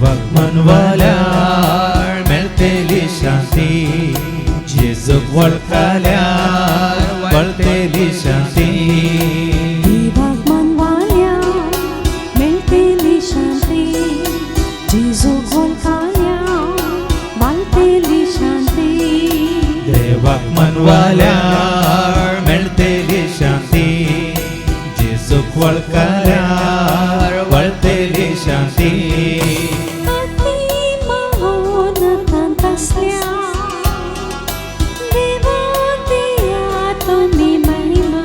देवाक मनवाल्यार मेळटली शांती, जेजूक वळखल्यार वळटली शांती. देवाक मनवाल्यार मेळटली शांती, जेजूक वळखल्यार वळटली शांती. देवाक मनवाल्यार मेळटली शांती, जेजूक वळखल्यार वळटली शांती. अति महोन्नतांत असल्या देवाक दिया तुमी महिमा,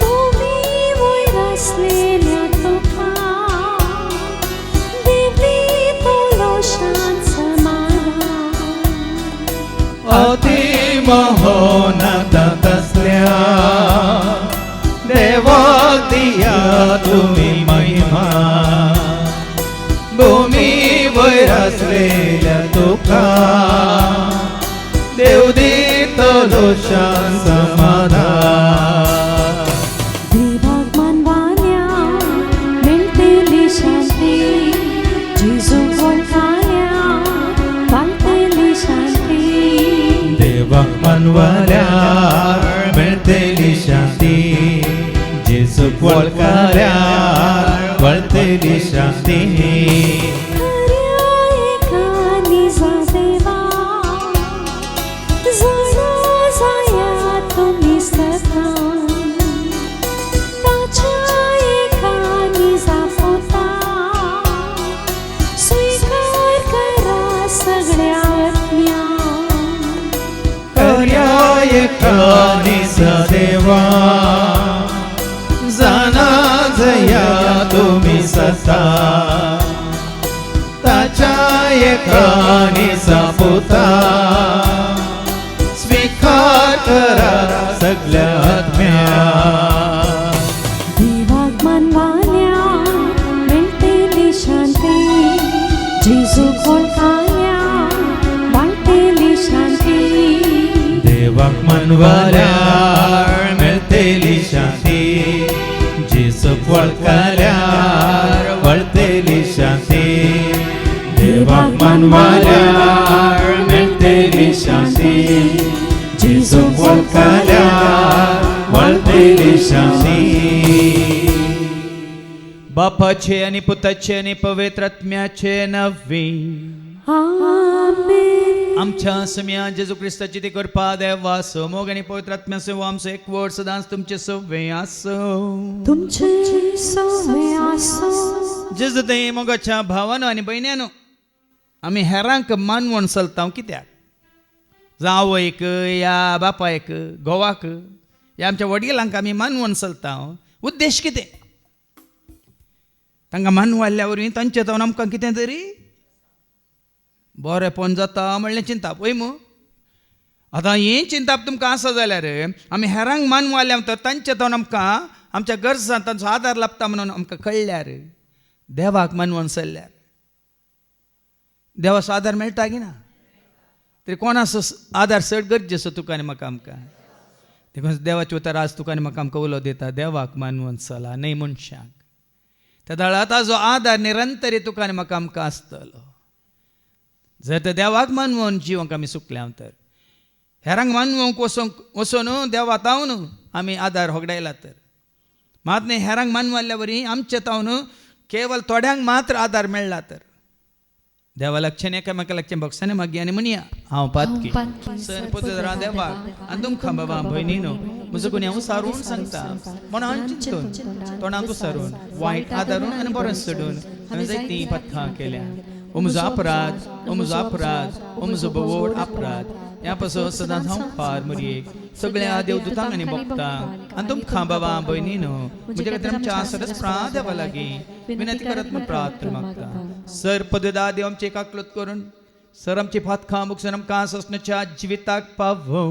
भुमी वयर असलेल्या तुका दिवली तुलो शांत समाधान. अति महोन्नतांत असल्या देवाक दिया तुमी महिमा, भूमी वयर असलेल्या तुका देव दितलो शांत समाधान. देवाक मनवाल्यार मेळटली शांती, जेजूक वळखल्यार वळटली शांती. देवाक मनवाल्यार मेळटली शांती, जेजूक वळखल्यार वळटली शांती. खऱ्या एका निजा देवा जाणा जाया तुमी सदां, ताच्या एका निजा पुता स्वीकार करा सगळ्या आत्म्यांक. खऱ्या एका निजा देवा जाणा जया तुमी सता, ताच्या एका निजा पुता स्वीकार करा सगळ्या आत्म्यांक. देवाक मनवाल्यार मेळटली शांती, जेजूक वळखल्यार वळटली शांती. देवाक मनवाल्यार मेळटली शांती, जेजूक वळखल्यार वळटली शांती. देवाक मनवाल्यार मेळटली शांती, जेजूक वळखल्यार वळटली शांती. बापाचे आणि पुताचे आणि पवित्र आत्म्याचे नवे. आमेन. आमच्या सम्या जेजू ख्रिस्ताची ती कृपा देवा मोग आणि पवित्र आत्म्याचे आमचो एक वड सदांच तुमचे सवे आसो. तुमचे सवे आसो. जेजू ते मोगाच्या भावानो आणि बहिण्यानो, आम्ही हेरांक मानवण चलता कित्याक? जावयक या बापायक घोवाक या आमच्या वडिलांक आमी मानवण चलता. उद्देश कितें? तांकां मानवाल्या वरवीं तांचे जावन आमकां कितें तरी बरेंपण जाता म्हणलें चिंताप. वय मू आतां हें चिंताप तुमकां आसा जाल्यार आमी हेरांक मानवाल्या तर तांचे जावन आमकां आमच्या गरजां तांचो आदार लाभता म्हणून आमकां कळल्यार देवाक मानवण चल्ल्यार देवाचो आदार मेळटा की ना? तरी कोणाचो आदार चड गरजेचो तुका आनी म्हाका आमकां? देखून देवाचे उतर आज तुका आनी म्हाका आमकां उलो दिता, देवाक मानवण चला न्हय मनशाक. त्या दाळा ताजो आदार निरंतरी तुका आनी म्हाका आमकां आसतलो. जर तर देवाक मानवून जिवंक आमी सुकल्या तर हेरांक मानवूंक वचून देवा तावन आमी आदार होगडायला तर मात न्ही हेरांक मानवाल्या वरी आमचे तावन केवळ थोड्यांक मात्र आदार मेळ्ळा तर देवा लागचें एकामेका लागचें भक्साने मागी आनी म्हणया हांव पातकी सर पदरा देवाक आनी तुमकां बाबा भयणीनो म्हजो गुन्यांव सारून सांगता मनान चिंतून तोंडाक उसारून वायट आदारून आनी बरें सोडून हांवें जायतीं पातकां केल्या. ओ म्हजो अपराध, ओ म्हजो अपराध, ओ म्हजो बोवड अपराध. ह्या पासून सदांच हांव फार मरयेक सगळ्या देवदूतांक आनी भक्तांक आनी तुमकां बाबा भयणीनो म्हजे खातीर आमच्या सदांच प्राण देवा लागीं विनंती करत म्हूण प्रार्थना मागता. सर पददा देव आमचे एकाकलोत करून सर आमची फातकां मुगसून आमकां ससण्याच्या जिविताक पावो.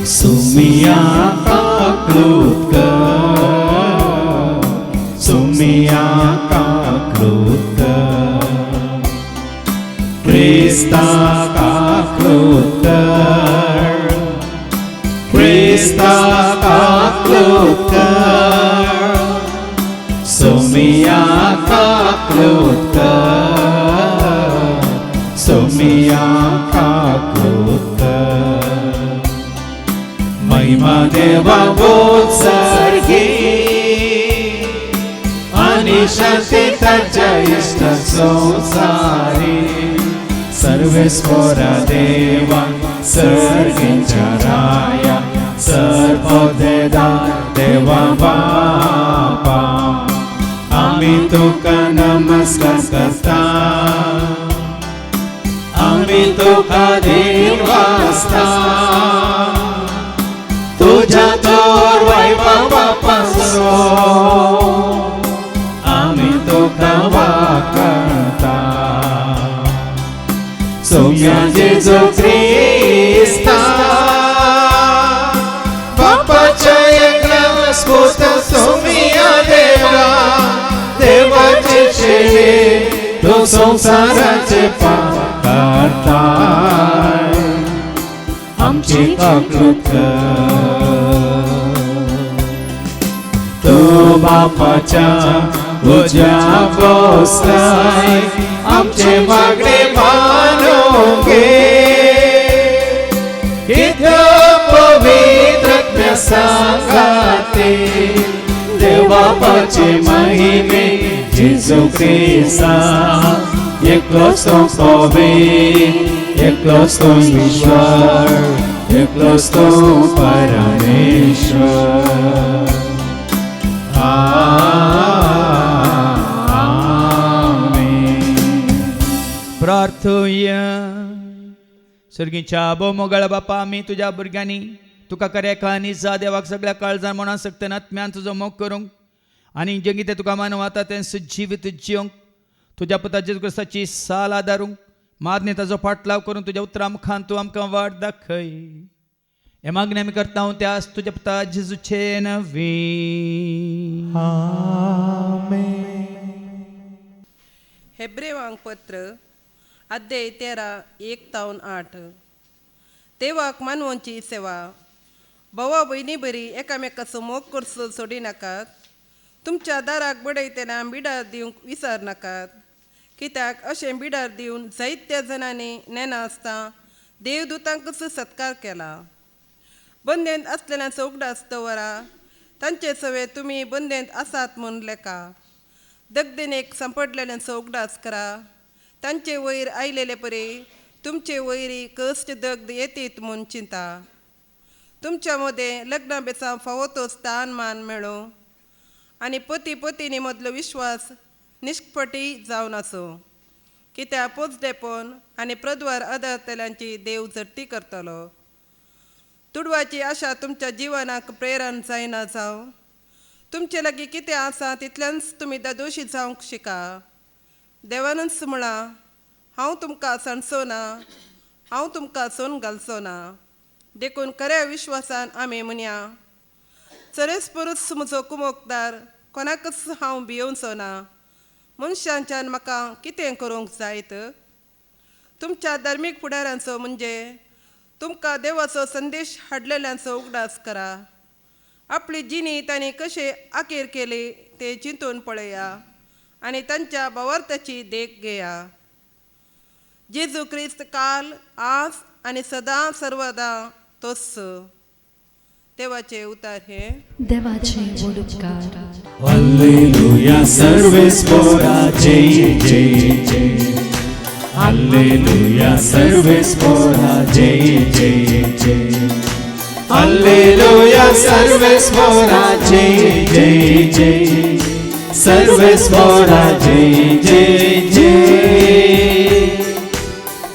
Sumia kaklutka, sumia kaklutka. Christak aklut कर, Christak aklut कर, Sumia aklut कर, Sumia aklut कर. महिमा देवा बोत्सर्गी आणि शांती त्याच्या इष्ट संसारी. सर्वेश्वरा देवा सर्गींच्या राया, सर्वोदेदार देवा बापा, आम्ही तुका नमस्कार करता, आम्ही तुका देवास्ता. तुझ्या तोर वैभवापासून आम्ही तुका वाकता. सौम्या जेजू ख्रिस्ता, बापाच्या एकला स्फोट सौम्या देवा, देवाचे शेळे तो संसाराचे पाकर्ता. आमची आकृत तो बापाच्या उज्या बसलाय, आमचे मागणे मानून घे. इथं पवित्र सांगाते देवाचे महिमे जेजू ख्रिस्ता. एकलोच तो पवित्र, एकलोच तो ईश्वर, एकलोच तो परमेश्वर. प्रार्थूया. सर्गीच्या बो मोगळ बापा, आम्ही तुझ्या भुरग्यांनी तुका कऱ्याका आनी जा देवाक सगळ्या काळजान म्हणा सकते आत्म्यान तुजो मोग करूंक आनी जें कितें तुका मानवता तें सजीवीत जिवंक तुझ्या पुता जेजू क्रिस्ताची साल आदारूंक मागणी ताजो फाटलाव करून तुझ्या उतरा मुखान तूं आमकां वाट दाखय. हे मागणी आमी करता हांव त्यास तुझ्या पुता जेजूचे नवी. हेब्रेवांक पत्र अध्याय 13 1-8. देवाक मानवोंची सेवा. भावा भयणी बरी एकामेकाचो मोग करचो सोडी नाकात. तुमच्या दाराक बडयतना बिडार दिवंक विसर नाकात. कित्याक अशें बिडार दिवन जायत्या जाणांनी नेना आसता देवदूतांकच सत्कार केला. बंदेंत असलेल्यांचो उगडास दवरा. तांचे सवे तुमी बंदेंत आसात म्हूण लेखा. दगदेनेक सांपडलेल्यांचो उगडास करा. तांचे वयर आयलेले परी तुमचे वयरी कश्ट दगद येतीत म्हूण चिंता. तुमच्या मदें लग्ना बेसां फावो तो स्थान मान मेळो आनी पती पत्नी मदलो विश्वास निश्पटी जावन आसो. कित्याक पोचदेपण आनी प्रद्वार आदारतल्यांची देव झट्टी करतलो. तुडवाची आशा तुमच्या जिवनाक प्रेरण जायना जावं. तुमचे लागीं कितें आसा तितल्यानच तुमी दोशी जावंक शिका. देवानच म्हणा, हांव तुमकां सणसो ना, हांव तुमकां सोन घालचो ना. देखून खऱ्या विश्वासान आमी म्हणया, चरस परस म्हजो कुमोकदार, कोणाकच हांव भियोवचो ना. मनशांच्यान म्हाका कितें करूंक जायत. तुमच्या धार्मीक फुडाऱ्यांचो म्हणजे तुमकां देवाचो संदेश हाडलेल्यांचो उगडास करा. आपली जिणी तांणी कशें आखेर केली ते चिंतून पळया आनी तांच्या भावार्थाची देख घेया. जेजू क्रिस्त काल आज आनी सदां सर्वदा तोच. देवाचे उतार हे. देवाचे वडुपकार. Alleluia, सर्वेस्पोरा जय जय जय. Alleluia, सर्वेस्पोरा जय जय जय. Alleluia, सर्वेस्पोरा जय जय जय. सर्वेस्पोरा जय जय जय.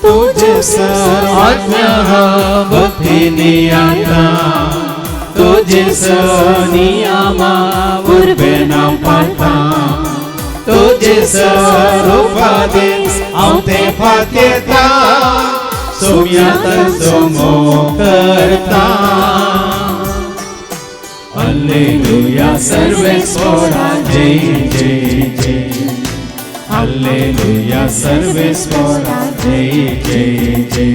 तुझे आज्ञा भक्तीने आता, तुझे नियमा उर्बे न पाता. तुझे रूपादेश आवते फातेता, सोम्यात सोमो करता. Alleluia, सर्वेस्पोरा जय जय जय. Alleluia, सर्वेस्परा जय जय जय.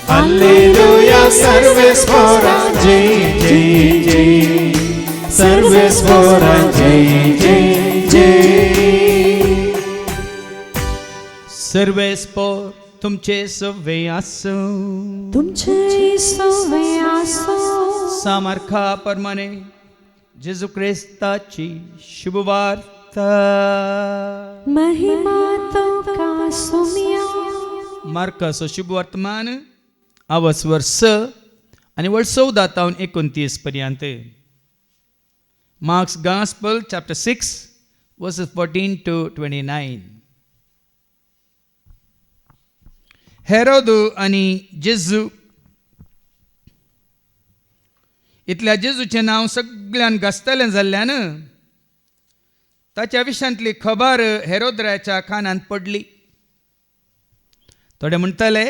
Alleluia, सर्वेस्परा जय जय जय. सर्वेस्परा जय जय जय. सर्वेस्पोर तुमचे सवे असो, तुमचे सवे असो. सामर्था परमाने जेजू ख्रिस्ताची शुभवार्ता. महिमा तुका सुमिया. मार्काचो शुभ वर्तमान आवसवर 6 आणि वळ 14-29 पर्यंत. Mark's Gospel, chapter 6, verses 14 to 29. Herod आणि जेजू. इतल्या जेजूचें नांव सगळ्यान गाजतलें जाल्ल्यान ताच्या विशयांतली खबर हेरोदराच्या कानांत पडली. थोडे म्हणटले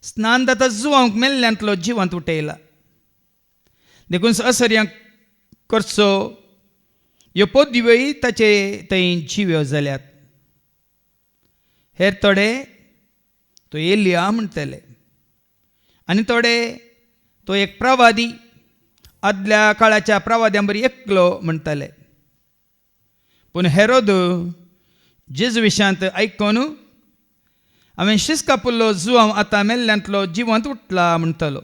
स्नानदाता जुवांक मेल्ल्यांतलो जिवंत उठयला. देखून असर्यांक करचो ह्यो पदव्योय ताचे थंय जिव्यो जाल्यात. हेर थोडे तो एलिया म्हणटले, आनी थोडे तो एक प्रवादी, आदल्या काळाच्या प्रवाद्यां बरी एकलो म्हणटले. पूण हेरोद जेजू विशयांत आयकून हांवें शीस कापुल्लो जुवांव आतां मेल्ल्यांतलो जिवंत उठला म्हणटलो.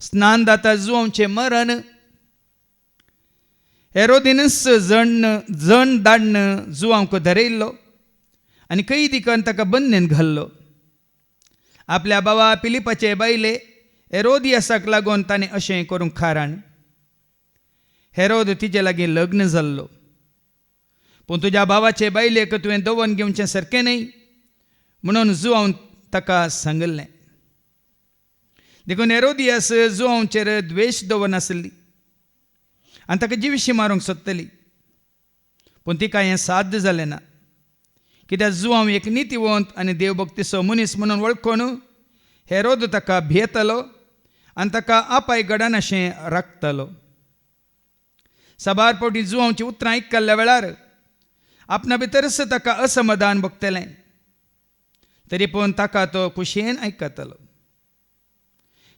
स्नानदाता जुवांवचें मरण हेरोदिनस जण धाडन जुवांवक धरयल्लो आनी कैदी करून ताका बंदीन घाल्लो. आपल्या बाबा पिलिपाचे बायले हेरोदियासाक लागून ताणें अशें करूंक कारण. हेरोद तिचे लागीं लग्न जाल्लो, पूण तुज्या भावाचे बायलेक तुवें दवरून घेवचें सारकें न्हय म्हणून जुवांव ताका सांगलें. देखून हेरोदियास जुवांवचेर द्वेश दवरनासली आनी ताका जिवीशी मारूंक सोदतली. पूण तिका हें साध्य जालें ना, कित्याक जुवांव एक नितीवंत आनी देवभक्तीचो मनीस म्हणून वळखून हेरोद ताका भियेतालो आनी ताका आपाय गडान अशें राखतालो. साबार फावटी जुवांवची उतरां आयकल्ल्या वेळार आपणा भितरच ताका असमाधान भोगतलें, तरी पूण ताका तो खुशयेन आयकतालो.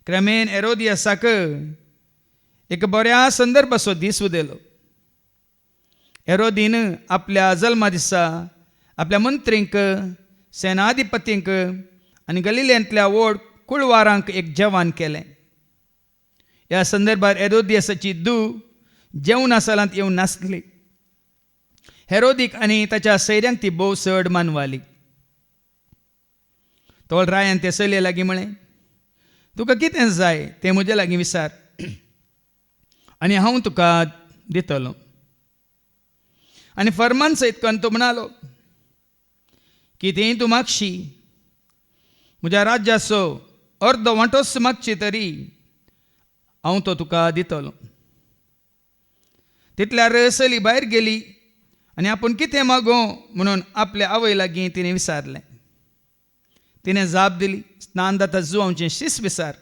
क्रमेन हेरोदियासाक एक बऱ्या संदर्भाचो दीस उदेलो. हेरोदीन आपल्या जल्मा दिसा आपल्या मंत्रींक, सेनाधिपतींक आनी गलिल्यांतल्या व्हड कुळवारांक एक जेवण केलें. ह्या संदर्भार हेरोदियासाची धूव जेवणासालांत येवन नासली. हेरोदीक आनी ताच्या सैऱ्यांक ती भोव चड मानवाली. तोळ रायान ते चलये लागीं म्हळें, तुका कितें जाय तें म्हजे लागीं विचार आनी हांव तुका दितलो. आनी फर्मान सयत करून तो म्हणालो, कितेंय तूं मागशी, म्हज्या राज्याचो अर्द वांटोच मागची तरी हांव तो तुका दितलो. तितल्यार चली भायर गेली आनी आपूण कितें मागो म्हणून आपल्या आवय लागीं तिणें विचारलें. तिणें जाप दिली, स्नानदाता जुवांवचें शीस विचार.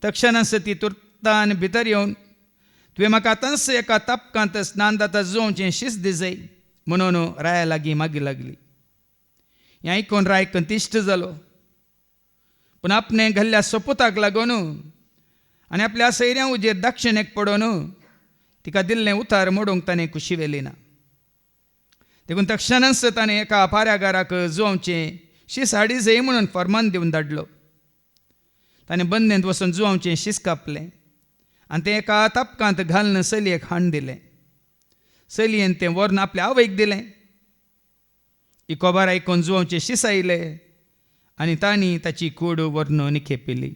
तक्षणाच ती तुर्तान भितर येवन, तुवें म्हाका आतांच एका तापकांत स्नानदाता जुवांवचें शीस दिजय म्हणून राया लागीं मागी लागली. हें आयकून राय कंतिश्ट जालो, पूण आपणें घाल्ल्या सोपुताक लागून आनी आपल्या सैऱ्यां उजेर दाक्षिणेक पडोवन तिका दिल्लें उतार मोडूंक ताणें खुशी वेली ना. देखून तक्षणाच ताणें एका पाऱ्यागाराक जुवांवचें शीस हाडी जय म्हणून फर्मान दिवन धाडलो. ताणें बंदेंत वचून जुवांवचें शीस कापलें आनी तें एका तापकांत घालून चलयेक हाण दिलें. चलयेन तें व्हरून आपल्या आवयक दिलें. ही खबर आयकून जुवांवचें शीस आयलें आनी तांणी ताची कूड व्हरून निखेपिली.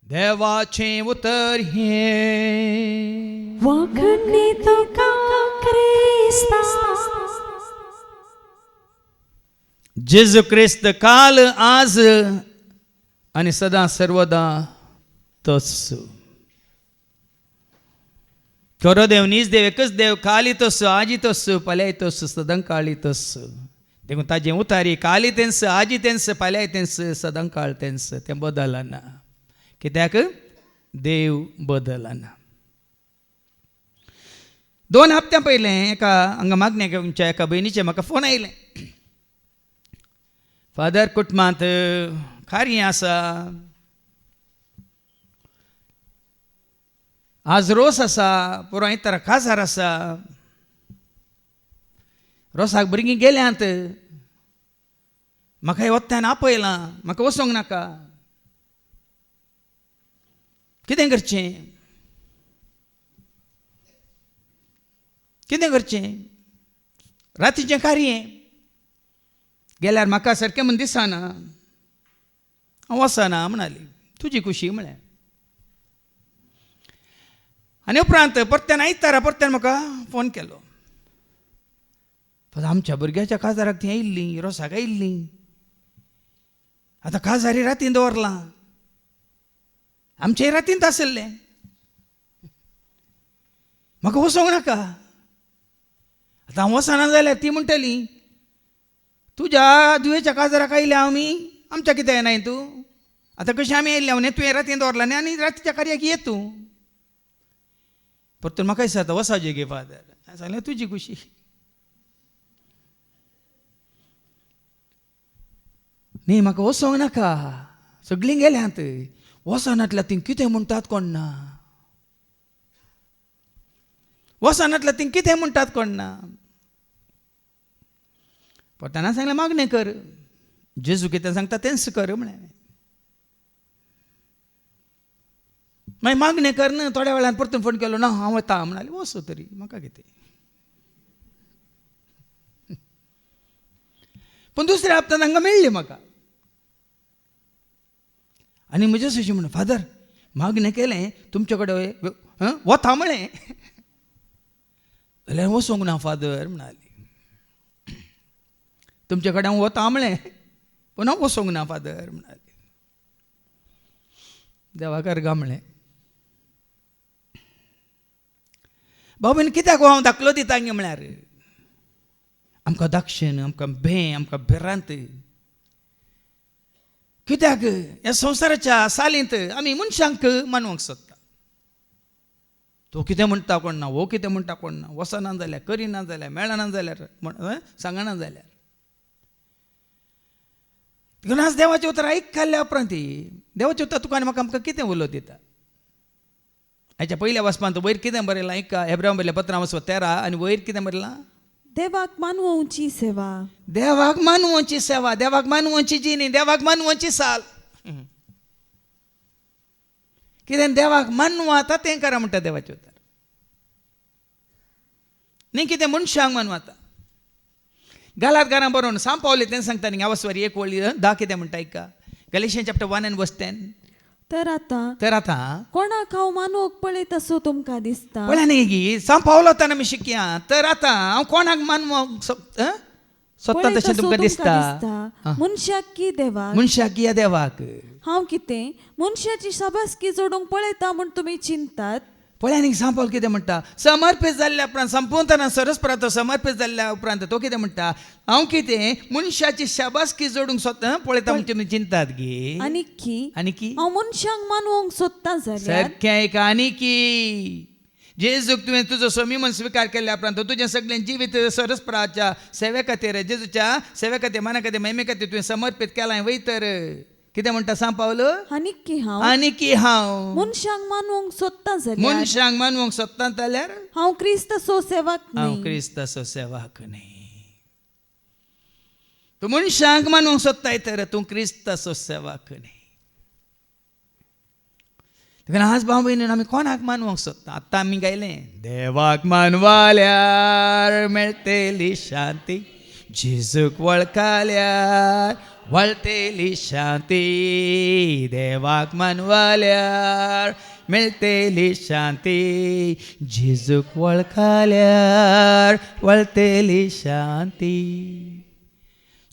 देवाचें उतर हें वखणी तुका क्रिस्ता. जेजू ख्रिस्त काल, आज आनी सदां सर्वदा तोच. खरो देव, नीज देव, एकच देव, काली तोच, आजी तोच, फाल्याय तोच, सदां काळी तोच. देखून ताजें उतारी काली तेंच, आजी तेंच, फाल्याय तेंच, सदां काळ तेंच. तें बदलना, कित्याक देव बदलना. 2 हप्त्यां पयलें एका हांगा मागण्याच्या एका भयणीचे म्हाका फोन आयले, फादर कुटमांत कार्य आसा, आज रोस आसा, पुरो इतर काजार आसा, रोसाक भुरगीं गेल्यांत, म्हाका हे वत्त्यान आपयलां, म्हाका वचोंक नाका, कितें करचें, कितें करचें, रातीचें कार्य गेल्यार म्हाका सारकें म्हण दिसना, हांव वचना म्हणाली. तुजी खुशी म्हळें. आनी उपरांत परत्यान आयतारा परत्यान म्हाका फोन केलो, आमच्या भुरग्याच्या काजाराक ती आयिल्लीं, रोसाक आयिल्लीं, आतां काजारी रातीन दवरलां, आमचेय रातींत आसलें, म्हाका वचोंक नाका. आतां हांव वचना जाल्यार ती म्हणटली, तुज्या दुयेच्या काजाराक आयले आमी, आमच्या कितें येनाय तूं, आतां कशें आमी आयिल्ले हांव तुवें रातीन दवरलां न्ही आनी रातीच्या कार्याक ये तूं. परतून म्हाका दिसता वसाचें गे फादर. सांगलें तुजी खुशी. न्ही म्हाका वचोंक नाका, सगळीं गेल्यांत, वचनातल्या ती कितें म्हणटात कोण ना, वचनातल्या ती कितें म्हणटात कोण ना. परताना सांगलें मागणें कर, जेजू कितें सांगता तेंच कर म्हळें. मागीर मागणें कर न्हय. थोड्या वेळान परतून फोन केलो, ना हांव वता म्हणाली. वचो तरी, म्हाका कितें. पूण दुसऱ्या हप्त्यान हांगा मेळ्ळी म्हाका, आनी म्हजे अशें म्हणून, फादर मागणें केलें तुमचे कडेन वता म्हळें. जाल्यार वचोंक ना फादर म्हणाली. तुमचे कडेन हांव वता म्हळें, पूण हांव वचोंक ना फादर म्हणाली. देवाकार गा म्हळें, बाबीन कित्याक हांव दाखलो दिता गे म्हळ्यार, आमकां दाक्षिण, आमकां आमकां भिरांत, कित्याक ह्या संवसाराच्या सालींत आमी मनशांक मानूंक सोदता. तो कितें म्हणटा कोण ना, हो कितें म्हणटा कोण ना, वचना जाल्यार, करिना जाल्यार, मेळना जाल्यार, सांगना जाल्यार. देखून आज देवाचें उतर आयकल्या उपरांत देवाचें उतर तुका आनी म्हाका आमकां कितें उलोवप दिता. हाच्या पयल्या वचपांत वयर कितें बरयलां ऐका, हेब्रांवाक बरयलें पत्रां 13 आनी वयर कितें बरयलां, देवाक मानवोवची सेवा. देवाक मानवोवची सेवा, देवाक मानवोवची जिणी, देवाक मानवोवची साल. कितें देवाक मानवाता तें करा म्हणटा देवाचें उतर. न्ही कितें मनशांक मानवाता. गालातकारां बरोवन सांग पावले तें सांगता न्ही, ह्या वसवारी 1:10 कितें म्हणटा ऐका, गॅलेशियन चॅप्टर 1 and verse 10. तर आतां कोणाक हांव मानवोक पळयत असो तुमकां दिसता. पळय न्ही गी, सांग पावलो आतां आमी शिकया. तर आतां हांव कोणाक मानवोक सोदता तशें तुमकां दिसता. मनशाक की देवाक, मनशाक या देवाक. हांव कितें मनशाची शाबासकी जोडूंक पळयता म्हूण तुमी चिंतात. पळय न्ही सांग पावलो कितें म्हणटा, समर्पीत जाल्ल्या उपरांत, संपूर्णपणान सरस्परात समर्पीत जाल्ल्या उपरांत तो कितें म्हणटा, हांव कितें मनशाची शाबासकी जोडूंक सोदता पळयता म्हणजे तुमी चिंतात गे. आनी की हांव मनशांक मानवोंक सोदता जाल्यार सारकें ऐका, आनी की जेजूक तुवें तुजो स्वामी म्हूण स्विकार केल्ल्या उपरांत तुजें सगळें जिवीत सरस्पराच्या सेवे खातीर, जेजूच्या सेवे खातीर, मना खातीर, महिमे खातीर तुवें समर्पीत केलां वय. तर कितें म्हणटा सांग पावलो, आनी की हांव मनशांक मानवोंक सोदता जाल्यार हांव क्रिस्ताचो सेवक हांव न्ही. क्रिस्ताचो सेवक न्ही. तूं मनशांक मानवंक सोदताय तर तूं क्रिस्ताचो सेवक न्ही. देखून आज भाव भयणीन आमी कोणाक मानवंक सोदता. आतां आमी गायलें, देवाक मानवाल्यार मेळटली शांती, जेजूक वळखल्यार वळटली शांती. देवाक मानवाल्यार मेळटली शांती, जेजूक वळखल्यार वळटली शांती.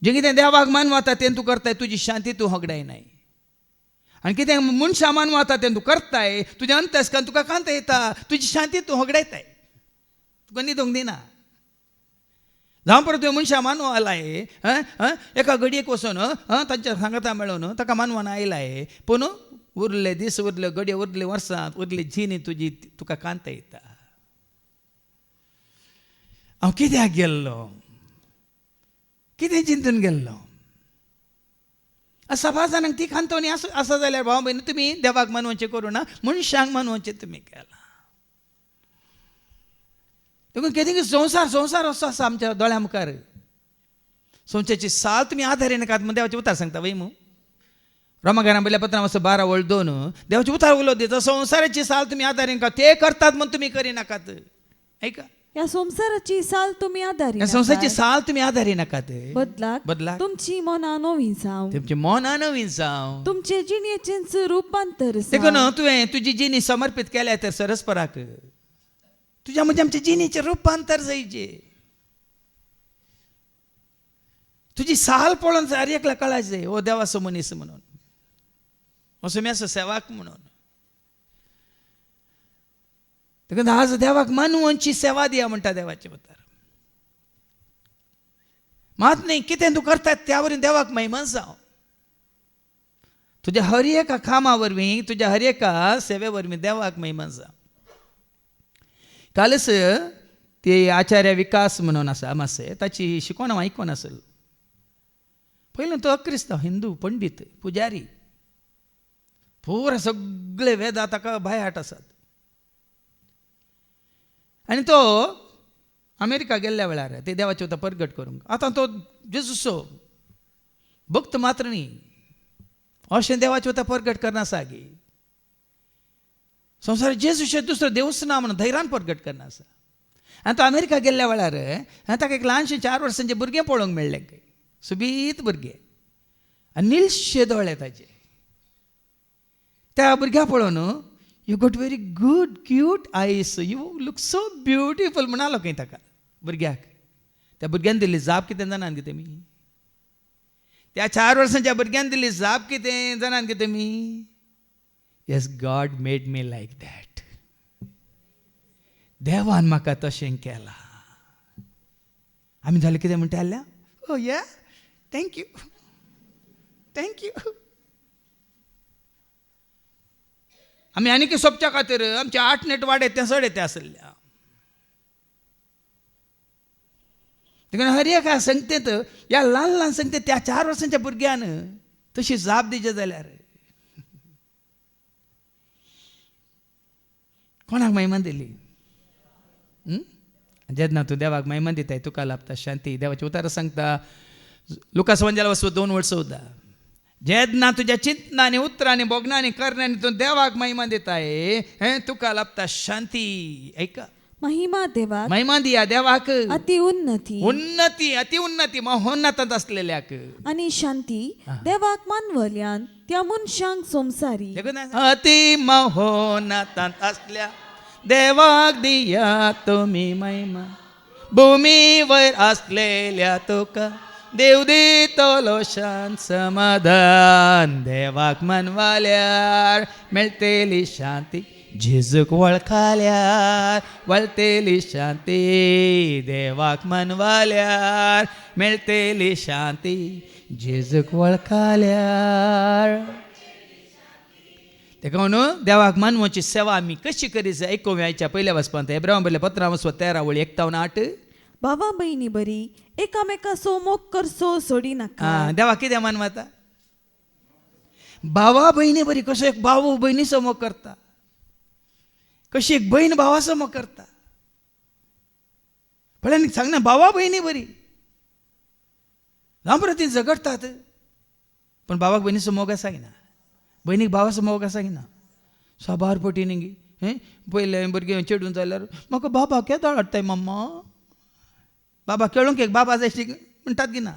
जें कितें देवाक मानवता तें तूं करताय, तुजी शांती तूं होगडायनाय. आनी कितें मनशां मानवता तें तूं करताय, तुज्या अंतस्कन तुका कांत येता, तुजी शांती तूं होगडायताय, तुका न्हिदूंक दिना. जावं परत तुवें मनशां मानवा आयलाय, एका घडयेक वचून तांच्या सांगाता मेळून ताका मानवान आयलाय, पूण उरले दीस, उरले घडये, उरले वर्सां, उरली जिणी तुजी तुका कांत येता. हांव कित्याक गेल्लो, कितें चिंतून गेल्लो. सभा जाणांक ती खांतोनी आसा जाल्यार भाव भयणी तुमी देवाक मानवचें करूं ना, मनशांक मानवचें तुमी केलां. देखून कितें संवसार संवसार असो आसा आमच्या दोळ्या मुखार. संवसाराची साल तुमी आदारी नाकात म्हूण देवाचें उतार सांगता वय मू. रोमाकारां बरयल्या पत्रां 12:2 देवाचें उतार उलोवप दिता. संवसाराची साल तुमी आदारी नाकात, ते करतात म्हूण तुमी करिनाकात. ऐका, या संसाराची साल तुम्ही आदारी ह्या संवसाराची साल तुमी आदारी नाकात. बदलाक तुमची मना नवी जावं, तुमची मोना नवीन जावं, तुमचे जिणेचें रूपांतर देखून तुवें तुजी जिणी समर्पित केल्या तर सरस्पराक तुज्या म्हणजे आमच्या जिणीचें रूपांतर जायचे. तुजी साल पळोवन हर एकला कळायचें हो देवाचो मनीस म्हणून, असो मी असो सेवाक म्हणून. देखून आज देवाक मानवची सेवा दिया म्हणटा देवाचे उतार. मात न्ही कितें तूं करता त्या वरवीं देवाक महिमा जावं. तुज्या हर एका कामा वरवीं, तुज्या हर एका सेवे वरवीं देवाक महिमा जावं. कालच ते आचार्य विकास म्हणून आसा मातशें, ताची शिकवण हांव आयकोन आसलो. पयलीं तो अक्रिस्तांव हिंदू पंडीत पुजारी, पुरा सगळे वेदा ताका बायहाट आसात. आनी तो अमेरिका गेल्ल्या वेळार ते देवाचे उतर परगट करूंक, आतां तो जेजूचो भक्त मात्र न्ही, अशें देवाचे उतर परगट करना सागी. संवसारांत जेजूचें दुसरो देवूच ना म्हणून धैर्यान परगट करना आसा. आनी तो अमेरिका गेल्ल्या वेळार ताका एक ल्हानशें 4 वर्सांचें भुरगें पळोवंक मेळ्ळें. सुबीत भुरगें आनी निलशे दोळे ताचे. त्या भुरग्या पळोवन you got very good cute eyes, you look so beautiful म्हणालो खंय ताका भुरग्याक. त्या भुरग्यान दिल्ली जाप कितें जाणान कितें मी, त्या 4 वर्सांच्या भुरग्यान दिल्ली जाप कितें जाणान कितें मी, yes God made me like that. देवान म्हाका तशें केलां. आमी जाल्यार कितें म्हणटा आल्या, ओ या थँक्यू थँक्यू. आमी आनीक सोबच्या खातीर आमचे 8 नेट वाडे ते चड येते आसल्या. देखून हर एक संगतेंत ह्या ल्हान ल्हान संगतेंत त्या 4 वर्सांच्या भुरग्यान तशी जाप दिवचे जाल्यार कोणाक महिमा दिली. जेन्ना तूं देवाक महिमा दिताय तुका लाभता शांती. देवाचे उतार सांगता लुकास 2:14. जेन्ना तुज्या चिंतनांनी उतरांनी बोगनांनी करण्यांनी तूं देवाक महिमा दिताय हें तुका लाभता शांती. ऐका, महिमा देवाक, महिमा दिया देवाक, अति उन्नती उन्नती अति उन्नती महोन्नतात असलेल्याक, आणि शांती देवाक मानवल्यान त्या मनशांक संसारी. अति महोन्नतात असल्या देवाक दिया तुम्ही महिमा. भूमीवर असलेल्या तुका देव दितलो शांत समाधान. देवाक मानवाल्यार मेळटली शांती, जेजूक वळखाल्यार वळटली शांती. देवाक मानवाल्यार मेळटली शांती, जेजूक वळखाल्यार. देखून देवाक मानवाची सेवा आमी कशी करीत ऐकूया. आयच्या पयल्या वचपांत हेब्रावां बरयल्या पत्रां 13:51-8. भावा बहिणी बरी एकामेकाचो मोग करचो सोडी नाका. देवा कितें मानवता, भावा बहिणी बरी. कसो एक भाव बहिणीचो मोग करता, कशी एक बहीण भावाचो मोग करता. पण सांग ना, भावा बहिणी बरी जावं बरं ती झगडतात पण भावाक बहिणीचो मोग आसा की ना, बहिणीक भावाचो मोग आसा की ना. साबार पटी न्ही हें पयले भुरगें चेडून जाल्यार म्हाका बाबा केदां हाडटाय मम्मा, बाबा केळूंक एक बाबा जाय म्हणटात की ना.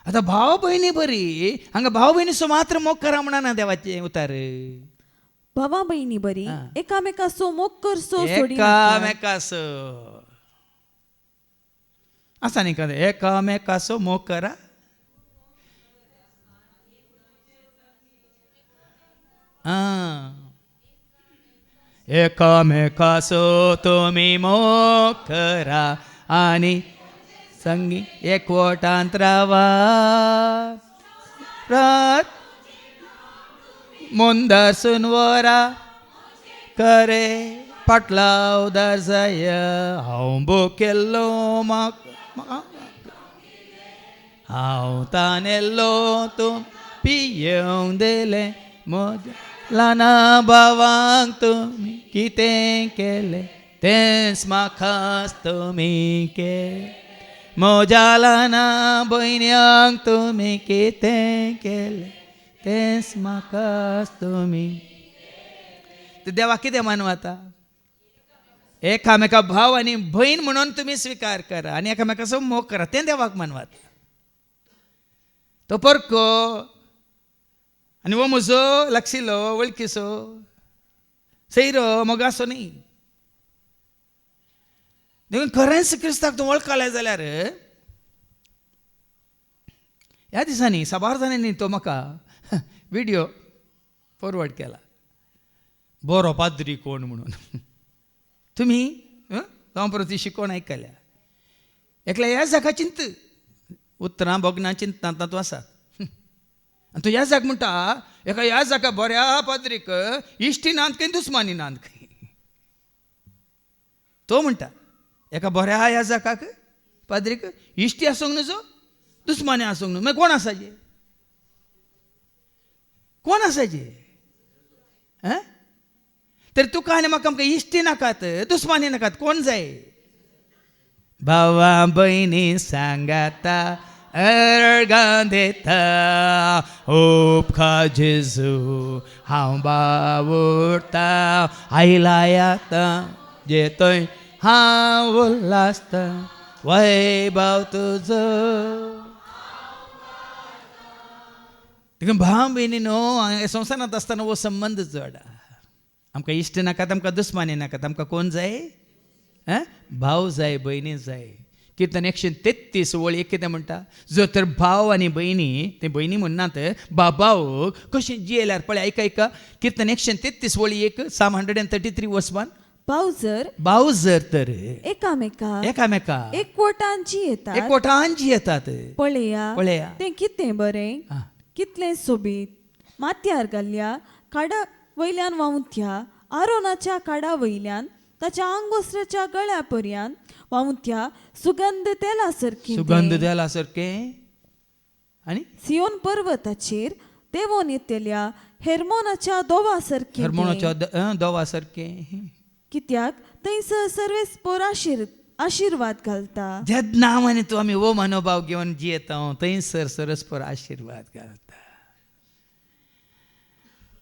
आतां भाव बहिणी बरी, हांगा भाव बहिणीचो मात्र मोग करा म्हणना देवाचे उतार. भावा बहिणी बरी एकामेकाचो मोग करचो सोडी नाका. एकामेकाचो आसा न्ही कदें, एकामेकाचो मोग करा. एकामेकाचो तुमी मोग करा आनी संगी एकवटांत रावा. मुंदरसून वरा करे फाटला उदार जाय हांव बो केल्लो हांव तानेल्लो तूं पियोंक दिलें म्हज्या ल्हाना भावांक तुमी कितें केलें तेंच म्हाकाच तुमी केलें म्हज्या ल्हाना भयण्यांक तुमी कितें केलें तेंच म्हाकाच तुमी देवा कितें मानवता एकामेका भाव आनी भयण म्हणून तुमी स्विकार करा आनी एकामेकाचो मोग करा तें देवाक मानवता तो परको आनी वो म्हजो लागशिल्लो वळखीचो सैरो मोगाचो न्ही देखून खरेंच क्रिस्ताक तूं वळखलें जाल्यार ह्या दिसांनी साबार जाणांनी तो म्हाका व्हिडिओ फॉरवर्ड केला बरो पाद्री कोण म्हणून तुमी जावं परती शिकोवन आयकल्या एकल्या ह्या जाका चिंत उत्तरां भोगना चिंतना तूं आसात आनी तूं ह्या जाग म्हणटा एका ह्या जाका बऱ्या पाद्रीक इश्टी नांद खंय दुस्मानी नांद खंय तो म्हणटा एका बऱ्या ह्या जाकाक पाद्रीक इश्टी आसूंक नजो दुस्मानी आसूंक न्हू मागीर कोण आसाचे तर तुका आनी म्हाका आमकां इश्टी नाकात दुस्मानी नाकात कोण जाय भावा भयणी सांगाता अर्गां देता उपकार जेजू हांव बावुरता आयला येता जे थंय हांव उल्हासता वैभव तुजो देखून भाव भयणी न्हू संवसारांत आसतना हो संबंद जोडा आमकां इश्ट नाकात आमकां दुस्मानी नाकात आमकां कोण जाय भाव जाय भयणी जाय कीर्तन 133 वळ एक कितें म्हणटा जो तर भाव आनी भयणी ते भयणी म्हणनात बाबाओक कशें जियेल्यार पळय आयका कीर्तन 133 वळ 1 Psalm 133 वर्स 1 भाव जर तर एकामेका एकवटान जियेतात पळया तें कितें बरें कितलें सोबीत माथ्यार घाल्ल्या काडा वयल्यान वावुंथ्या आरोनाच्या काडा वयल्यान ताच्या आंगोस्त्राच्या गळ्या पर्यंत वावुंथ्या सुगंध तेला सारके आनी सियोन पर्वताचेर देवोन येतेल्या हेर्मोनाच्या दोवा सारके कित्याक थंयसर सर्वेस्पोर आशीर्वाद घालता ज्या नांवांनी तूं आमी वो मनोभाव घेवन जियेता थंयसर सरस्पर आशीर्वाद घालता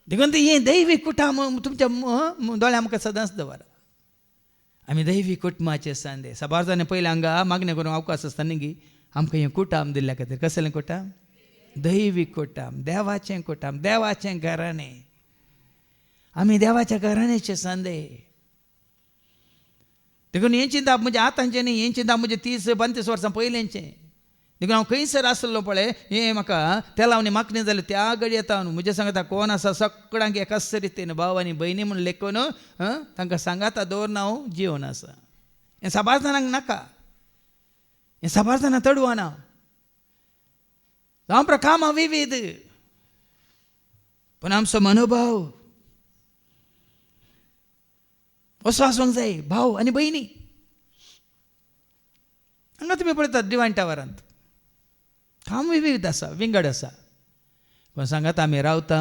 देखून हें दैवीक कुटुंब तुमच्या दोळ्या आमकां सदांच दवरा आमी दैवीक कुटुंबाचे सांदे साबार जाणें पयलीं हांगा मागणें करूंक अवकाश आसता न्ही गी आमकां हें कुटुंब दिल्ल्या खातीर कसलें कुटुंब दैवीक कुटुंब देवाचें कुटुंब देवाचें घराणें आमी देवाच्या घराण्याचे सांदे देखून हें चिंता म्हणजे आतांचें न्ही हें चिंता म्हणजे 30-32 वर्सां पयलेंचें देखून हांव खंयसर आसलो पळय हें म्हाका त्या लावनी मागणें जालें त्या घडी येता न्हू म्हणजे सांगता कोण आसा सगळ्यांक एकाच रितीन भाव आनी भयणी म्हूण लेखून तांकां सांगाता दवरना हांव जिवन आसा हें साबार जाणांक नाका हें साबार जाणां तडवाना जावं प्रकामा विविध पूण आमचो मनोभाव असो आसूंक जाय भाव आनी भयणी हांगा तुमी पळयतात डिवायन टावरांत काम विविध आसा विंगड आसा पण सांगात आमी रावता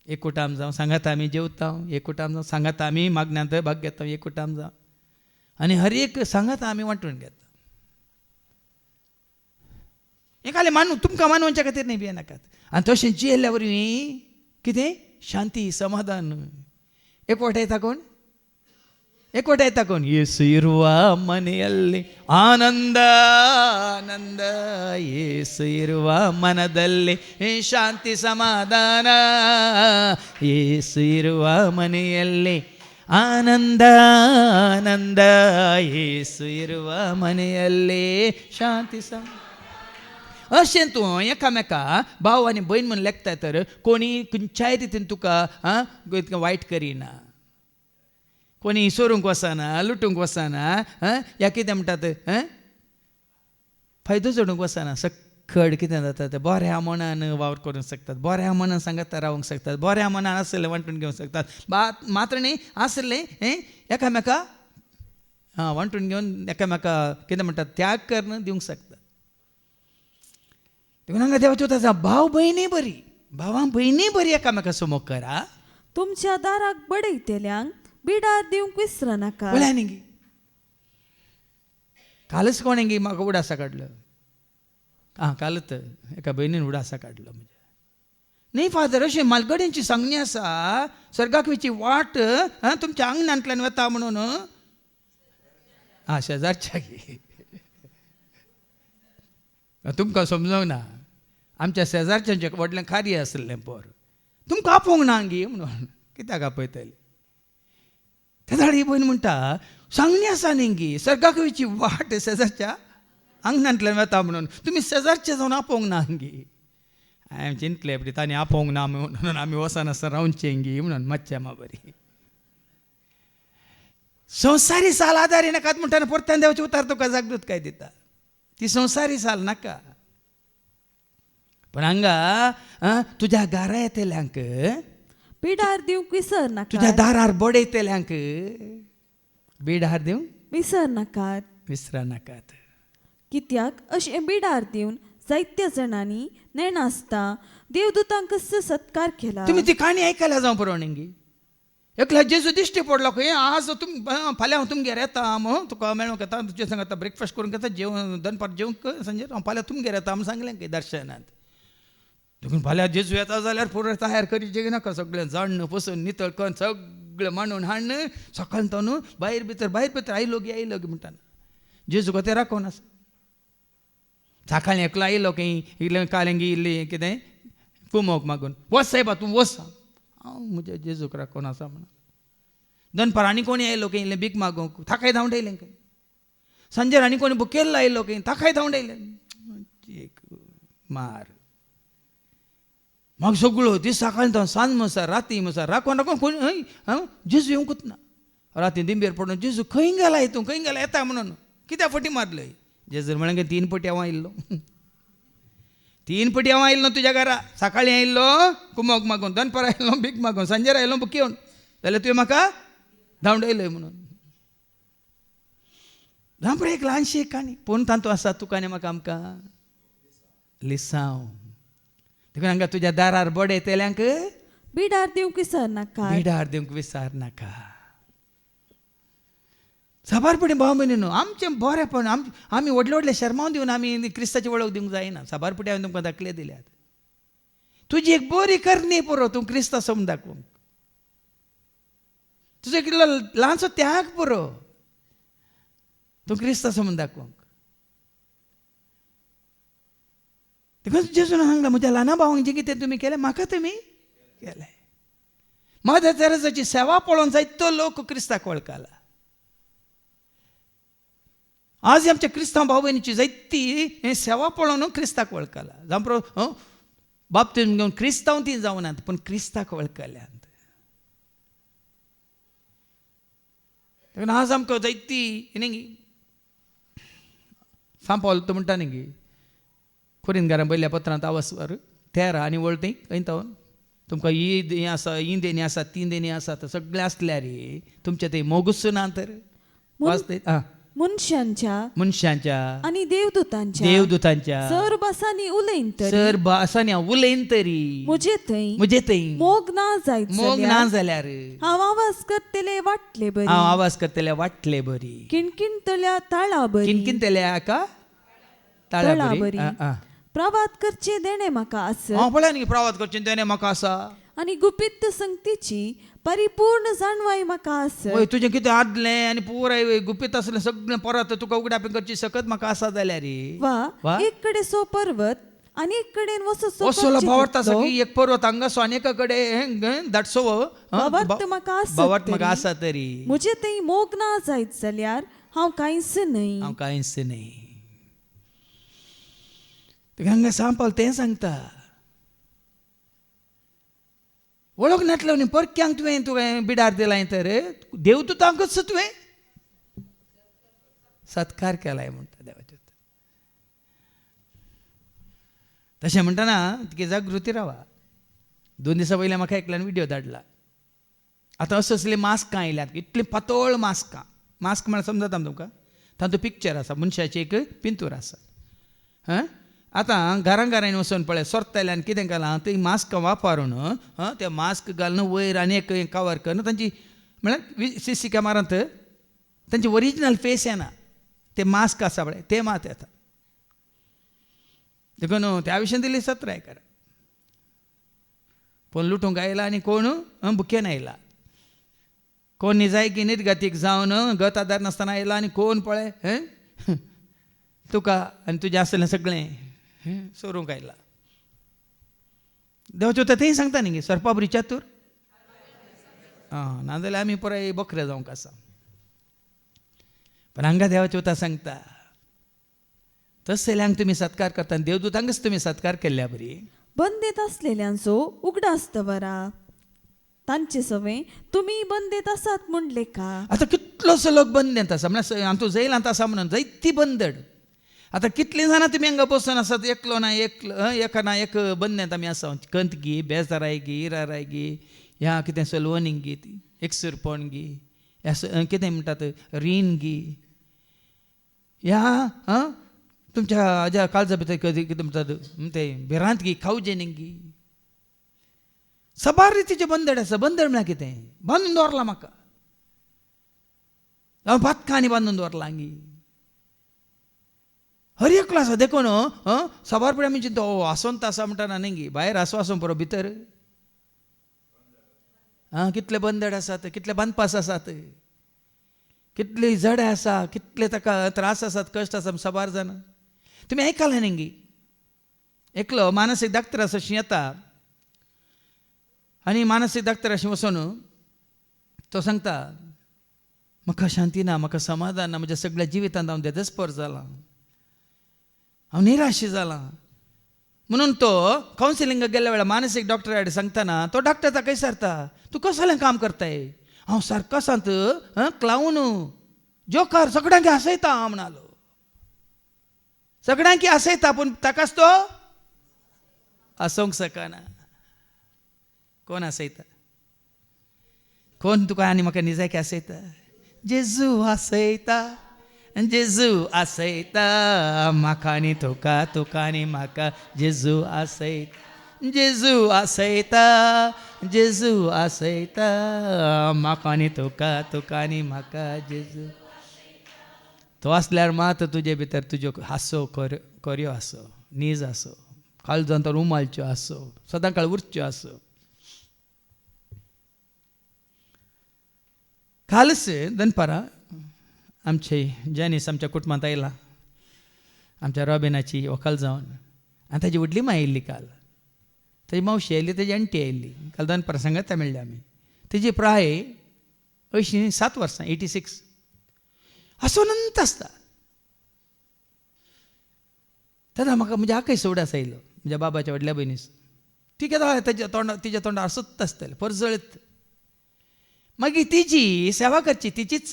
एक कुटाम जावं सांगात आमी जेवता एक कुटाम जावं सांगात आमी मागण्यांत भाग घेता एक कुटाम जावं आनी हर एक सांगात आमी वांटून घेता एक आले मानू तुमकां मानवांच्या खातीर न्ही भियेनाकात आनी तशें जियेल्ल्या वरवीं कितें शांती समाधान एकवट येता कोण येसु इरुवा ಮನೆಯಲ್ಲಿ ಆನಂದ ಆನಂದ येसु ಇರುವ ಮನದಲ್ಲಿ ಶಾಂತಿ ಸಮಾಧಾನ येसु ಇರುವ ಮನೆಯಲ್ಲಿ ಆನಂದ ಆನಂದ येसु ಇರುವ ಮನೆಯಲ್ಲಿ ಶಾಂತಿ ಸಮಾಧಾನ अशें तूं एकामेका भाव आनी भयण म्हूण लेखता तर कोणी खंयच्याय रितीन तुका वायट करिना कोणी सोरूंक वचना लुटूंक वचना या कितें म्हणटात फायदो जोडूंक वचना सकट कितें जाता ते बऱ्या मनान वावर करूंक शकतात, बऱ्या मनान सांगात रावंक शकतात, बऱ्या मनान आसलें वांटून घेवंक शकतात, मात्र न्ही आसलें एकामेका वांटून घेवन एकामेका कितें म्हणटात त्याग करून दिवंक शकतात. देखून हांगा देवाची उतर भाव भयणी बरी, भावां भयणी बरी एकामेका समोर करा. तुमच्या दाराक बडयतल्यांक बिडार दिवंक विसर नाका. बोल्या न्ही कालच कोणें गी म्हाका उडासा काडलो. कालच एका भयणीन उडासा काडलो म्हणजे. न्ही फादर अशें मालगड्यांची सांगणी आसा सर्गाक वयची वाट तुमच्या आंगणांतल्यान वता म्हणून. शेजारच्या गे तुमकां समजूंक ना. आमच्या शेजारच्यांचे व्हडलें कार्य आसलें पर तुमकां आपोवंक ना गे म्हणून. कित्याक आपयतले त्या धाडी भयण म्हणटा सांगणी आसा न्ही गी सर्गाक वयची वाट शेजारच्या आंगणांतल्यान वता म्हणून तुमी शेजारचे जावन आपोवंक ना गी. हांवें चिंतलें तांणी आपोवंक ना म्हणून आमी वचनासतना रावचें गी म्हणून मातशें बरी. संवसारी साल आदारी नाकात म्हणटाना परत्यान देवाची उतार तुका जागृत काय दिता. ती संवसारी साल नाका. पण हांगा तुज्या घरा येतल्यांक बिडार दिवंक विसर नाका. तुज्या दारार बडयतल्यांक बिडार दिवंक विसर नाकात. विसरा नाकात. कित्याक अशें बिडार दिवन जायत्या जाणांनी नेणासता देवदूतांक सत्कार केला. तुमी ती काणी आयकल्या जावं पुरवणी. एकल्या जेजू दिश्टी पडलो खंय आज फाल्यां हांव तुमगेर येता तुका मेळूंक येता तुजे संग आतां ब्रेकफास्ट करूंक येता जेवण दनपार जेवंक सांजे हांव फाल्यां तुमगेर येता म्हूण सांगलें खंय दर्शनांत. देखून फाल्यां जेजू येता जाल्यार पुरो तयार करी नाका सगळें जाणणं पसून नितळ करून सगळें मांडून हाडून सकाळीं तो न्हू भायर भितर आयलो गी म्हणटाना जेजू ते राखोन आसा. सकाळीं एकलो आयलो खंय इल्लें कालेंगी इल्लें कितें कुमोक मागून वच सायबा तूं वच हांव म्हज्या जेजूक राखोन आसा म्हणून. दनपार आनी कोणी आयलो खंय इल्लें बीक मागोवंक ताकाय धांवडयलें खंय. सांजेर आनी कोणी बुकेल्लो आयलो खंय ताकाय धांवडयलें. मार म्हाका सगळो दीस सकाळीं तो सांज म्हणसर राती म्हणसर राखोन कोणी जेजू येवंकूच ना. राती दिंबेर पडून जेजू खंय गेला हितून खंय गेला येता म्हणून कित्याक फटी मारलय. जेजू म्हळें 3 पटी हांव आयिल्लो 3 पटी हांव आयिल्लो तुज्या घरा. सकाळीं आयिल्लो कुमोक मागून दनपार आयिल्लो भीक मागून सांजेर आयिल्लो बुकी येवन जाल्यार तुवें म्हाका धांवडयलय म्हणून. धांपड एक ल्हानशी काणी पूण तांतू आसा तुका आनी म्हाका आमकां लिसांव. देखून हांगा तुज्या दारार बडयतल्यांक बिडार दिवंक विसर नाका. बिडार दिवंक विसार नाका. साबारपणी भाव म्हणी न्हू आमचें बरेंपण आमी व्हडले व्हडले शर्माव दिवन आमी क्रिस्ताची वळख दिवंक जायना. साबारपटी हांवें तुमकां दाखले दिल्यात. तुजी एक बरी करणी पुरो तूं क्रिस्ता समून दाखोवंक. तुजो एक ल्हानसो त्याग पुरो तूं क्रिस्ता समून दाखोवंक. देखून जेजून सांगला म्हज्या ल्हाना भावांक जें कितें तुमी केलें म्हाका तुमी केलें. मदर तेरेसाची सेवा पळोवन जायतो लोक क्रिस्ताक वळखला. आज आमच्या क्रिस्तांव भाव भयणीची जायती सेवा पळोवन क्रिस्ताक वळखला. जावं बाप्तिस्म घेवन क्रिस्तांव ती जावनात पूण क्रिस्ताक वळखल्यात. देखून आज आमकां जायती न्ही सांपावल तो म्हणटा न्ही कोरिंथकारां पयल्या पत्रांत आवासवर 13 आनी वळटी खंय तावन तुमकां ईद हें आसा ईद देणी आसा 3 देणी आसा तर सगळें आसल्यार तुमचें तें मोगूच ना तर वाचते मनशांच्या आणि देवदूतांच्या सर भासांनी उलयन तरी म्हजे थंय मोग ना जाल्यार हांव आवाज करतले वाटले बरी किणकिणतल्या ताळा बरी प्रवाद करचे देणे म्हाका आसा. प्रवाद करचे देणे म्हाका आसा आणि गुपित संगतीची परिपूर्ण जाणवाय म्हाका आसा. तुजें कितें आदलें आनी पुराय गुपीत आसलें सगळें परत तुका उगडापी करची सकत म्हाका आसा जाल्यार वा एक कडेन सो पर्वत आनी एक कडेन वसलो भावार्थ आसा की एक पर्वत हांगासो आनी एका कडेन धाडसो म्हाका आसा तरी म्हजे थंय मोग ना जायत जाल्यार हांव कांयच न्हय. हांगा सांपाल तें सांगता वळख नाटलो न्ही परक्यांक तुवें बिडार दिलाय तर देवदूतांकच तुवें सत्कार केलाय म्हणटा देवाचे. तशें म्हणटना तिका जागृती रावा. 2 दिसां पयलीं म्हाका एकल्यान व्हिडिओ धाडला. आतां असले मास्कां आयल्यात, इतलीं पातळ मास्कां. मास्क म्हळ्यार समजता तुमकां, तातूंत पिक्चर आसा, मनशाची एक पिंतूर आसा. आतां घरांनी वचून पळय, सोरतल्यान कितें केलां, ती मास्क वापरून ते मास्क घालून वयर आनी एक कवर करून तांची म्हळ्यार CC कॅमेरांत तांचे ओरिजिनल फेस येना, ते मास्क आसा पळय ते मात येता. देखून त्या विशयान दिली सत्राय करा. कोण लुटूंक आयला आनी कोण बुकेन आयला, कोण निजायकी निर्गतीक जावन गत आदार नासतना आयला आनी कोण पळय तुका आनी तुजें आसलें सगळें सोरूंक आयला. देवाचें उतर तेंय सांगता न्ही सरपा बरी चातूर. नाजाल्यार आमी पुराय बकरे जावंक आसा. पण हांगा देवाचें उतर सांगता तसल्यांक तुमी सत्कार करता आनी देवदूतांकच तुमी सत्कार केल्ल्या बरी. बंदेत असलेल्यांचो उगडास दवरा, तांचे सवे तुम्ही बंदेत आसात म्हणले का. आतां कितलोसो लोक बंदेंत आसा, म्हळ्यार हातूं जैलांत आसा म्हणून जायती बंदड. आतां कितलीं जाणां तुमी हांगा बसून आसात, एकलो ना एक बंदेंत आमी आसा. कंतगी, बेजाराय गी, इराराय गी, ह्या कितें सलवणींग गी, एकसुरपण गी, ह्या कितें म्हणटात रीण गी, ह्या तुमच्या हाज्या काळजा भितर कितें म्हणटात ते भिरांत गी, खावजेनींग गी, सबार रितीचे बंदड आसा. बंदड म्हळ्यार कितें, बांदून दवरला म्हाका, हांव बातकांनी बांदून दवरला हांगी. हर एकलो आसा देखून सबार फुडें आमी चिंता आसवंत आसा म्हणटाना न्ही, भायर आसवासून पुरो भितर कितले बंदड आसात, कितले बांदपास आसात, कितली जडे आसा, कितले ताका त्रास आसात, कश्ट आसा सबार जाण. तुमी आयकलां न्ही, एकलो मानसीक डाक्टर आसा अशी येता आनी मानसीक डाक्टराशी वचून तो सांगता म्हाका शांती ना, म्हाका समाधान ना, म्हज्या सगळ्या जिवितांत हांव देदस्पर जालां, हांव निराश जालां. म्हणून तो कावन्सिलिंगाक गेल्या वेळार मानसीक डॉक्टरा कडेन सांगतना तो डॉक्टर ताका विचारता तूं कसलें काम करताय. हांव सारको सांत क्लावन जोकार सगळ्यांक हांसयता हांव म्हणलो, सगळ्यांक हांसयता पूण ताकाच तो हांसोवंक शकना. कोण हांसयता, कोण तुका आनी म्हाका निजायकी हांसयता. जेजू हांसयता, जेजू हांसयता म्हाका आनी तुका, तुका आनी म्हाका जेजू हांसयता, जेजू हांसयता, जेजू हांसयता म्हाका आनी तुका, तुका आनी म्हाका जेजू. तो आसल्यार मात तुजे भितर तुज्यो हांसो कर्यो आसो, नीज आसो, काळजांत रुमालच्यो आसो, सदां काळ उरच्यो आसो. कालच दनपारां आमचे जॅनीस आमच्या कुटुंबांत आयला, आमच्या रॉबिनाची व्हंकल जावन, आनी ताजी व्हडली माय आयिल्ली काल. ताजी मावशी आयिल्ली, ताजी आंटी आयिल्ली. काल दनपारां सांगता मेळ्ळें आमी. तेजी प्राय 7 वर्सां 86. हसोनंत आसता. तेन्ना म्हाका म्हज्या आकय सोवडास आयलो, म्हज्या बाबाच्या व्हडल्या भयणीस. ती केदां तिच्या तोंडार हसत आसतलें परजळत. मागीर तिची सेवा करची तिचीच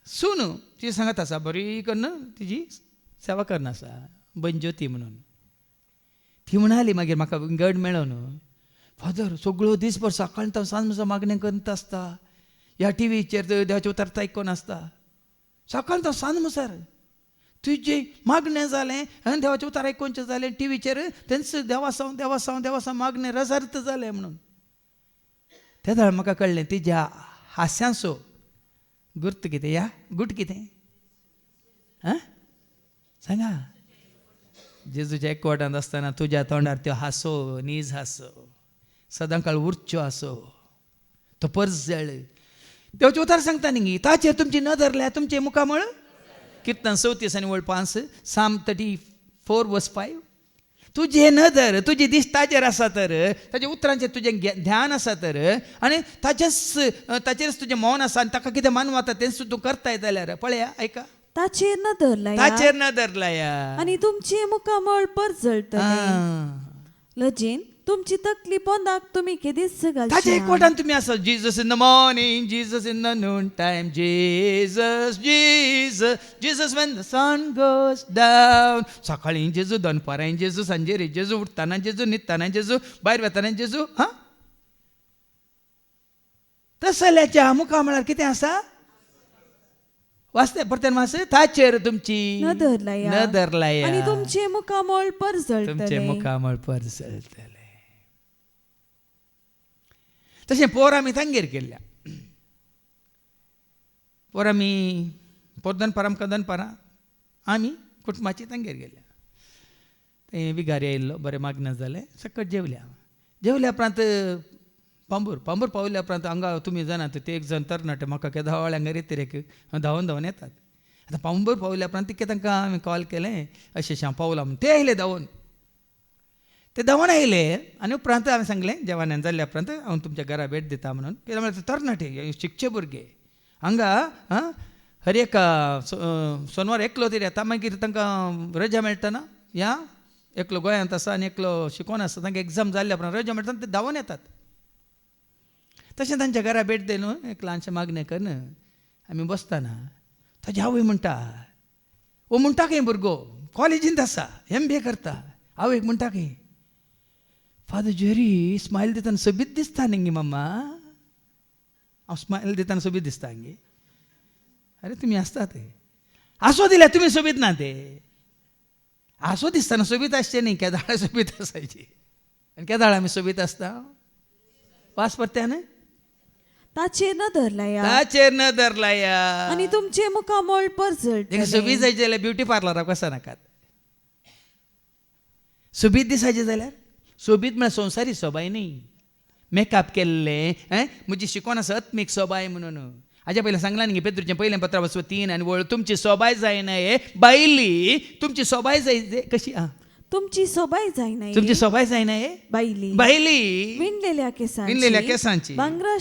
सून ती सांगत आसा, बरी कन्न तिची सेवा करना आसा बन ज्योती म्हणून. ती म्हणाली मागीर म्हाका गड मेळोन, फादर सगळो दीसभर सकाळ तो सांज म्हजो मागणें करता आसता, ह्या टीव्हीचेर देवाचें उतर आयकून आसता, सकाळ तो सांज म्हणसर तुजें मागणें जालें आनी देवाचें उतर आयकोनचें जालें. टीव्हीचेर तेंच देवासांव देवासांव देवासांव मागणें रजर्त जालें म्हणून. त्या दाळ म्हाका कळ्ळें तिच्या हास्यांचो गुर्त कितें, या गुट कितें सांगा. जेजूच्या एकवटांत आसतना तुज्या तोंडार त्यो हांसो, नीज हांसो, सदां काळ उरच्यो आसो, तो परजळ. देवाचें उतर सांगता न्ही, ताचेर तुमची नदर लाय तुमचे मुखामळ. किर्तन 34 आनी 5, साम 34 वर्स 5. तुजें नदर तुजी दिश्टाचेर आसा तर, ताच्या उतरांचेर तुजें ध्यान आसा तर, आनी ताचेरच तुजें मौन आसा आनी ताका कितें मानूं जाता तें तूं करताय जाल्यार पळया आयका, ताचेर नदर लाया, ताचेर नदर लाया आनी तुमचे मुखामळ परजळटले. लजेन तुमची तकली पोंदाक तुम्ही केदीच ताच्या एक घालची वटान तुम्ही आसा Jesus in the morning, Jesus in the noon time, Jesus Jesus Jesus when the sun goes down. सकाळी जेजू, दनपारां जेजू, सांजेर जेजू, उठताना जेजू, न्हिदताना जेजू, भायर वेताना जेजू. हा तसल्याच्या मुखा म्हळ्यार कितें आसा? वाचते परतेन वाच. ताचेर तुमची नदर लाया नदर लाया आणि तुमचे मुखामोळ तुमचे परजळटले. मुखामळ परसळटले. तशें पोर आमी तांगेर गेल्ल्या. पोर आमी दनपारां आमकां दनपारां आमी कुटुंबाची तांगेर गेल्ल्या. थंय विगारी आयिल्लो, बरें मागणें जालें, सकट जेवल्या. जेवल्या उपरांत पांबूर पावल्या उपरांत हांगा तुमी जाणात ते एक जण तरणाटे म्हाका केदां हांगा रेतीरेक धांवन धांवन येतात. आतां पांबूर पावल्या उपरांत तिके तांकां हांवें कॉल केलें अशें हांव पावलां म्हणून. ते आयले धांवन. ते धांवन आयले आनी उपरांत हांवें सांगलें जेवणान जाल्ल्या उपरांत हांव तुमच्या घरा भेट दिता म्हणून. कित्याक म्हळ्यार ते तरणाटे शिकचे भुरगे हांगा हर एक सोनवार एकलो तरी येता. मागीर तांकां रजा मेळटना ह्या एकलो गोंयांत आसा आनी एकलो शिकोवन आसा. तांकां एग्जाम जाल्ल्या उपरांत रजा मेळटना ते धांवन येतात. तशें तांच्या घरा भेट दे न्हू एक ल्हानशें मागणें कर. आमी बसतना ताजी आवय म्हणटा, वो म्हणटा खंय भुरगो कॉलेजींत आसा, MBA करता. आवयक म्हणटा खंय, फादर जेरी स्मायल दिताना सोबीत दिसता न्ही मम्मा. हांव स्मायल दिताना सोबीत दिसता हांगे. अरे तुमी आसता ते आसो दिल्या तुमी सोबीत ना ते. आसो दिसतना सोबीत आसचें न्ही, केदाळ सोबीत आसायची. आनी केदाळ आमी सोबीत आसता. वास परत्यान ताचेर नदर लाया ताचेर नदर लाया आणि तुमचे मुखामोळ परजळटले. सोबीत जायचे जाल्यार ब्युटी पार्लराक वचनाकात. सोबीत दिसायचे जाल्यार सोबीत म्हळ्यार संवसारी सोबाय न्ही. मेकअप केल्ले म्हजी शिकोवन आसा अत्मीक सोबाय म्हणून. हाज्या पयलीं सांगलां न्ही पेद्रूचें पयलें पत्र वचप 3 आनी वळ तुमची सोबाय जायना हे बायली. तुमची सोबाय जाय कशी? तुमची सोबाय जायना तुमची सोबाय जायना हे बायली बायली. विणलेल्या विणलेल्या केसांची, भांगरा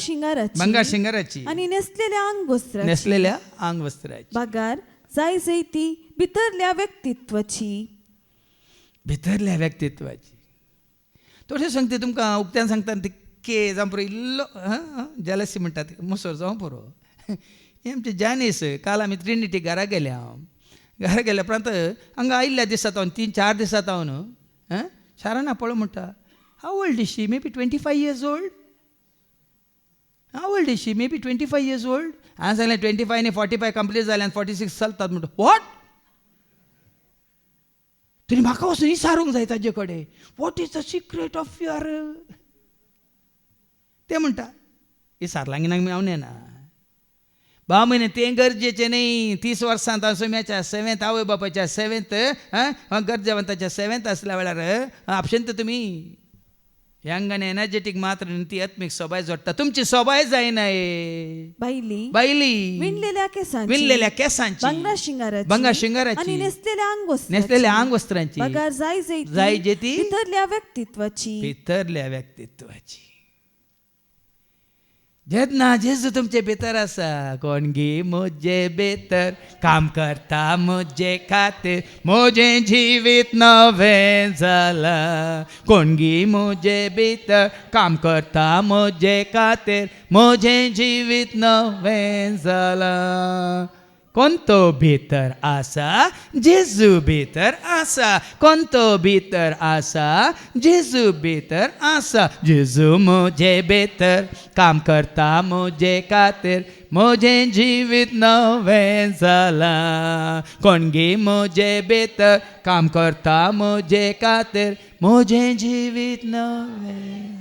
शिंगाराची आणि नेसलेल्या अंगवस्त्राची, नेसलेल्या अंगवस्त्राची, बागार जाय जैती भितरल्या व्यक्तित्वाची. भितरल्या व्यक्तित्वाची. तशें सांगता तुमकां उक्त्यान सांगता ते के जावं पुरो इल्लो जेलसी म्हणटात मुसोर जावं पुरो. हे आमचे जानीस काल आमी ट्रिनिटी घरा गेले. हांव घरा गेल्या उपरांत हांगा आयिल्ल्या दिसात हांव 3-4 दिसात हांव न्हू शाराना पळय म्हणटा, how old is she? May be 25 years old. How old is she? May be 25 years old. हांवें सांगलें 25 आनी 45 कंप्लीट जाले आनी 46 चलतात म्हणटा. वॉट? तरी म्हाका वचून विचारूंक जाय ताजे कडेन, what is the secret of your. ते म्हणटा विचारलां की हांव नेना. 12 म्हयने तें गरजेचें न्ही. 30 वर्सां सोम्याच्या 7th आवय बापायच्या 7th गरजेवंताच्या 7th आसल्या वेळार आपशेंत तुमी यंग आनी एनर्जेटीक मात्र न्ही, ती आत्मीक सोबाय जोडटा. तुमची सोबाय जायना हे बायली विणलेल्या केसांची, भांगरा शिंगाराची आणि नेसलेल्या अंगवस्त्रांची, बागार जाय जेती भितरल्या व्यक्तित्वाची. जेन्ना जेजू तुमचे भितर आसा, कोण गी म्हजे भितर काम करता म्हजे खातीर, म्हजें जिवीत नवें जाला. कोण गी म्हजे भितर काम करता म्हजे खातीर, म्हजें जिवीत नवें जाला. कोण तो भितर आसा? जेजू भितर आसा. कोण तो भितर आसा? जेजू भितर आसा. जेजू म्हजे भितर काम करता म्हजे खातीर, म्हजें जिवीत नवें जाला. कोण गे म्हजे भितर काम करता म्हजे खातीर, म्हजें जिवीत नवें.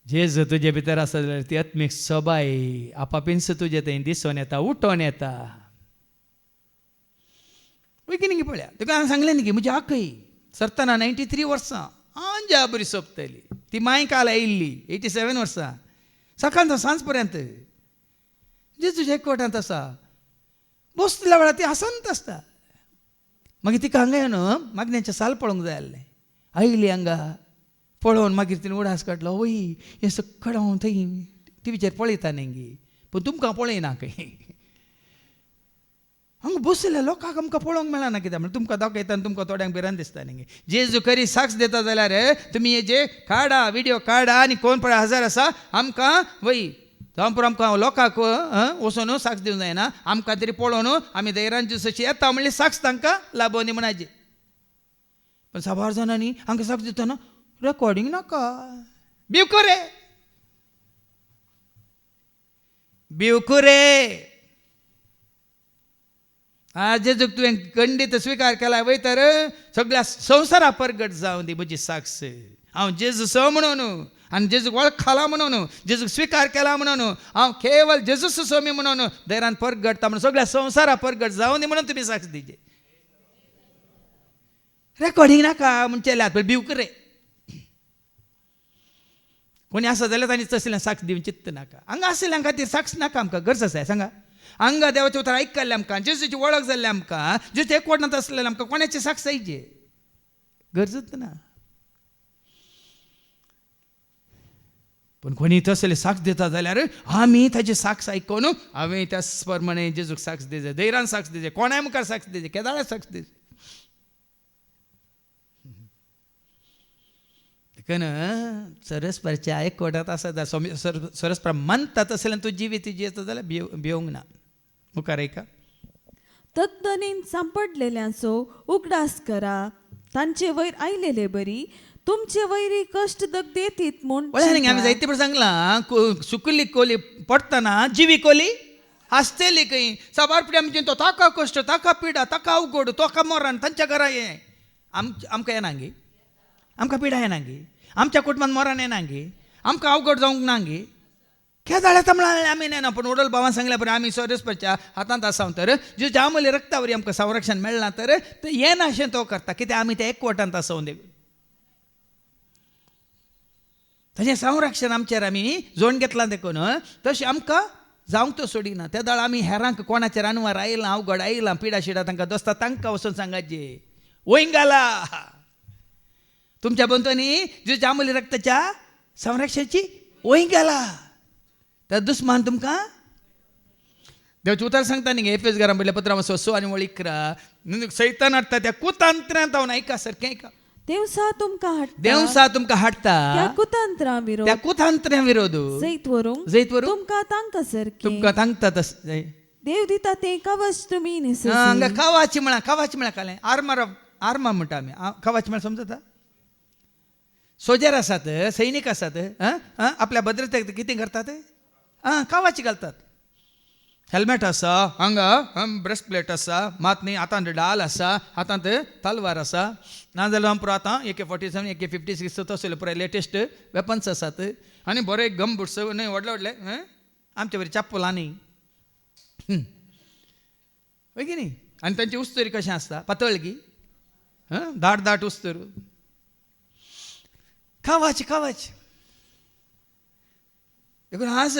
जेजू तुजे भितर आसा जाल्यार ती आत्मीक सोबाय आपापींच तुजे थंय दिसून येता, उठोन येता. बेगिनी पळया, तुका हांवें सांगलें न्ही की म्हजी आखय सरतना 93 वर्सां आंज्या बरी सोंपतली. ती माय काल आयिल्ली 87 वर्सां. सकाळ सांज पर्यंत जेजूच्या एकवटांत आसा. बसल्या वेळार ती हसंत आसता. मागीर तिका हांगा येवन मागण्यांचें साल पळोवंक जाय आसलें. आयली हांगा पळोवन मागीर तिणें उडास काडलो, वय हें सक्कळ हांव थंय टीव्हीचेर पळयता न्ही, पूण तुमकां पळयना खंय. हांगा बसले लोकांक आमकां पळोवंक मेळना कित्याक म्हणजे तुमकां दाखयता आनी तुमकां थोड्यांक भिरांत दिसता न्ही जेजू खरी साक्ष दिता जाल्यार तुमी हेजे काडा व्हिडिओ काडा आनी कोण पळय हजर आसा आमकां वय जावं आमकां लोकांक वचून साक्ष दिवंक जायना आमकां तरी पळोवन आमी धैर्यान जशी येता म्हणल्यार साक्ष तांकां लाभोवनी म्हणाजे पण 6 जाणांनी हांकां साक्ष दितना रेकॉर्डिंग नाका बिवकुरे आज जेजूक तुवें खंडीत स्विकार केला वय तर सगळ्या संवसारा परगट जावं दी म्हजी साक्ष हांव जेजू स म्हणून आनी जेजूक वळखला म्हणून जेजूक स्विकार केला म्हणून हांव केवळ जेजूच सोमी म्हणून धैर्यान परगटता म्हणून सगळ्या संवसारा परगट जावं दी म्हणून तुमी साक्ष दिजे रेकॉर्डिंग नाका म्हणचेल्यात पण बिवकुरे कोणी आसा जाल्यार तांणी तसलें साक्ष दिवंक चित्त नाका हांगा आसलेल्या खातीर साक्ष नाका आमकां गरज आसा सांगा हांगा देवाचें उतर आयकल्लें आमकां जेजूची वळख जाल्ली आमकां जेजू एकवटांत आसलेलें आमकां कोणाची साक्ष जायचे गरजच ना पण कोणी तसले साक्ष दिता जाल्यार आमी ताची साक्ष आयकून हांवें त्या प्रमाणे जेजूक साक्ष दिजे धैर्यान साक्ष दिजे कोणाय मुखार साक्ष दिजे केदाराक साक्ष दिजे देखून सरस्वराच्या एकवटांत आसा सरस्वरा मानता तसलें तूं जिवीत जियेता जाल्यार भिवंक ना मुखार ऐका तद्दनीन सांपडलेल्यांचो उगडास करा तांचे वयर आयलेले बरी तुमचे वैरी कश्ट दग देतीत म्हूण आमी जायते फावट सांगलां सुकली कोली पडटना जिवी कोली हांसतेली खंय साबार पिड्या म्हणजे तो ताका कश्ट ताका पिडा ताका अवघड ताका मरण तांच्या घरा हें आमकां येना गे आमकां पिडा येना गे आमच्या कुटुंबात मरण येना गे आमकां अवघड जावंक ना गे केदाळ येता म्हळ्यार आमी नेना पण वडोल भावान सांगल्या बरें आमी सरस्वराच्या हातांत आसा तर जे जामले रक्ता वरी आमकां संरक्षण मेळना तर येना अशें तो करता कित्याक आमी त्या एकवटांत आसा ताचें संरक्षण आमचेर आमी जोड घेतलां देखून तशें आमकां जावंक तो सोडिना त्या दाळ आमी हेरांक कोणाचेर अनुवार आयलां अवघड आयलां पिडा शिडा तांकां दोस्ता तांकां वचून सांगाचे वोयंगाला तुमच्या बंधूंनी जो जांबली रक्ताच्या संरक्षणाची वोयंगाला त्या दुस्मान तुमकां देवचें उतर सांगता न्ही एफेस घरां पडल्या पत्रां 6 आनी 11 सैतान हाडटा त्या कुतंत्रांत हांव ऐका सारकें ऐका देवसा तुमकां हाडटा त्या कुतंत्रां विरोध जैत वरूंक तुमकां तांकां सारकें तुमकां सांगता तशें देव दिता तें कवच तुमी हांगा कवाची म्हळ्यार कालें आर्मा म्हणटा आमी कवाची म्हळ्यार समजता सोजर आसात सैनीक आसात आपल्या भद्रतेक कितें करतात कावाची घालतात हेल्मेट आसा हांगा ब्रेस्ट प्लेट आसा मात न्ही हातांत डाल आसा हातांत तलवार आसा नाजाल्यार पुरो आतां AK-47 AK-56 तसले पुराय लेटेस्ट वेपन्स आसात आनी बरे गम बुट्स न्हय व्हडले आमचे बरी चप्पलांनी वय की न्ही आनी तांची उस्तरी कशें आसता पातळगी दाट उस्तर कावाच देखून आज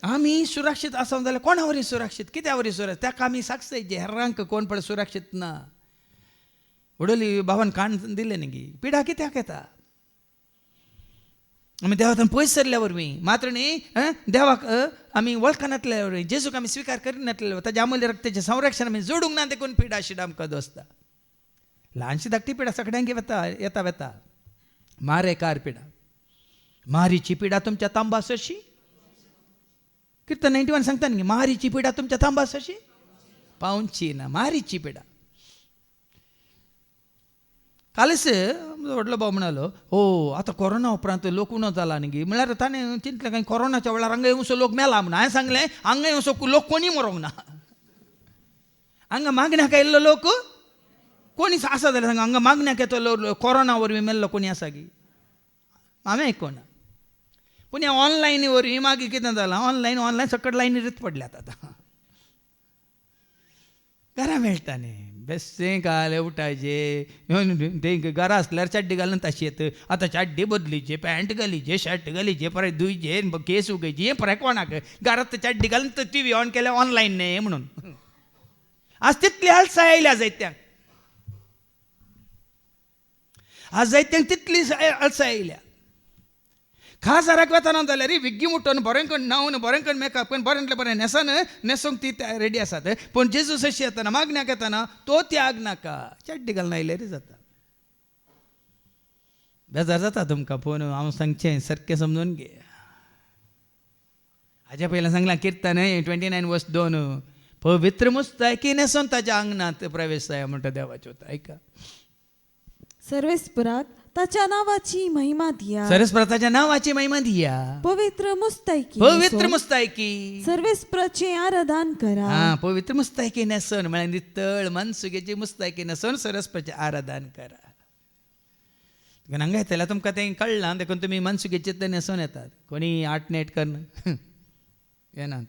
आमी सुरक्षीत आसा जाल्यार कोणा वरी सुरक्षीत कित्या वरी सुरक्षीत ताका आमी साक्ष जे हेरांक कोण पळय सुरक्षीत ना वडोली भावान काण दिले न्ही पिडा कित्याक येता आमी देवान पयस सरल्या वरवीं मात्र न्ही देवाक आमी वळखनातल्या वरवीं जेजूक आमी स्विकार करिनातले ताच्या अमूल्य रक्ताचें संरक्षण आमी जोडूंक ना देखून पिडा शिडा आमकां दोसता ल्हानशी धाकटी पिडा सगळ्यांक येता मारेकार पिडा मारीची पिडा तुमच्या तांबासशी कीर्तन 91 सांगता न्ही मारीची पिडा तुमच्या तांबासशी पावची ना मारीची पिडा कालच व्हडलो भाव म्हणालो हो आतां कोरोना उपरांत लोक उणो जाला न्ही म्हळ्यार ताणें चिंतलें काय कोरोनाच्या वेळार हांगा येवसो लोक मेला म्हणून हांवें सांगलें हांगा येवसो लोक कोणी मरोंक ना हांगा मागण्याक आयिल्लो लोक कोणी आसा जाल्यार सांगा हांगा मागण्याक येतलो कोरोना वरवीं मेल्लो कोणी आसा की हांवें आयकोना पूण ह्या ऑनलायन वरवीं मागीर कितें जालां ऑनलायन सकट लायनी रीत पडल्यात आतां घरा मेळटा न्ही बेश्टें घाले उठायचे ते घरा आसल्यार चड्डी घालून तशी येत आतां चड्डी बदलीचे पॅन्ट घालीचे शर्ट घालीचे परत धुयचे केस उगयचे हें परत कोणाक घरांत चड्डी घालून TV ऑन केल्या ऑनलायन न्ही म्हणून आज तितली आळसाय आयल्या जायत्यांक आज जायत्यांक तितली आळसाय आयल्या खासाराक वेतना जाल्यार विग्गी मुट्टोन बरें करून न्हावन बरें करून मेकअप करून बरेंतलें बरें न्हेसन न्हेसूंक ती रेडी आसात. पूण जेजूस अशी येतना मागण्याक येतना तो त्याग नाका, चड्डी घालून आयल्यार जाता. बेजार जाता तुमकां, पूण हांव सांगचें सारकें समजून घे. हाज्या पयलें सांगलां किर्तन 29:2 पवित्र मुस्तायकी न्हेसून ताच्या आंगणांत प्रवेश जाय म्हणटा देवाचें उतर. ऐका, सर्वेस्पराक ताच्या नावाची महिमा दिया. सरस्वताच्या नावाची महिमा दिया. पवित्र मुस्तायकी पवित्र नेसून मुस्तायकी, सर्वेस्पराचे आराधन करा. हा पवित्र मुस्तायकी न्हेसून म्हळ्यार नितळ मनसुगेची मुस्तायकी न्हेसून सरस्वताचें आराधन करा. हांगा येतल्या तुमकां तें कळलां, देखून तुमी मनसुगेचे ते न्हेसून येतात. कोणी आर्ट नेट करना येनात.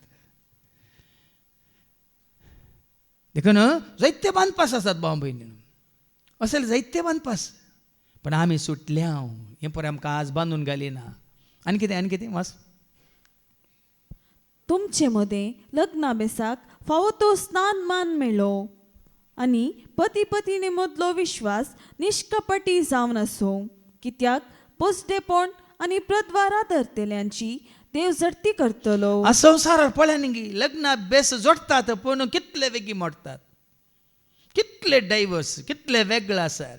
देखून जायते बांदपास आसात भाव भयणीनो, असेल जायते बांदपास, पण आमी सुटल्या. हें पळय आमकां आज बांदून घालिना. आनी कितें वाच. तुमचे मध्ये लग्नाभेसाक फावो तो स्नान मान मेळो आनी पती पत्नी मदलो विश्वास निश्कपटी जावन असो. कित्याक पोसडेपण आनी प्रद्वारा धरतेल्यांची देव झडती करतलो. आ संवसारार पळया न्ही, लग्ना बेस जोडटात पूण कितले वेगी मोडटात, कितले डायवर्स, कितले वेगळे आसात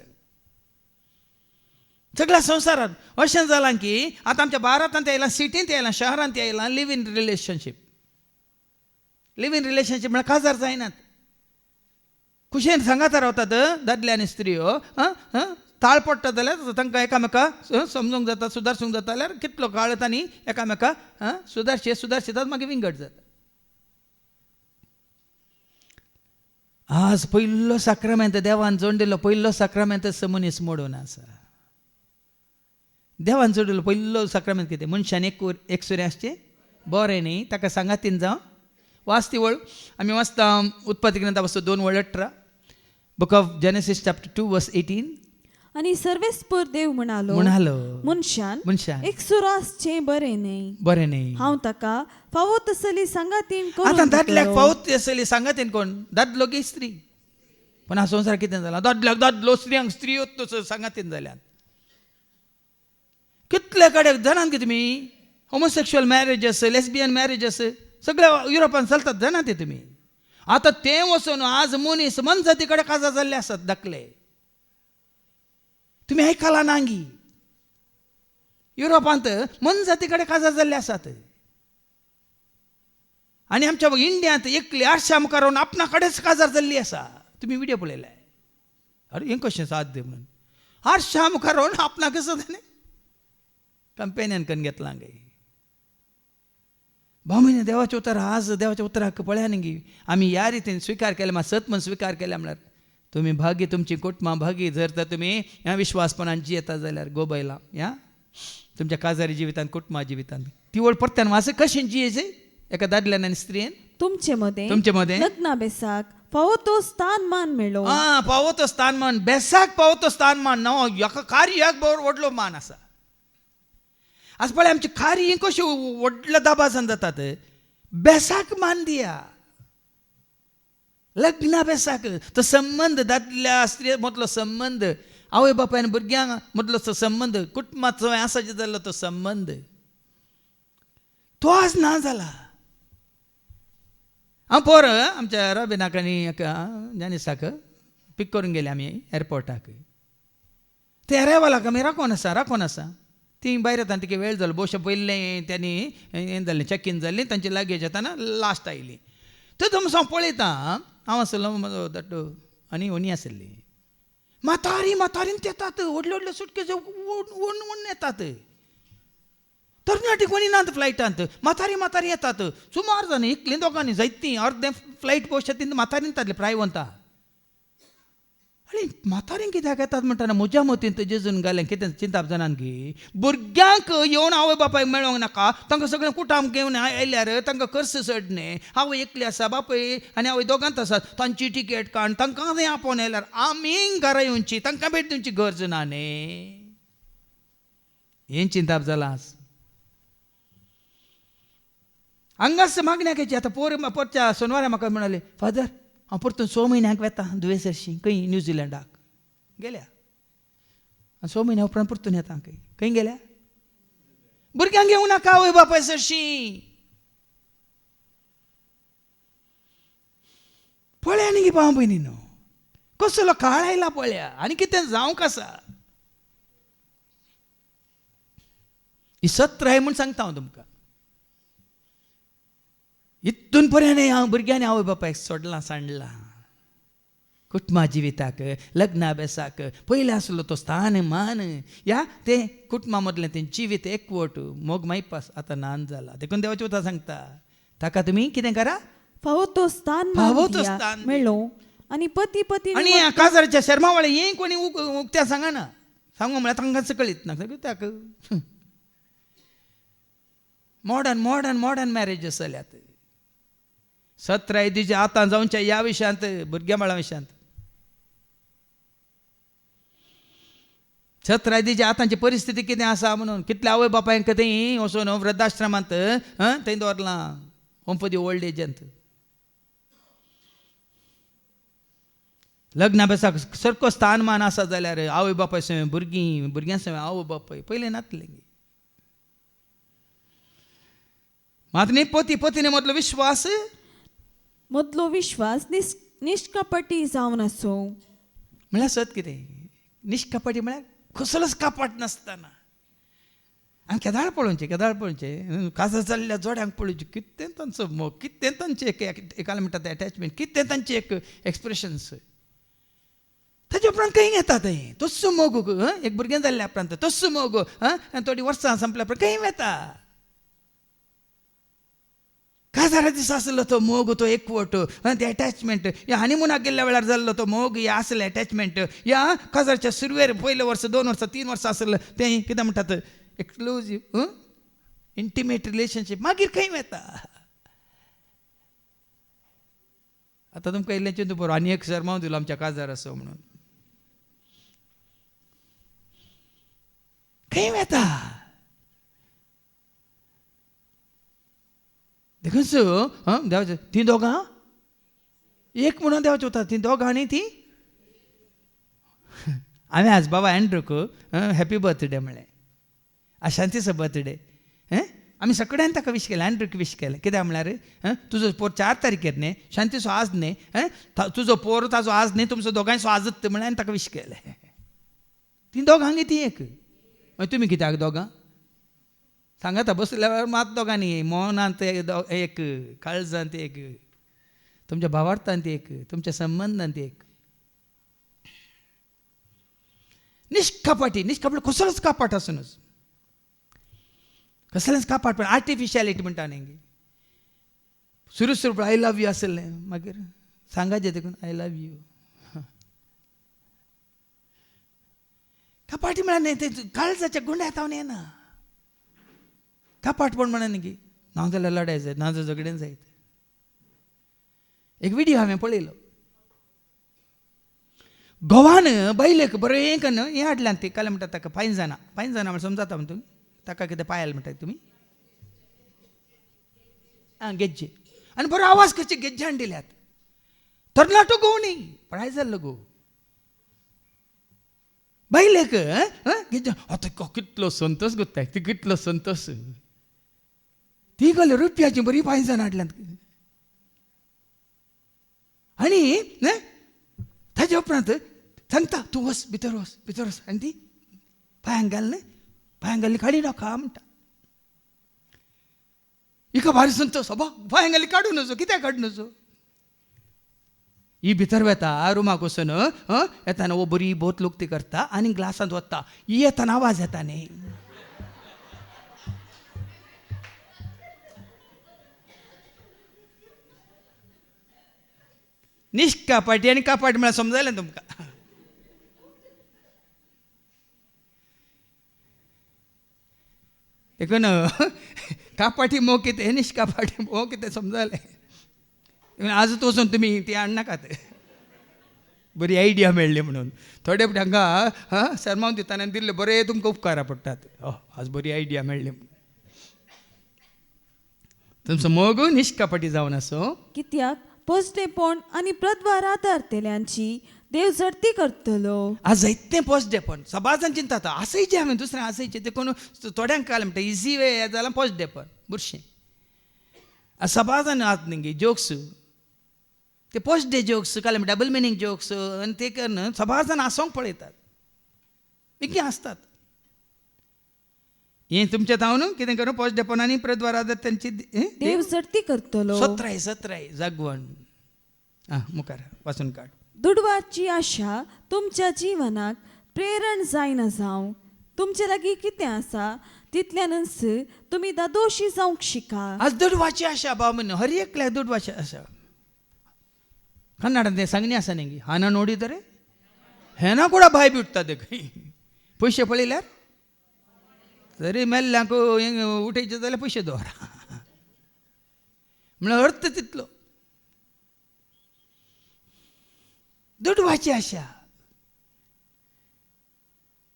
सगळ्या संवसारात. अशें जालां की आतां आमच्या भारतांत येयलां, सिटींत येयलां, शहरांत येयलां live in relationship. Live in relationship म्हळ्यार काजार जायनात. खुशेन सांगाता रावतात दादले आनी स्त्रियो. ताळ पडटा जाल्यार तांकां एकामेकाक समजूंक जाता, सुदारसूंक जाता जाल्यार कितलो काळ तांणी एकामेकाक सुदारशितात मागीर विंगड जाता. आज पयलो साक्रामेंत देवान जोडलेलो पयलो साक्रामेंत मनीस मोडून आसा. देवान जोडलेलो पयलो साक्रामेंत कितें? मनशान एक सुरे आसचें बरें न्ही, ताका सांगातीन जावं. वाचती वळ आमी वाचता उत्पत्ती ग्रंथा वाचता 2:18, बुक ऑफ जेनेसिस चॅप्टर 2:18. आनी सर्वेस्पर देव म्हणालो मनशान एक सुरो आसचें बरें न्ही. हांव ताका फावो तसली सांगातीन करून आतां दादल्याक फावो तसली सांगातीन कोण? दादलो की स्त्री? पण हा संवसार कितें जाला? दादल्याक दादलो, स्त्रियांक स्त्रियो तसो सांगातीन जाल्यात. कितले कडेन जाणात की तुमी होमोसेक्शुअल मॅरेजस, लेस्बियन मॅरेजस सगळ्या युरोपान चलतात, जाणा ते तुमी. आतां तें वचून आज मनीस मन जाती कडेन काजार जाल्ले आसात दाखले. तुमी आयकला नांगी, युरोपांत मन जाती कडेन काजार जाल्ले आसात. आनी आमच्या इंडियांत एकली आरशा मुखार रावन आपणा कडेच काजार जाल्ली आसा. तुमी विडियो पळयलाय? अरे हें कशें साद दे म्हणून आरशा मुखार रावन आपणा कसो जालें कंपेनियन करून घेतला गे. भावमिने देवाचें उतर आज देवाच्या उतराक पळया न्ही, आमी ह्या रितीन स्विकार केले, मा सत म्हण स्विकार केल्या म्हळ्यार तुमी भागी, तुमची कुटुंबां भागी. जर तर तुमी ह्या विश्वासपणान जियेता जाल्यार गोबायला ह्या तुमच्या काजारी जिवितांत, कुटुंबा जिवितांत ती वळ परत्यान वास कशें जियेचें एका दादल्यान आनी स्त्रियेन. तुमचे मध्ये लग्नाभेसाक फावो तो स्थान मान मेळो. पावो तो स्थान मान, बेसाक पावो तो स्थान मान न्हू, हेका कार्याक व्हडलो मान आसा. आज पळय आमची कार्य कशी व्हडल्या दाबासान जातात. बेसाक मान दिया, लग्ना बेसाक तो संबंध, दादल्या स्त्री मदलो संबंध, आवय बापायन भुरग्यांक मदलो तो संबंध, कुटुंबाचो आसा जे जाल्लो तो संबंध, तो आज ना जाला. हांव पोर आमच्या रॉबिनाक आनी जानिसाक पिक करून गेले आमी एअरपोर्टाक. ते अरायवलाक आमी राखोन आसा. ती भायर येता तिका वेळ जालो, बहुशा पयलें त्यांनी हें जाल्लें, चॅक इन जाल्ली, तांची लगेज येताना लास्ट आयली. थंय हांव पळयता, हांव आसलो म्हजो धाकटो आनी ओनी आसली. म्हातारीन येतात, व्हडल्यो व्हडल्यो सुटकेस ओडून येतात. तरणाटी कोणी नात फ्लायटांत, म्हातारी येतात. सुमार जाण एकलीं दोगांनी जायतीं अर्दें फ्लायट बहुशा तीन म्हातारीन येताले प्रायवंता. आनी म्हातारींक कित्याक येतात म्हणटाना म्हज्या मतीन तर जेजून घालें कितें चिंताप जाणान की भुरग्यांक येवन आवय बापायक मेळोंक नाका, तांकां सगळें कुटाम घेवन आयल्यार तांकां कर्स चडणे. आवय एकली आसा, बापय आनी आवय दोगांत आसात, तांची टिकेट काण, तांकां थंय आपोवन आयल्यार आमी घरा येवची, तांकां भेट दिवची गरज ना न्ही. हें चिंताप जालां. हांगाच मागण्याक येची. आतां पोरच्या सोनवारा म्हाका म्हणाले, फादर हांव परतून 6 म्हयन्यांक वेता दुयेंस खंय न्यूझिलंडाक गेल्या. 6 म्हयन्या उपरांत परतून येता खंय गेल्या. भुरग्यांक घेवं नाका आवय बापाय सरशी. पळया न्ही गे भाव भयणीनो, कसलो काळ आयला पळया, आनी कितें जावंक आसा. ही सत्र आहे म्हूण सांगता हांव तुमकां. इतून पर्यंत हांव भुरग्यांनी आवय बापायक सोडलां सांडलां. कुटुंबा जिविताक, लग्नाभ्यासाक पयलीं आसलो तो स्थान मान या ते कुटुंबा मदलें तें जिवीत एकवट मोग मायपास आतां नान जाला. देखून देवाची उतर सांगता ताका तुमी कितें करा, फावो तो स्थान फावो मान तो दिया स्थान मेळ्ळो आनी पती पत्नी आनी ह्या काजाराच्या शर्मावाळे हें कोणी उक्त्या सांगना. सांगू म्हळ्यार तांकां कळीत ना कित्याक मॉडर्न मॅरेज जाल्यात. 17 येदीचे आतां जावच्या ह्या विशयांत भुरग्या बाळा विशयांत 17 येदीची आतांची परिस्थिती कितें आसा म्हणून कितले आवय बापायक थंय वचून वृद्धाश्रमांत थंय दवरलां ओंपदी ओल्ड एजांत. लग्नाभ्यासाक सारको स्थानमान आसा जाल्यार आवय बापाय सवय भुरग्यां सवय आवय बापाय पयलें नातलें. मात न्ही पती पत्नी मदलो विश्वास निश्कपटी जावन आसो. म्हळ्यार सत कितें निश्कपटी म्हळ्यार कसलोच कापाट नासतना. आनी केदाळ पळोवचें काजार जाल्ल्या जोड्यांक पळोवचें कितें तांचो मोग, कितें तांचें एकाला म्हणटा तें अटॅचमेंट, कितें तांचें एक एक्सप्रेशन्स. ताचे उपरांत खंय येता थंय तस्सो मोग. एक भुरगें जाल्ल्या उपरांत तस्सो मोग थोडीं वर्सां संपल्या उपरांत खंय येता. काजारा दिसा आसलो तो मोग, तो एकवट, ते अटॅचमेंट. या हनीमुनाक गेल्ल्या वेळार जाल्लो तो मोग, हे आसले अटॅचमेंट. या काजाराच्या सुरवेर पयलें वर्स 2 वर्सां 3 वर्सां आसलें तें कितें म्हणटात एक्सक्लुजीव इंटिमेट रिलेशनशीप. मागीर खंय येता. आतां तुमकां इल्लें चिंतून पळोवप. आनी एक शर्माव दिलो आमच्या काजार असो म्हणून. खंय येता. देखून देवाचें तीं दोगां एक म्हणून देवाचें उतर. तीं दोगां आनी ती हांवें आज बाबा एंड्रूक हॅपी बर्थडे म्हणलें. आज शांतीचो बर्थडे. आमी सगळ्यांनी ताका विश केलें, एंड्रूक विश केलें. कित्याक म्हळ्यार तुजो पोर 4 तारखेर न्ही, शांतीचो आज न्ही, तुजो पोर ताजो आज न्ही, तुमचो दोगांयचो आजच म्हळ्यार हांवें ताका विश केलें. तीं दोगांनी ती एक. तुमी कित्याक दोगां सांगाता बसल्या वेळार मात दोगांनी मौनांत एक, काळजांत एक, तुमच्या भावार्थांत एक, तुमच्या संबंधांत एक. निश्कपटी कसलोच कापाट आसुनूच, कसलेंच कापाट पण आर्टिफिशियलिटी म्हणटा न्ही. सुरू आय लव यू आसलें, मागीर सांगाचें देखून आय लव यू. कापाटी म्हळ्यार न्ही ते काळजाच्या गुंड्यात हांव येना. कापाटपण म्हणा न्ही की ना जाल्यार लढाय जायत, ना जाल्यार झगडेन जायत. एक व्हिडिओ हांवें पळयलो. घोवान बायलेक बरें कन्न हें हाडल्यान ती काल म्हणटात ताका पायंजाना म्हळ्यार समजाता म्हण तुमी ताका कितें पायल म्हणटात तुमी गेज्जे. आनी बरो आवाज करचे गेज्जे दिल्यात. तरणाटो घोव न्ही, पळाय जाल्लो घोव. बायलेक गेज्जे आतां कितलो संतोश गुत्ताय, ती कितलो संतोश. ती गल रुपयाची बरी पायंजाना हाडल्यात. आनी ताजे उपरांत सांगता तूं वच भितर वच आनी ती पांयांक घालली काडी नाका म्हणटा. हिका भारी संतोश. पांयांक घाली काडूं नजो, कित्याक काडूं नजो. ही भितर वेता रुमाक वचून येताना वो बरी बोत लुकती करता आनी ग्लासांत वता. ही येताना आवाज येता न्ही. निश्कापाटी आनी कापाट म्हळ्यार समजलें तुमकां. देखून कापाटी मोग कितें, निश्कापाटी मोग कितें समजलें. आजूच वचून तुमी ती हाडनाकात. बरी आयडिया मेळ्ळी म्हणून थोडे हांगा शर्मावन दिताना दिल्ले बरे तुमकां उपकारा पडटात. आज बरी आयडिया मेळ्ळी म्हणून. तुमचो मोग निश्कापाटी जावन आसो. कित्याक पोसडेपण आणि प्रद्वार आदारतेल्यांची देव झडती करतलो. आज जायते पोस्ट डेपण सबाजान चिंता आता असंयचे हांवें दुसरें असंयचे ते कोण थोड्यांक कळ्ळें म्हणटा इजी वे जाल्यार पोस्ट डेपण बुरशें सबाजान आत न्ही जोक्स ते पोस्ट डे जोक्स कळ्ळें डबल मिनींग जोक्स आनी ते करून सबाजान आसोंक पळयतात इतली आसतात. हें तुमच्या तावन कितें करूं पोस्ट डेपण आनी प्रद्वार आदार त्यांची देव झडती करतलो. सत्राय जागवण मुखार वाचून काड. दुडवाची आशा तुमच्या जीवनाक प्रेरण जायना जावं. तुमचे लागीं कितें आसा तितल्यानच तुमी दादोशी जावंक शिका. आज दुडवाची आशा बाबून हर एकल्याक दुडवाची आशा कन्नडांत तें सांगणी आसा न्ही हाना नोडिदरे हेना ಕೂಡ ಬಾಯಿ ಬಿಡ್ತದೆ पयशे पळयल्यार तरी मेल्ल्यांक उठयचे जाल्यार पयशे दवरा म्हणल्यार अर्थ तितलो दुडवाची आशा.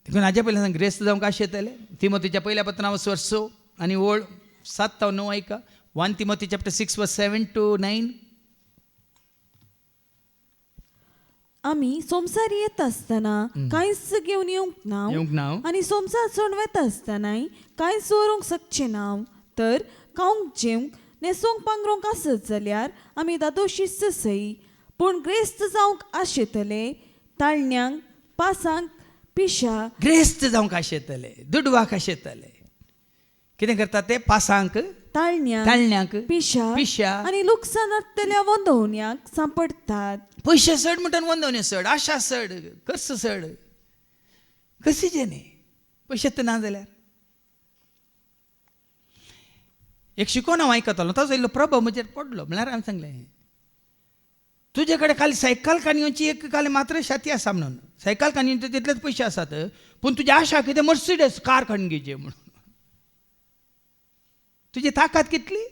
देखून हाजे पयलीं सांग ग्रेस्त जावंक कशें येतलें. तिमोथीच्या पहिल्या पत्रांत 6 आनी ओळ 7 ते 9 ऐका. 1 Timothy chapter 6 verse 7 to 9. आमी सोमसार येत आसतना कांयच घेवन येवंक ना आनी सोमसार सोडून वेता आसतनाय कांयच व्हरूंक शकचे ना. तर खावंक जेवंक न्हेसोंक पांगरोंक आसत जाल्यार आमी दादोशी सई. पूण ग्रेस्त जावंक आशेतले ताळण्यांक पासांक पिशा. ग्रेस्त जावंक आशेतले दुडवाक आशेतले कितें करतात ते पासांक ताळण्यांक पिशा आनी लुकसाण जातल्या वंदवण्याक सांपडतात. पयशे सड म्हणटा वंदवणे सड आशा सड कस सड कशी जेणे पयशेच ना जाल्यार. एक शिकोवन हांव आयकतालो ताचो इल्लो प्रभाव म्हजेर पडलो. म्हळ्यार हांवें सांगलें तुजे कडेन खाली सायकल काणयोची एक खाली मात्र शाती आसा म्हणून सायकल काणयोचे तितलेच पयशे आसात पूण तुजी आशा कितें मर्सिडीज कार काडून घेवची म्हणून. तुजी ताकद कितली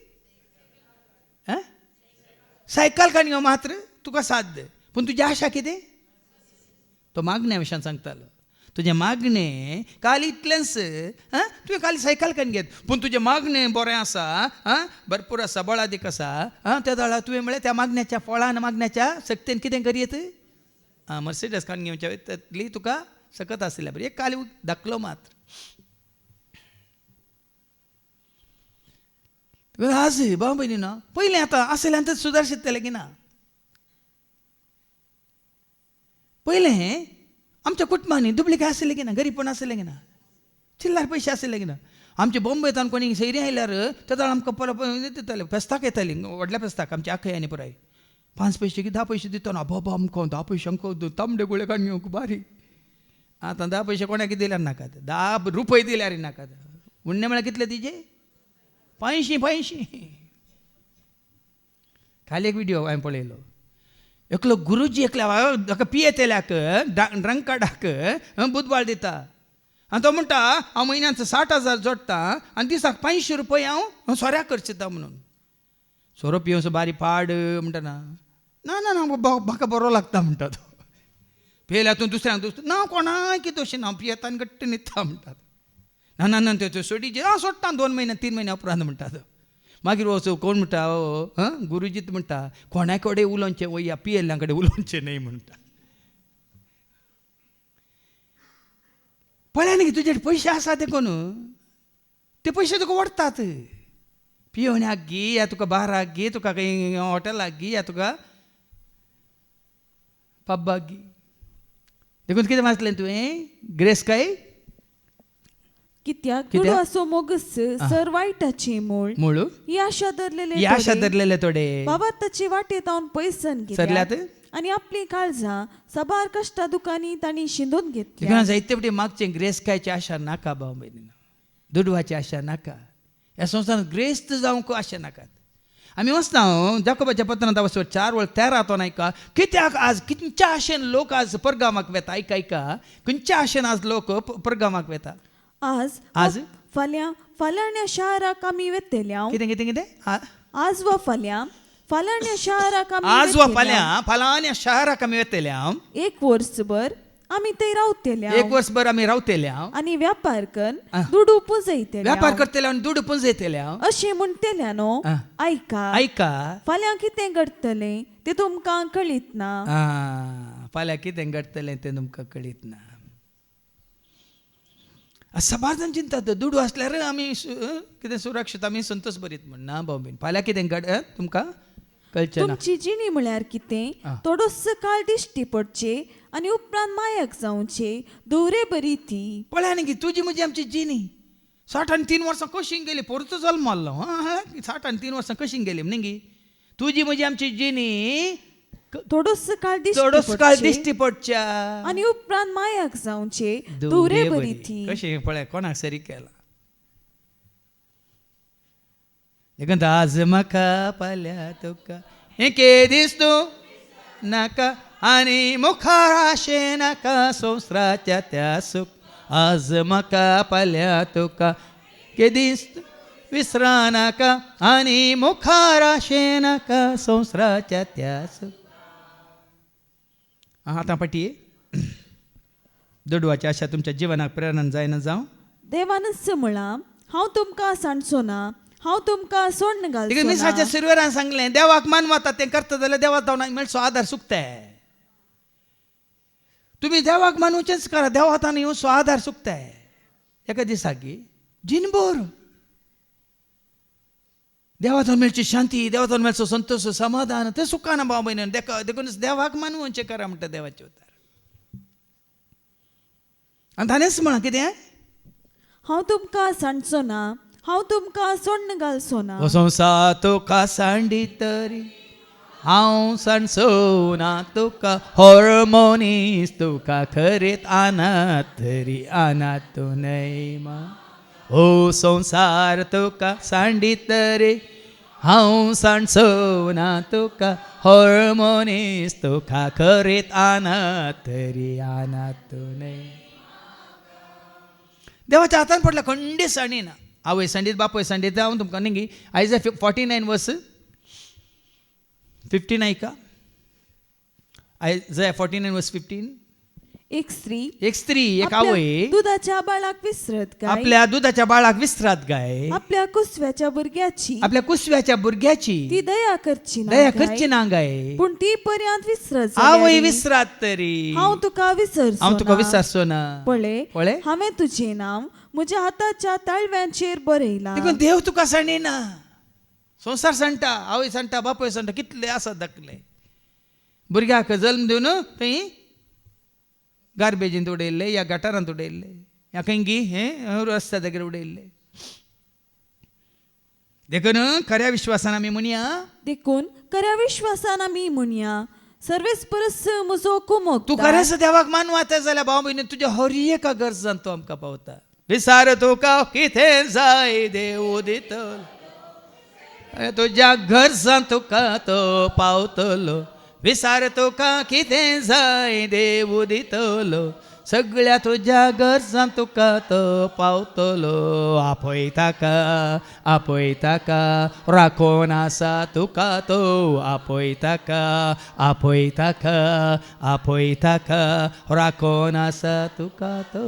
सायकल काणयो मात्र तुका साध्य पूण तुजी आशा कितें. तो मागण्या विशयान सांगतालो तुजें मागणें काल इतलेंच तुवें खाली सायकल काडून घेत पूण तुजें मागणें बरें आसा भरपूर आसा बळादीक आसा त्या दळा तुवें म्हळ्यार त्या मागण्याच्या फळान मागण्याच्या सक्तेन कितें करीत मर्सिडीज काडून घेवच्या तितली तुका सकत आसल्या बरी एक काल धाकलो मात्र. आज भाव भयणी ना पयलें आतां आसल्यान सुदारशीत जालें की ना. पयलें आमच्या कुटुंबांनी दुबळीकाय आसलें की ना गरीबपण आसलें की ना चिल्लार पयशे आसले की ना. आमचे बॉम्बेतान कोणी सैरी आयल्यार त्या आमकां परत दिताले फेस्ताक येताली व्हडल्या फेस्ताक आमच्या आखय आनी पुराय 5 पैसे की 10 पैसे दिता बाबा आमकां 10 पैशांक तांबडे गुळे काडून बारी. आतां 10 पैसे कोणाक दिल्यार नाकात 10 रुपये दिल्यार नाकात. उण्णे म्हळ्यार कितले तिजे 85. खाली एक व्हिडिओ हांवें पळयलो. एकलो गुरुजी एकल्या पियेतेल्याक ड्रंकाडाक बुधवार दिता आनी तो म्हणटा हांव म्हयन्याचो 60,000 जोडटा आनी दिसाक 500 रुपये हांव सोऱ्याक खर्च दिता म्हणून. सोरो पियोसो बारी पाड म्हणटा ना म्हाका बरो लागता म्हणटा तो. पियेल्यार तूं दुसऱ्यांक ना कोणाय कितें अशें ना पियेता आनी घट्ट न्हिदता म्हणटात. ना त्यो सोडीचे सोडटा 2 महिने 3 महिने उपरांत म्हणटात. मागीर वचो कोण म्हणटा गुरुजीत म्हणटा कोणा कडेन उलोवचें वया पियेल्ल्यां कडेन उलोवचें न्हय म्हणटा. पळय न्ही तुजे पयशे आसा ते कोण ते पयशे तुका ओडतात. पियोण्याक गी या तुका बाराक गी तुका खंय हॉटेलाक गी या तुका पब्बाक गी. देखून कितें वाचलें तुवें ग्रेस काय कित्याक दुडवाचो मोगस सर वायटाचे मूळ ही आशा धरलेले थोडे बाबा ताचे वाटेत हांव पयसन सरल्यात आनी आपली काळजां सबार कश्टा दुखांनी तांणी शिंदून घेतली. जायते फावटी मागचें ग्रेस्कायची आशा नाका भाव भयणी दुडवाची आशा नाका. ह्या संवसारांत ग्रेस्त जावंक आशा नाकात. आमी वचना जाकोबाच्या पत्रांत 4:13 हातून ऐका कित्याक आज खंयच्या आशेन लोक आज परगामाक वेता. ऐका खंयच्या आशेन आज लोक परगामाक वेता. आज फाल्याण्या शाराक आमी वेतेल्या कितें आज वा फाल्याण्या शाराक आमी आज वा फाल्याण्या शाराक आमी वेतेल्या 1 वर्सभर आम्ही ते रावतेले एक वर्षभर आम्ही रावतेले हांव आणि व्यापार कन आ. दुडू पुजयतेले व्यापार करतेले आणि दुड पुंजयतेले हांव अशें म्हणतेल्या न्हू आ. ऐका ऐका फाल्यां कितें घडतले ते तुमकां कळीत ना फाल्यां कितें घडतलें तें तुमकां कळीत ना सबार जाण चिंतात दुडू आसल्यार आमी कितें सुरक्षीत आमी संतोष बरीत म्हण ना भाऊ बीन फाल्यां कितें तुमकां कळचें ना तुमची जिणी म्हळ्यार कितें आ. थोडोस काळ दिश्टी पडचे आनी उपरांत मायक जावचे दवरे बरी ती पळय न्ही तुजी म्हजी आमची जिणी 63 वर्सां कशी गेली परतो जल्म मारलो 63 वर्सां कशी गेली न्ही तुजी म्हजी आमची जिणी थोडोस काळ चडच दिश्टी काळ पडचे दिश्टी पडच्या आनी उपरांत मायक जावचे दवरे बरी ती कशें पळय कोणाक सरी केला देखून आज म्हाका फाल्यां तुका एके दीस तूं नाका आनी मुखार आशे नाका संवसाराच्या त्या सुख आज म्हाका फाल्यां तुका के दीस विसरा नाका आनी मुखार आशे नाका संवसाराच्या त्या सुख आतां पाटी दडवाची आशा तुमच्या जिवनाक प्रेरणा जायना जावं देवानच म्हळा हांव तुमकां सांडचो ना हांव तुमकां सोडून घालचो मिसाच्या ना सुरवेरान सांगलें देवाक मानवता तें करता जाल्यार देवाक जावन मेळचो आदार सुकताय तुमी देवाक मानूचेंच करा देवातान येवन सो आदार सुकताय एका दिसाकी जिनभर देवातून मेळची शांती देवातून मेळचो संतोष समाधान तें सुखाना भाव भयण देखूनच देवाक मानवचें करा म्हणटा देवाचे उतार आनी ताणेंच म्हणा कितें हांव तुमकां सांडचो ना हांव तुमकां सोडून घालचो ना हो संवसार तुका सांडी तरी हांव सांडचो ना तुका हॉर्मोनीस तुका खरेत आनात तरी आनात तूं नैमा हो संसार तुका सांडी तरी हांव सांडचो ना तुका हॉर्मोनीस तुका खरेत आनात तरी आनात तूं नैमा देवाच्या हातान पडला खंडी साणी ना आवय संडीत बापय संडीत हांव तुमकां न्ही आयज 49 वर्स 15 ऐका आयज 49 वर्स 15 एक स्त्री एक स्त्री एक आपल्या आवय दुधाच्या बाळाक विसरत काय आपल्या दुधाच्या बाळाक विसरात गाय आपल्या कुसव्याच्या भुरग्याची आपल्या कुसव्याच्या भुरग्याची ती दया करची ना दया काय? करची ना गाय पूण ती पर्यंत विसरत आवय जाल्यार विसरात तरी हांव तुका विसरचो हांव तुका ना. विसरचो ना पळय हांवें तुजें नांव म्हज्या हाताच्या ताळव्यांचेर बरयलां देखून देव तुका सांडिना संसार सांडटा आवय सांडटा बापय सांडटा कितले आसात दाखले भुरग्याक जल्म दिवन थंय गार्बेजींत उडयल्ले या गटारांत उडयल्ले या खंयगी हे रस्त्या जाग्यार उडयल्ले देखून खऱ्या विश्वासान आमी म्हणया देखून खऱ्या विश्वासान आमी म्हणया सर्वेस परस म्हजो कुमोक तूं खरेंच देवाक मानवात जाल्यार भाव भयणी तुज्या हर एका गरजान तो आमकां पावता विसार तुका कितें जाय देव दितलो तुज्या गरजान तुका तो पावतलो विसार तुका कितें जाय देव दितलो सगळ्या तुज्या गरजां तुका तो पावतलो आपय ताका राखोन आसा तुका तो आपय ताका राखोन आसा तुका तो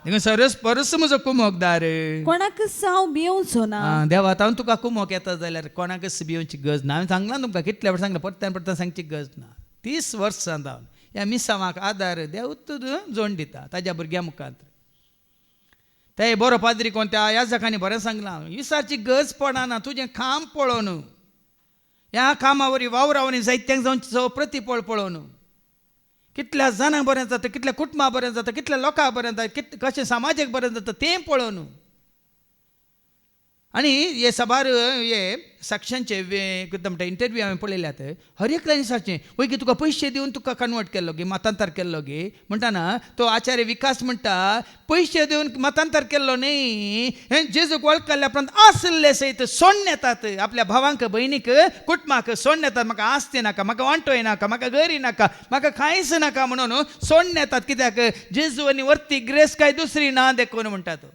देखून सरस परस म्हजो कुमोकदार कोणाकच हांव भिवचो ना देवा हांव तुका कुमोक येता जाल्यार कोणाकच भिवची गरज ना हांवें सांगलां तुमकां कितल्या वेळ सांगलां परत्यान सांगची गरज ना 30 वर्सां जावन ह्या मिसावांक आदार देव जोड दिता ताज्या भुरग्यां मुखांत ते बरो पाद्री कोण त्या याजकांनी बरें सांगलां विसारची गरज पडना तुजें काम पळोवन ह्या कामा वरी वावरावनी जायत्यांक जावन प्रतिफळ पळोवन कितल्या जाणांक बरें जाता कितल्या कुटुंबां बरें जाता कितल्या लोकांक बरें जाता कशें समाजाक बरें जाता तें पळोवन आनी हे सबार हे साक्षांचे कितें म्हणटा इंटरव्यू हांवें पळयल्यात हर एक लायनी सारचें वय की तुका पयशे दिवन तुका कन्वर्ट केल्लो गे मतांतर केल्लो गे म्हणटाना तो आचार्य विकास म्हणटा पयशे दिवन मतांतर केल्लो न्ही हें जेजूक वळखल्या उपरांत आसले सयत सोडून येतात आपल्या भावांक भयणीक कुटुंबाक सोडून येतात म्हाका आस्ती नाका म्हाका वांटोय नाका म्हाका घरी नाका म्हाका कांयच नाका म्हणून सोडून येतात कित्याक जेजू आनी वर्ती ग्रेस काय दुसरी ना देखून म्हणटा तो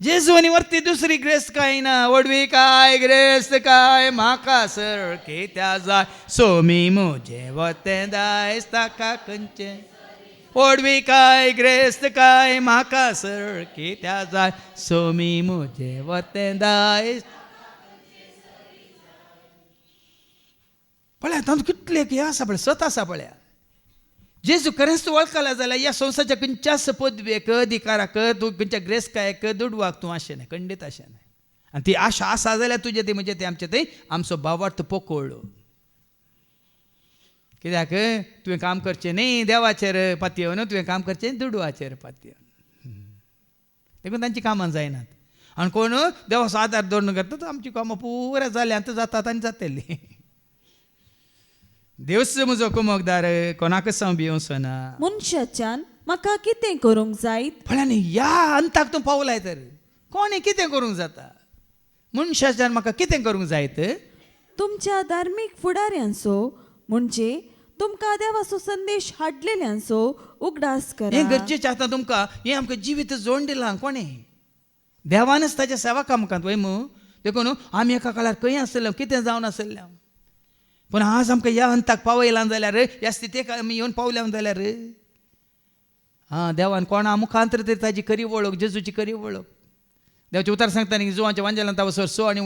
जेजूनी वरती दुसरी ग्रेस काय ना वडवी काय ग्रेस काय म्हाका सरके त्या जाय सोमी मुजे वते दाय ताका कंचे ओडवी काय ग्रेस्त काय म्हाका सरके त्या जाय सोमी मुजे वते दाय पळया तातूंत कितले की आसा पळय सत आसा पळया जेजू खरेंच तूं वळखला जाल्यार ह्या संवसाराच्या खंयच्याच पदवेक अधिकाराक तूं खंयच्या ग्रेस्कायक दुडवाक तूं अशें न्हय खंडीत अशें न्हय आनी ती आशा आसा जाल्यार तुजें ती म्हणजे तें आमचें थंय आमचो भावार्थ पोकोळ्ळो कित्याक तुवें काम करचें न्ही देवाचेर पातयेवन तुवें काम करचें दुडवाचेर पातयेवन देखून तांची कामां जायनात आनी कोण देवाचो आदार दवरून करता तो आमची कामां पुराय जाल्यांत जातात आनी जातलीं देवच म्हजो कुमकदार कोणाकच हांव भिवंचो ना मनशाच्यान म्हाका कितें करूंक जायत फळ्यान ह्या अंताक तूं पावलाय तर कोणें कितें करूंक जाता मनशाच्यान म्हाका कितें करूंक जायत तुमच्या धार्मीक फुडाऱ्यांचो म्हणजे तुमकां देवाचो संदेश हाडलेल्यांचो उगडास करा हें गरजेचें आतां तुमकां हें आमकां जिवीत जोडून दिलां कोणें देवानच ताच्या सेवा कामकांत वय मू देखून आमी एका काळार खंय आसलें कितें जावन आसलें पूण आज आमकां ह्या अंताक पावयलां जाल्यार ह्या स्थितीक आमी येवन पावल्या जाल्यार देवान कोणा मुखांतर तरी ताजी खरी वळख जेजूची खरी वळख देवाचें उतर सांगता न्ही जुवांच्या वांजेलांत तावसर 6 आनी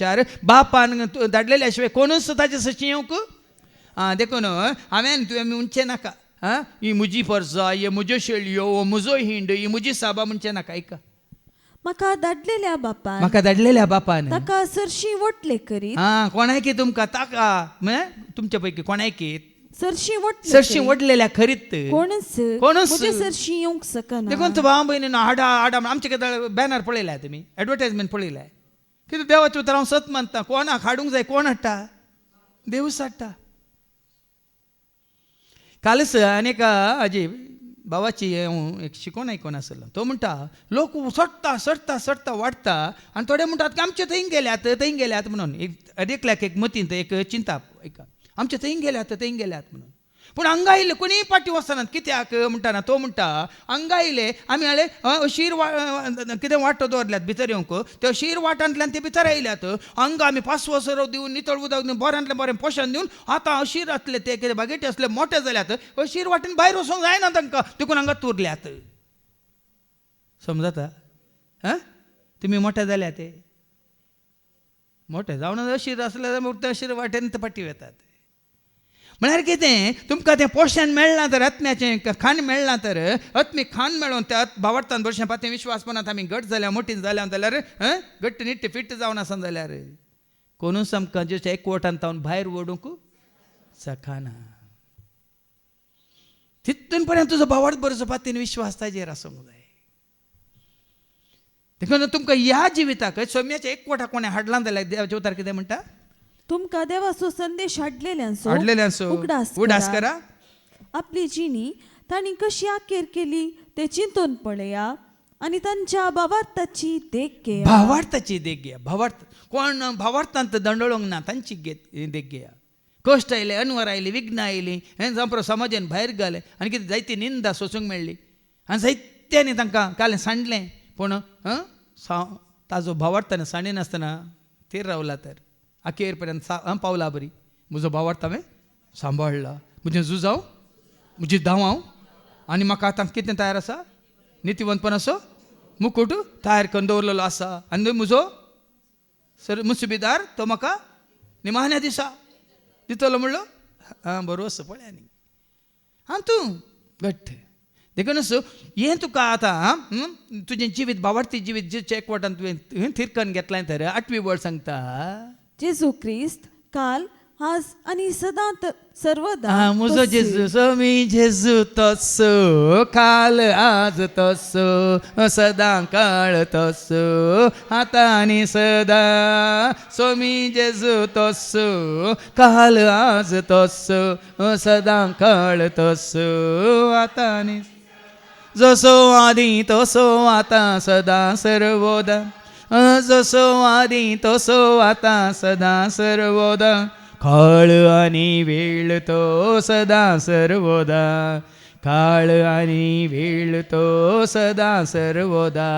40 बापान धाडलेल्या शिवाय कोणूच ताचे सशी येवंक देखून हांवें तुवें उंचे नाका ही म्हजी परसां हे म्हज्यो शेळयो हो म्हजो हिंड ही म्हजी साबा म्हणचें नाका ऐका म्हाका धाडलेल्या बापान म्हाका धाडलेल्या बापान ताका सरशी वटले करीत कोणाय की तुमकां ताका तुमच्या पैकी कोणाय की सरशी वडलेल्या खरीत कोणच कोणूच सरशी येवंक सकना देखून तूं भाव भयणी हाडा हाडा आमचे कितें बॅनर पळयलाय तुमी एडवर्टायजमेंट पळयलाय कितें देवाचें उतर हांव सत मानता कोणाक हाडूंक जाय कोण हाडटा देवूच हाडटा कालच आनीक हाजी भावाची एक शिकोवन आयकोन आसलो तो म्हणटा लोक सडटा वाडटा आनी थोडे म्हणटात की आमचे थंय गेल्यात म्हणून एकल्याक एक मतींत एक चिंता एका आमचे थंय गेल्यात म्हणून पूण हांगा आयले कोणीय पाटी वचनात कित्याक म्हणटाना तो म्हणटा हांगा आयले आमी हाडले शीर कितें वाटो दवरल्यात भितर येवंक त्या शीर वाटांतल्यान ते भितर आयल्यात हांगा आमी 5 वसरो दिवन नितळ उदक दिवन बऱ्यांतले बरें पोशण दिवन आतां अशीर आसले ते कितें बागेटी असले मोठे जाल्यात अशीर वाटेन भायर वचोंक जायना तांकां देखून हांगा तुरल्यात समजता तुमी मोठे जाल्या ते मोठे जावन अशीर आसले जाल्यार अशीर वाटेन ते पाटी वतात म्हळ्यार कितें तुमकां तें पोशण मेळना तर आत्म्याचें खाण मेळना तर आत्मी खाण मेळोन त्या भावार्थान भरशें पातें विश्वासपणांत आमी घट जाल्या मोठी जाल्या जाल्यार घट्ट निट्ट फिट्ट जावन आसा जाल्यार कोणूच आमकां जशें एकवटान तावन भायर ओडूंक सखाना तितून पर्यंत तुजो भावार्थ बरोचो पातेन विश्वास ताजेर आसूंक जाय देखून तुमकां ह्या जिविताक सौम्याच्या एकवटा कोणें हाडला जाल्यार देवाचें उतर कितें म्हणटा तुमकां देवाचो संदेश हाडलेल्यांचो उगडास करा आपली जिणी तांणी कशी आखेर केली ते चिंतून पळया आनी तांच्या भावार्थाची देख घेया भावार्थाची देख घेया भावार्थ कोण भावार्थांत दंडळोंक ना तांची देख घेया कश्ट आयले अनवर आयली विघ्न आयली हें जावं समाजान भायर घाले आनी कितें जायती निंदा सोसूंक मेळ्ळी आनी जायत्यांनी तांकां कालें सांडलें पूण ताजो भावार्थान सांडिनासतना थीर रावला तर अखेर पर्यंत पावला बरी म्हजो भावार्थ हांवें सांबाळला म्हजें झुजांव म्हजी धांवांव आनी म्हाका आतां कितें तयार आसा नितीवंतपण असो मुकुट तयार करून दवरलेलो आसा आनी म्हजो मुसुबीदार तो म्हाका निमाण्या दिसा दितलो म्हणलो बरो आसा पळय न्ही तूं घट्ट देखून हें तुका आतां तुजें जिवीत भावार्थी जिवीत जे एकवटान तुवें थिरकन घेतलां तर 8वी वर्ड सांगता जेजू क्रिस्त काल आज आनी सदांच सर्वदा म्हजो जेजू सोमी जेजू तसो काल आज तसो सदां काळ तसो आतां आनी सदां सोमी जेजू तसो काल आज तसो सदां काळ तसो आतां आनी जसो आदी तसो आतां सदां सर्वदा जसो आदी तसो आतां सदां सर्वदा काळ आनी वेळ तो सदां सर्वदा काळ आणि वेळ तो सदा सर्वदा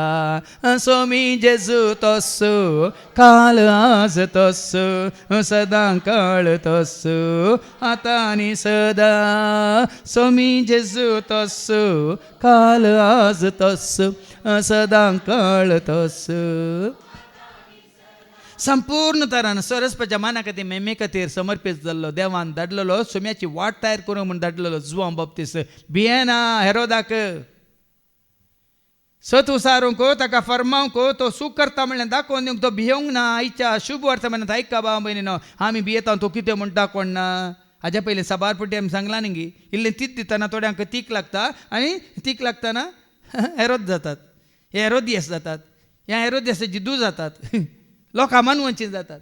स्वामी जेजू तस्सो काल आज तस्सो सदा काळ तस्सो आता आणि सदा स्वामी जेजू तस्सो काल आज तस्सो सदा काळ तस्सो. संपूर्ण तरान सरस्वच्या माना खातीर मेमे खातीर समर्पीत जाल्लो देवान धाडलेलो सोम्याची वाट तयार करूंक म्हूण धाडलेलो जुआं बाप्तीस भियेना हेरोदाक सत उसारूंक ताका फर्मावंक तो सूख करता म्हणलें दाखोवन दिवंक तो भियोंक ना. आयच्या शुभ वर्तमानांत आयका बाबा भयणीनो आमी भियेता तो कितें म्हणटा कोण ना. हाज्या पयलीं सबारपटी आमी सांगलां न्ही इल्लें तीच दितना थोड्यांक तीक लागता आनी तीक लागतना हेरोद जातात हे हेरोदियस जातात ह्या हेरोदियसाची दूं जातात लोकां मानवांची जातात.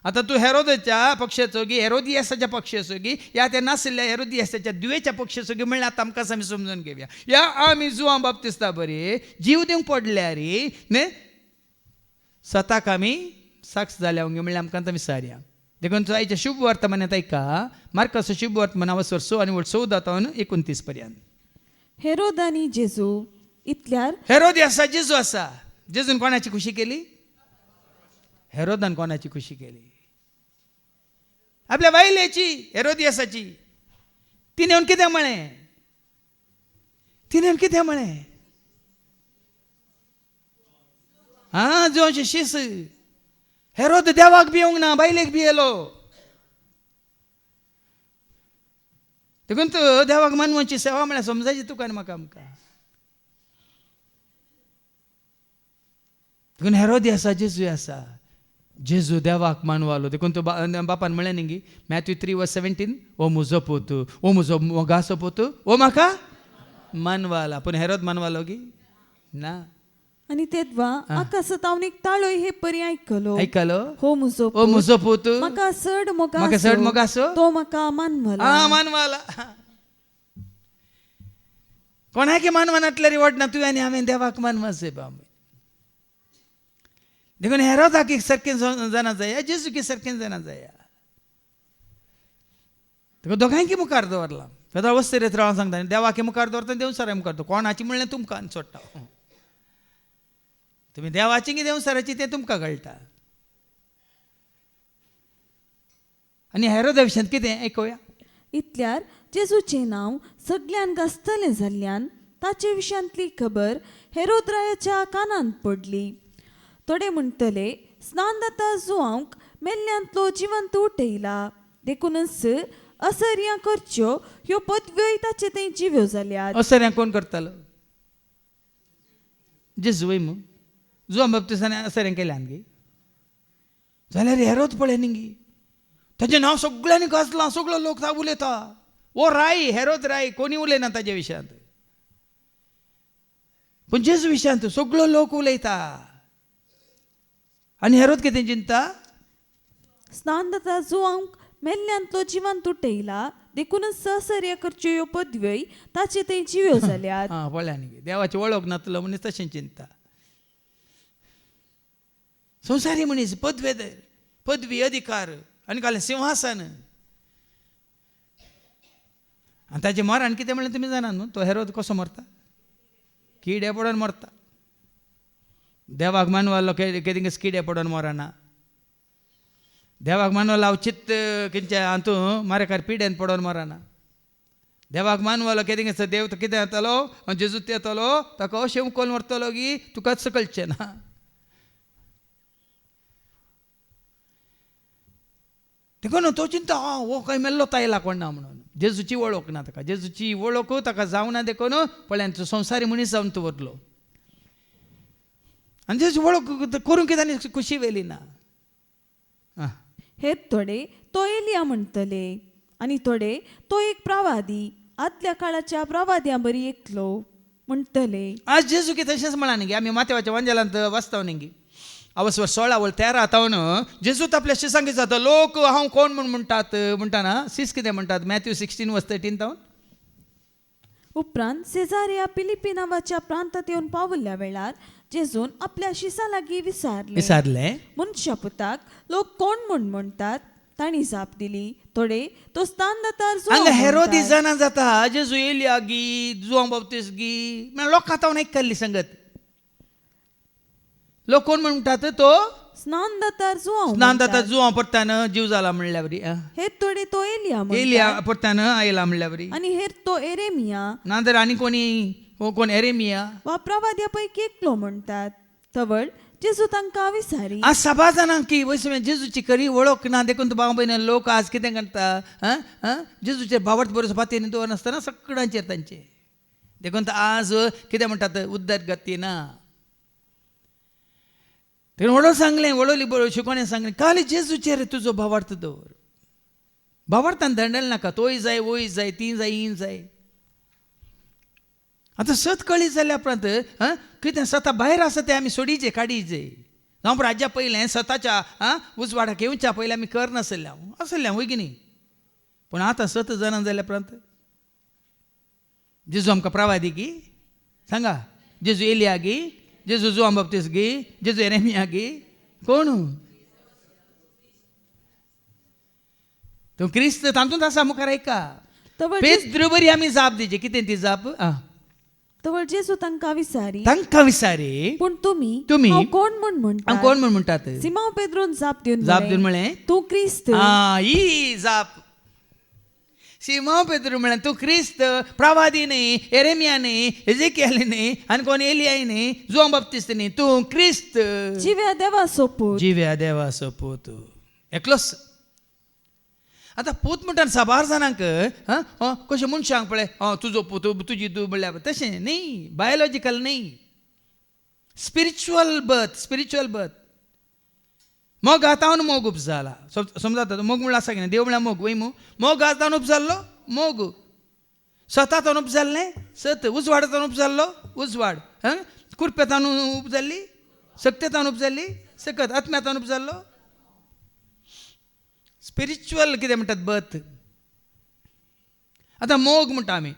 आता तूं हेरोदाच्या पक्षाचो गी हेरोदियसाच्या पक्षाचो गी या त्या नाशिल्ल्या हेरोदियसाच्या दुवेच्या पक्षाचो गी म्हणल्यार आतां आमकां आमी समजून घेवया. या आमी जुआं बाप्तिस्ता बरी जीव दिवंक पडल्या रे न्ही स्वताक आमी साक्ष जाल्या म्हणल्यार आमकां आतां विचारया. देखून आयच्या शुभ वर्तमानांत ऐका मार्काचो शुभ वर्तमान वचोर 6 आनी 14 तावन 29 पर्यंत. हेरोद आनी जेजू इतल्यार हेरोदियसा जेजू आसा. जेजून कोणाची खुशी केली. हेरोदान कोणाची खुशी केली. आपल्या बायलेची हेरोदियसाची. तिने येवन कितें म्हळें हा जो शीस हेरोद देवाक भियोंक ना बायलेक भियेलो. देखून तूं देवाक मानवाची सेवा म्हळ्यार समजायची तुका आनी म्हाका आमकां. देखून हेरोदियसा जेजू आसा. जेजू देवाक मानवालो. देखून तो बापान म्हळें न्ही मॅथ्यू 3:17 ओ म्हजो पोतू ओ म्हजो मोगाचो पोतू ओ म्हाका मानवाला. पूण हेरोद मानवालो गी ना. आनी तेदवा आकाशांत हांव एक ताळोय हे परी आयकलो हो म्हजो पोतू म्हाका चड मोगाचो तो म्हाका मानवाला. मानवाला. कोणाक मानवानांतल्या रिवड ना तुवें आनी हांवें देवाक मानवाचे बाम. देखून हेरोदाक एक सारकें जाणा जाया जेजूक सारकें जाणा जाया. देखून दोगांयकी मुखार दवरला. फेदर वस्तेरेत रावन सांगता देवाक मुखार दवरता देवसारा मुखार दवर कोणाची म्हणलें तुमकां सोडटा. तुमी देवाची की देवसाराची तें तुमकां कळटा. आनी हेरोदा विशयांत कितें आयकुया. इतल्यार जेजूचें नांव सगळ्यान गाजतलें जाल्ल्यान ताचे विशयांतली खबर हेरोदरायाच्या कानांत पडली. थोडे म्हणटले स्नान जाता जुआंक मेल्ल्यांतलो जिवंत उठयला. देखूनच असर्यां करच्यो ह्यो पदव्योय ताचे थंय जिव्यो जाल्यात. असर्यां कोण करतालो. जेजू वय मू जुआं बाप्तिस्तान असर्यां केल्यान गे जाल्यार हेरोद पळय न्ही ताचें नांव सगळ्यांनी गाजलां. सगळो लोक ता उलयता ओ राय हेरोद राय कोणी उलयना ताचे विशयांत. पूण जेजू विशयांत सगळो लोक उलयता. आनी हेरोद कितें चिंता. स्नान जाता जुआंक मेल्ल्यांतलो जिवंत उठयला. देखूनच असर्या करच्यो ह्यो पदव्योय ताचे थंय जिव्यो जाल्यात. पळया न्ही देवाची वळख नातलो मनीस तशें चिंता. संवसारी मनीस पदवी अधिकार आनी काल सिंहासन आनी ताचें मरण कितें म्हणलें तुमी जाणात न्हू. तो हेरोद कसो मरता. किडे पडोन मरता. देवाक मानवालो केदिंगस किडे पडोन मरना. देवाक मानवालो हांव चित्त खंयच्या हातूं मारेकार पिड्यान पडोन मरना. देवाक मानवालो केदिंगस देव कितें जातालो जेजू येतलो ताका अशें उखोवन व्हरतलो की तुकाच सकळचें ना. देखून तो चिंता हो खंय मेल्लो तायला कोण ना म्हणून. जेजूची वळख ना ताका. जेजूची वळख ताका जावना देखून पळयान संवसारी मनीस जावन तो वरलो. आनी जेजू वळख करूंक कितें खुशी वेली ना. हे थोडे तो एलिया म्हणटले आनी थोडे तो एक प्रवादी आदल्या काळाच्या प्रवाद्यां बरी एकलो म्हणटले. आज जेजू कितें तशेंच म्हणा न्ही आमी माथेवाच्या वंजलांत वाचता न्ही अवस्वर 16 आतावन जेजूत आपल्या शिसांक जाता लोक हांव कोण म्हूण म्हणटाना सीस कितें म्हणटात मॅथ्यू 16:13 तावन. उपरांत सेजारिया फिलिपी नांवाच्या प्रांतात येवन पावल्ल्या वेळार जेजून आपल्या शिसा लागीं विचारले विचारले मनशा पुताक लोक कोण म्हूण म्हणटात. ताणी जाप दिली. थोडे तो स्थान दातार हांगा हेरोदी जाणा जाता जेजू येयल्या गी जुवां बाप्तीस गी म्हळ्यार लोक आतां आयकल्ली संगत. लोक कोण म्हणटात तो स्नान दातार स्नान जाता जुवां परतान जीव जाला म्हणल्या बरी. हे थोडे तो एलिया येयल्या परतान आयला म्हणल्या बरी. आणि हेर तो एरेमिया नांतर आनी कोणी कोण एरेमिया वा प्रवाद्यापैकी एकलो म्हणटात. तवळ जेजू तांकां विचारी. आज सभा जाणांक की वयस जेजूची खरी वळख ना देखून भाव भयण लोक आज कितें करता जेजूचेर भावार्थ बरोवचो फातीर दवरनासतना सगळ्यांचेर तांचे देखून आज कितें म्हणटात उदरगती ना. तेणें वडो सांगलें वडोली बरो शिकोवणें सांगलें खाली जेजूचेर तुजो भावार्थ दवर. भावार्थान धंडल नाका तोय जाय वोय जाय ती जाय ही जाय. आतां सत कळीत जाल्या उपरांत कितें सता भायर आसा तें आमी सोडीचे काडीचे. हांव राज्या पयलें सताच्या उजवाडाक येवच्या पयलीं आमी करनासल्या वय की न्ही. पूण आतां सत जाणां जाल्या उपरांत जेजू आमकां प्रवादी गी सांगा. जेजू एलिया गी जेजू जुवां बाप्तीस गी जेजू एरेमिया गी कोण तूं क्रिस्त तातूंत आसा मुखार ऐका. पेद्र बरी आमी जाप दिवची. कितें ती जाप तवळ जेजू तांकां विचारी. तांकां विचारी पूण तुमी हांव कोण म्हूण म्हणटा. कोण म्हूण म्हणटात. सिमांव पेद्रोन जाप दिवन म्हळें तूं क्रिस्त. ही जाप सिमांव पेद्रो म्हळें तूं क्रिस्त प्रवादी न्ही एरेमिया न्ही एजेकियल न्ही आनी कोण एलिया न्ही जुवां बाप्तीस्त न्ही तूं क्रिस्त जिव्या देवाचो पूत. जिव्या देवाचो पूत एकलोच. आतां पूत म्हणटा साबार जाणांक कशें मनशांक पळय तुजो पूत तुजी तूं म्हणल्यार तशें न्ही. बायोलॉजिकल न्ही. Spiritual birth. मोग आतावन मोग उपजाला. समजा मोग म्हणल्यार आसा की ना देव म्हणल्यार मोग वय मोग आतावन उपजाल्लो मोग. सतातावन उपजाल्लें सत. उजवाडातावन उपजाल्लो उजवाड. कुरपेतान उपजाल्ली सक्तेतान उपजाल्ली सकत. आत्म्यातान उपजाल्लो स्पिरिच्युअल कितें म्हणटात बर्थ. आतां मोग म्हणटा आमी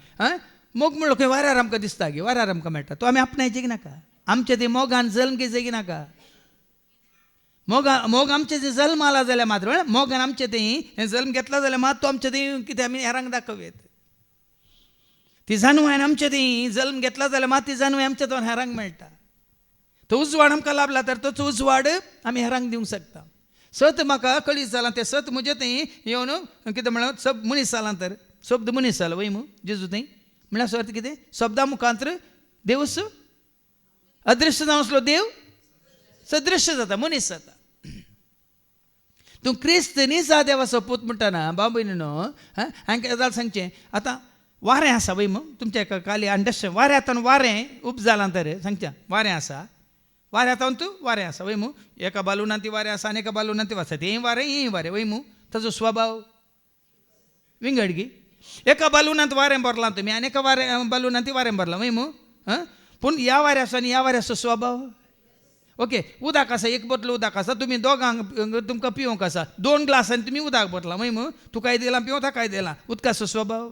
मोग म्हणलो खंय वाऱ्यार आमकां दिसता गे वाऱ्यार आमकां मेळटा. तो आमी आपणायचे की नाका. आमचे ते मोगान जल्म घेवचे की नाका. मोग आमचे जे जल्म आला जाल्यार मात्र मोगान आमचे ते जल्म घेतला जाल्यार मात तो आमचे ते कितें आमी हेरांक दाखोवेत. ती जाणवान आमचे ती जल्म घेतला जाल्यार मात ती जाणवाय आमच्या तो हेरांक मेळटा. तो उजवाड आमकां लाभला तर तोच उजवाड आमी हेरांक दिवंक शकता. सत म्हाका कळीत जालां तें सत म्हजें थंय येवन कितें म्हळ्यार सब मनीस जालां तर शब्द मनीस जाला वय जेजू थंय म्हळ्यार सर्त कितें शब्दा मुखांतर देवूस अदृश्य जावन असलो देव सदृश्य जाता मनीस जाता. तूं क्रिस्त न्ही जा देवाचो पूत म्हणटाना बाब भयणीनो हांकां गजाल सांगचें. आतां वारें आसा वय तुमच्या एका काली अंडरस्टँड वारें आतां वारें उप जालां तर सांगच्या वारें आसा. वारें आतां तूं वारें आसा वय एका बालुनान ती वारें आसा आनी एका बालुनान ती आसा. तेंय वारें वय ताजो स्वभाव विंगड गी. एका बालुनांत वारें भरलां तुमी आनी एका बालुनांत ती वारें भरलां वय पूण ह्या वाऱ्याचो आनी ह्या वाऱ्याचो स्वभाव ओके. उदक आसा एक बोटलो उदक आसा तुमी दोगांक तुमकां पिवंक आसा 2 ग्लासांनी तुमी उदक भरलां वय तुकाय दिलां पिवं ताकाय दिलां उदकाचो स्वभाव.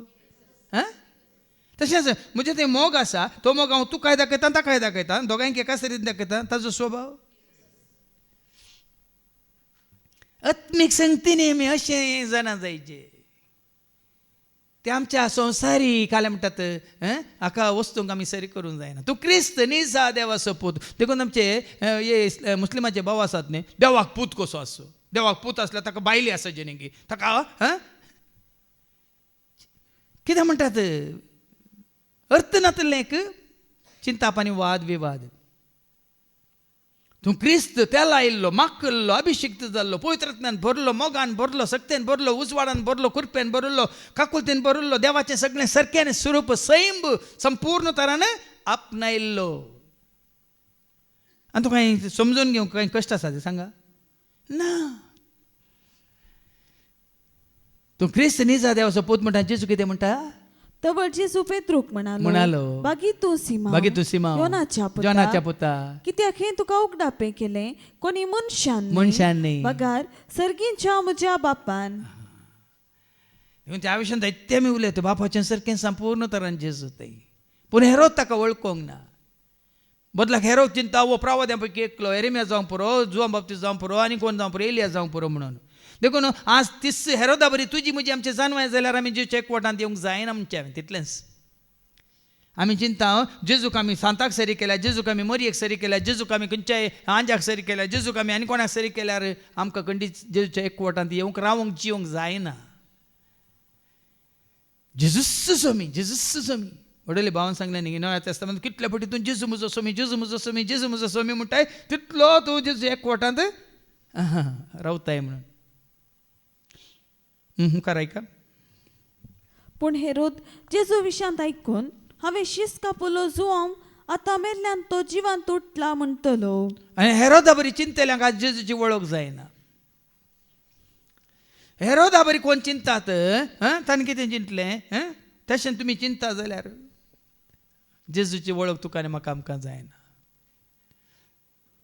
तशेंच म्हणजे ते मोग आसा तो मोग हांव तुकाय दाखयता ताकाय दाखयता दोगांयक एकाच तरेन दाखयता ताजो स्वभाव. आत्मीक संगतीन आमी अशें जाणा जायचे. ते आमच्या संवसारीक काले म्हणटात हाका वस्तूंक आमी सरी करूंक जायना. तूं क्रिस्त न्ही जा देवाचो पूत. देखून आमचे हे मुस्लिमाचे भाव आसात न्ही देवाक पूत कसो आसो. देवाक पूत आसल्यार ताका बायली आसा जेनेकी ताका कितें म्हणटात अर्थ नातलें एक चिंताप आनी वाद विवाद. तूं क्रिस्त तेला आयिल्लो माक्कल्लो अभिषिक्त जाल्लो पवित्रत्वान भरलो मोगान भरलो सक्तेन भरलो उजवाडान भरलो कुरपेन भरलो काकुलतेन भरलो देवाचें सगळें सारकें स्वरूप सैंब संपूर्ण तरान आपणायल्लो. आनी तुका कांय समजून घेवंक कांय कश्ट आसा ते सांगा ना. तूं क्रिस्त न्ही जा देवाचो पूत म्हणटा जेजू कितें म्हणटा तवळ जेजू पेद्रूक म्हणालो बागी तूं सिमा योनाच्या पुता कित्याक हें तुका उगडापे केलें कोणी मनशान न्ही बगार सर्गींच्या म्हज्या बापान. त्या विशयान जायते आमी उलयता बापाचें सारकें संपूर्ण तरान जेजू थंय पूण हेरोद ताका वळखोंक ना. बदलाक हेरोद चिंता वो प्रवाद्यां पैकी एकलो एरेमिया जावंक पुरो जुवां बाप्तीस्त जावंक पुरो आनी कोण जावंक पुरो एलिया जावंक पुरो म्हणून. देखून आज तीस हेरोदा बरी तुजी म्हजी आमचे जानवाय जाल्यार आमी जेवचे एकवटांत येवंक जायना म्हणचे हांवें तितलेंच. आमी चिंता जेजूक आमी सांताक सरी केल्या, जेजूक आमी मरयेक सरी केल्या, जेजूक आमी खंयच्याय आंजाक सरी केल्या, जेजूक आमी आनी कोणाक सरी केल्यार आमकां खंडीत जेजूच्या एकवटांत येवंक रावंक जिवंक जायना. जेजूच सोमी, जेजूच सोमी. वडले भावान सांगलें न्ही नव्या तेस्तामेंत कितले फावटी तूं जेजू म्हजो सोमी, जेजू म्हजो सोमी, जेजू म्हजो सोमी म्हणटाय तितलो तूं जेजू एकवटांत रावताय म्हणून. मुखार आयका. पूण हेरोद जेजू विशांत आयकून हांवें शीस कापलो जुवांव आतां मेल्ल्यान तो जिवांत उठला म्हणटलो. आनी हेरोदा बरी चिंतल्यांक आज जेजूची वळख जायना. हेरोदा बरी कोण चिंतात ताणें कितें चिंतलें तशें तुमी चिंता जाल्यार जेजूची वळख तुका आनी म्हाका आमकां जायना.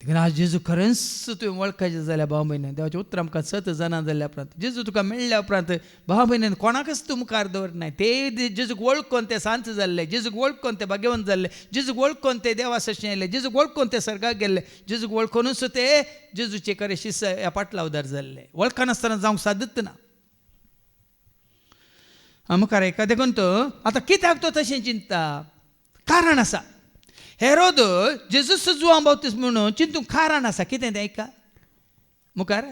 देखून आज जेजू खरेंच तुवें वळखायचें जाल्यार भाव भयण देवाचें उतर आमकां सत जाणां जाल्ल्या उपरांत जेजू तुका मेळ्ळ्या उपरांत भाव भयण कोणाकच तूं मुखार दवरनाय. ते जेजूक वळखून ते सांत जाल्ले, जेजूक वळखून ते भाग्यवंत जाल्ले, जेजूक वळखून ते देवा सशें आयले, जेजूक वळखून ते सर्गाक गेल्ले, जेजूक वळखूनच ते जेजूचे खरे शिस ह्या पाटला उदार जाल्ले. वळखनासतना जावंक सादच ना. मुखार एका देखून तो आतां कित्याक तो तशें चिंतता कारण आसा. हेरोद जेजूस जुवां बावतीस म्हणून चिंतूंक कारण आसा. कितें तें आयका मुखार.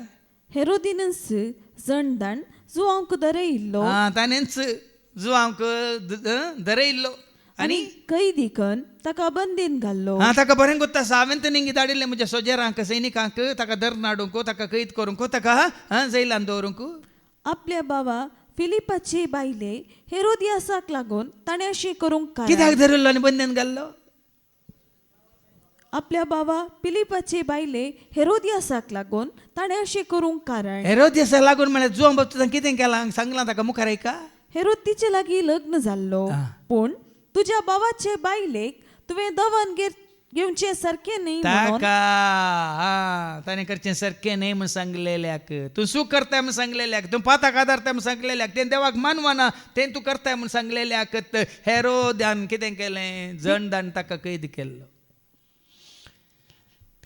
हेरोदिनस जणदाण जुवांक दरयिल्लो ताणेंच जुवांक दरयिल्लो आनी कैदीकन ताका बंदीन घाल्लो. ताका बरें कोत्ता आसा. हांवें तर निंगी धाडिल्लें म्हज्या सोजेरांक सैनिकांक ताका दर नाडूंक ताका कैद करूंक ताका जैलान दवरूंक. आपल्या बाबा फिलिपाचे बायले हेरोदियासाक लागून ताणें अशें करूंक कारण. कित्याक धरिल्लो आनी बंदीन घाल्लो. आपल्या बाबा फिलिपाचे बायले हेरोदियासाक लागून ताणें अशें करूंक कारण. हेरोदियासाक लागून म्हळ्यार जुवां बाबतीसान कितें केलां सांगलां ताका मुखार आयका. हेरोद तिचे लागीं लग्न जाल्लो पूण तुज्या बाबाचे बायलेक तुवें दवन घेवचें सारकें न्ही म्हणून ताणें करचें सारकें न्ही म्हूण सांगलेल्याक. तूं सूख करताय म्हूण सांगलेल्याक, तूं पाताक आदारताय म्हूण सांगलेल्याक, तें देवाक मानवना तें तूं करताय म्हूण सांगलेल्याक हेरोद्यान कितें केलें जणदान ताका कैद केल्लो.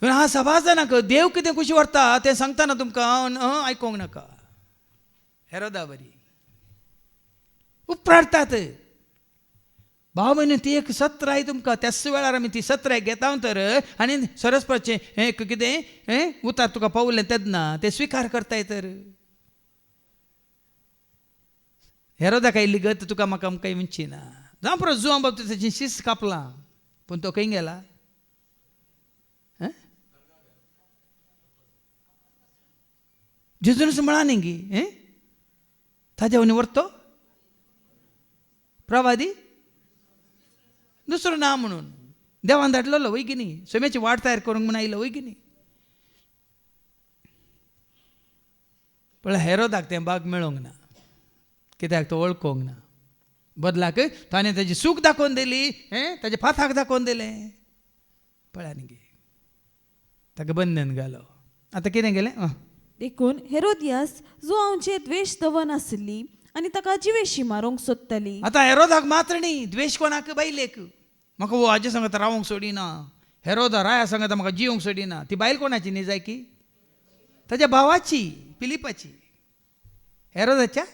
हा सभा जाणाक देव कितें खुशी व्हरता तें सांगतना तुमकां आयकोंक नाका. हेरोदा बरी उपरार्थात भाव भयण ती एक सत्राय तुमकां त्याच वेळार आमी ती सत्राय घेता तर आनी सरस्वतीचें हें कितें उतार तुका पावलें तेन्ना तें स्विकार करताय तर हेरोदाक आयिल्ली गत तुका म्हाका आमकां विंची ना. जावं परत जुवां बाबतीची शीस कापलां पूण तो खंय गेला. जेजूनच म्हळा न्ही गी ताज्या वनी व्हरतो प्रवादी दुसरो ना म्हणून देवान धाडलेलो वय की न्ही. सोम्याची वाट तयार करूंक म्हूण आयलो वय की न्ही. पण हेरोदाक तें बाग मेळोंक ना. कित्याक तो वळखोंक ना. बदलाक ताणें ताजी सूख दाखोवन दिली ताच्या पाथाक दाखोवन दिलें. पळया न्ही गे ताका बंदन घालो. आतां कितें केलें देखून हेरोदियास जुवांवचेर द्वेश दवन आसली आनी ताका जिवेशी मारूंक सोदताली. आतां हेरोदाक मात्र न्ही द्वेश कोणाक बायलेक. म्हाका वो हाजे सांगता रावंक सोडिना. हेरोदा राया सांगता म्हाका जिवंक सोडिना. ती बायल कोणाची न्ही जाय की ताज्या भावाची फिलिपाची. हेरोदाच्या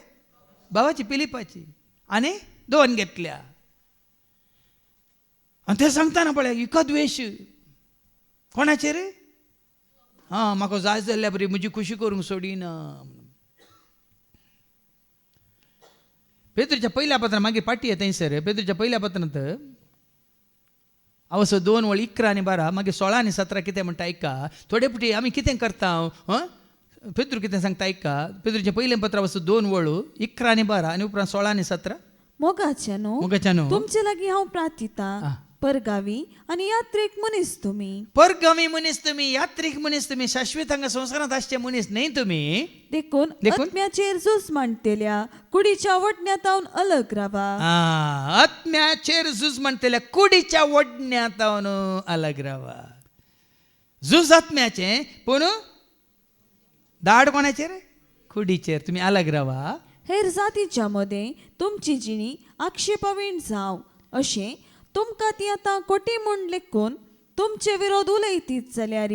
भावाची फिलिपाची आनी दोन घेतल्या. आनी ते सांगतना पळय इका द्वेश कोणाचेर म्हाका जाय जाल्ल्या बरी म्हजी खुशी करूंक सोडिना. पेद्रूच्या पयल्या पत्रांत मागीर पाटी थंयसर पेद्रूच्या पयल्या पत्रांत अवसो 2 वळ 11 आनी 12 मागीर 16 आनी 17 कितें म्हणटा आयका. थोडे पुटी आमी कितें करता पेद्रू कितें सांगता आयका. पेद्रूचें पयलें पत्र अवसो 2 वळ 11 आनी 12 आनी उपरांत 16 आनी 17. मोगाच्यानो तुमचे लागीं हांव प्रार्थिता. परगावी आनी यात्रेक मनीस तुमी. परगामी मनीस तुमी यात्रेक मनीस तुमी शाश्वत हांगा संवसारांत आसचे मनीस न्ही तुमी. देखून आत्म्याचेर झूज मांडटल्या कुडीच्या वडण्यांतावन अलग रावा. आत्म्याचेर झूज मांडटल्या कुडीच्या वडण्यांतावन अलग रावा. झूज आत्म्याचें पूण दाड कोणाचेर कुडीचेर तुमी अलग रावा. हेर जातीच्या मदें तुमची जिणी आक्षेपावीण जाव अशें तुमकां ती आतां कोटी म्हूण लेखून तुमचे विरोध उलयतीत जाल्यार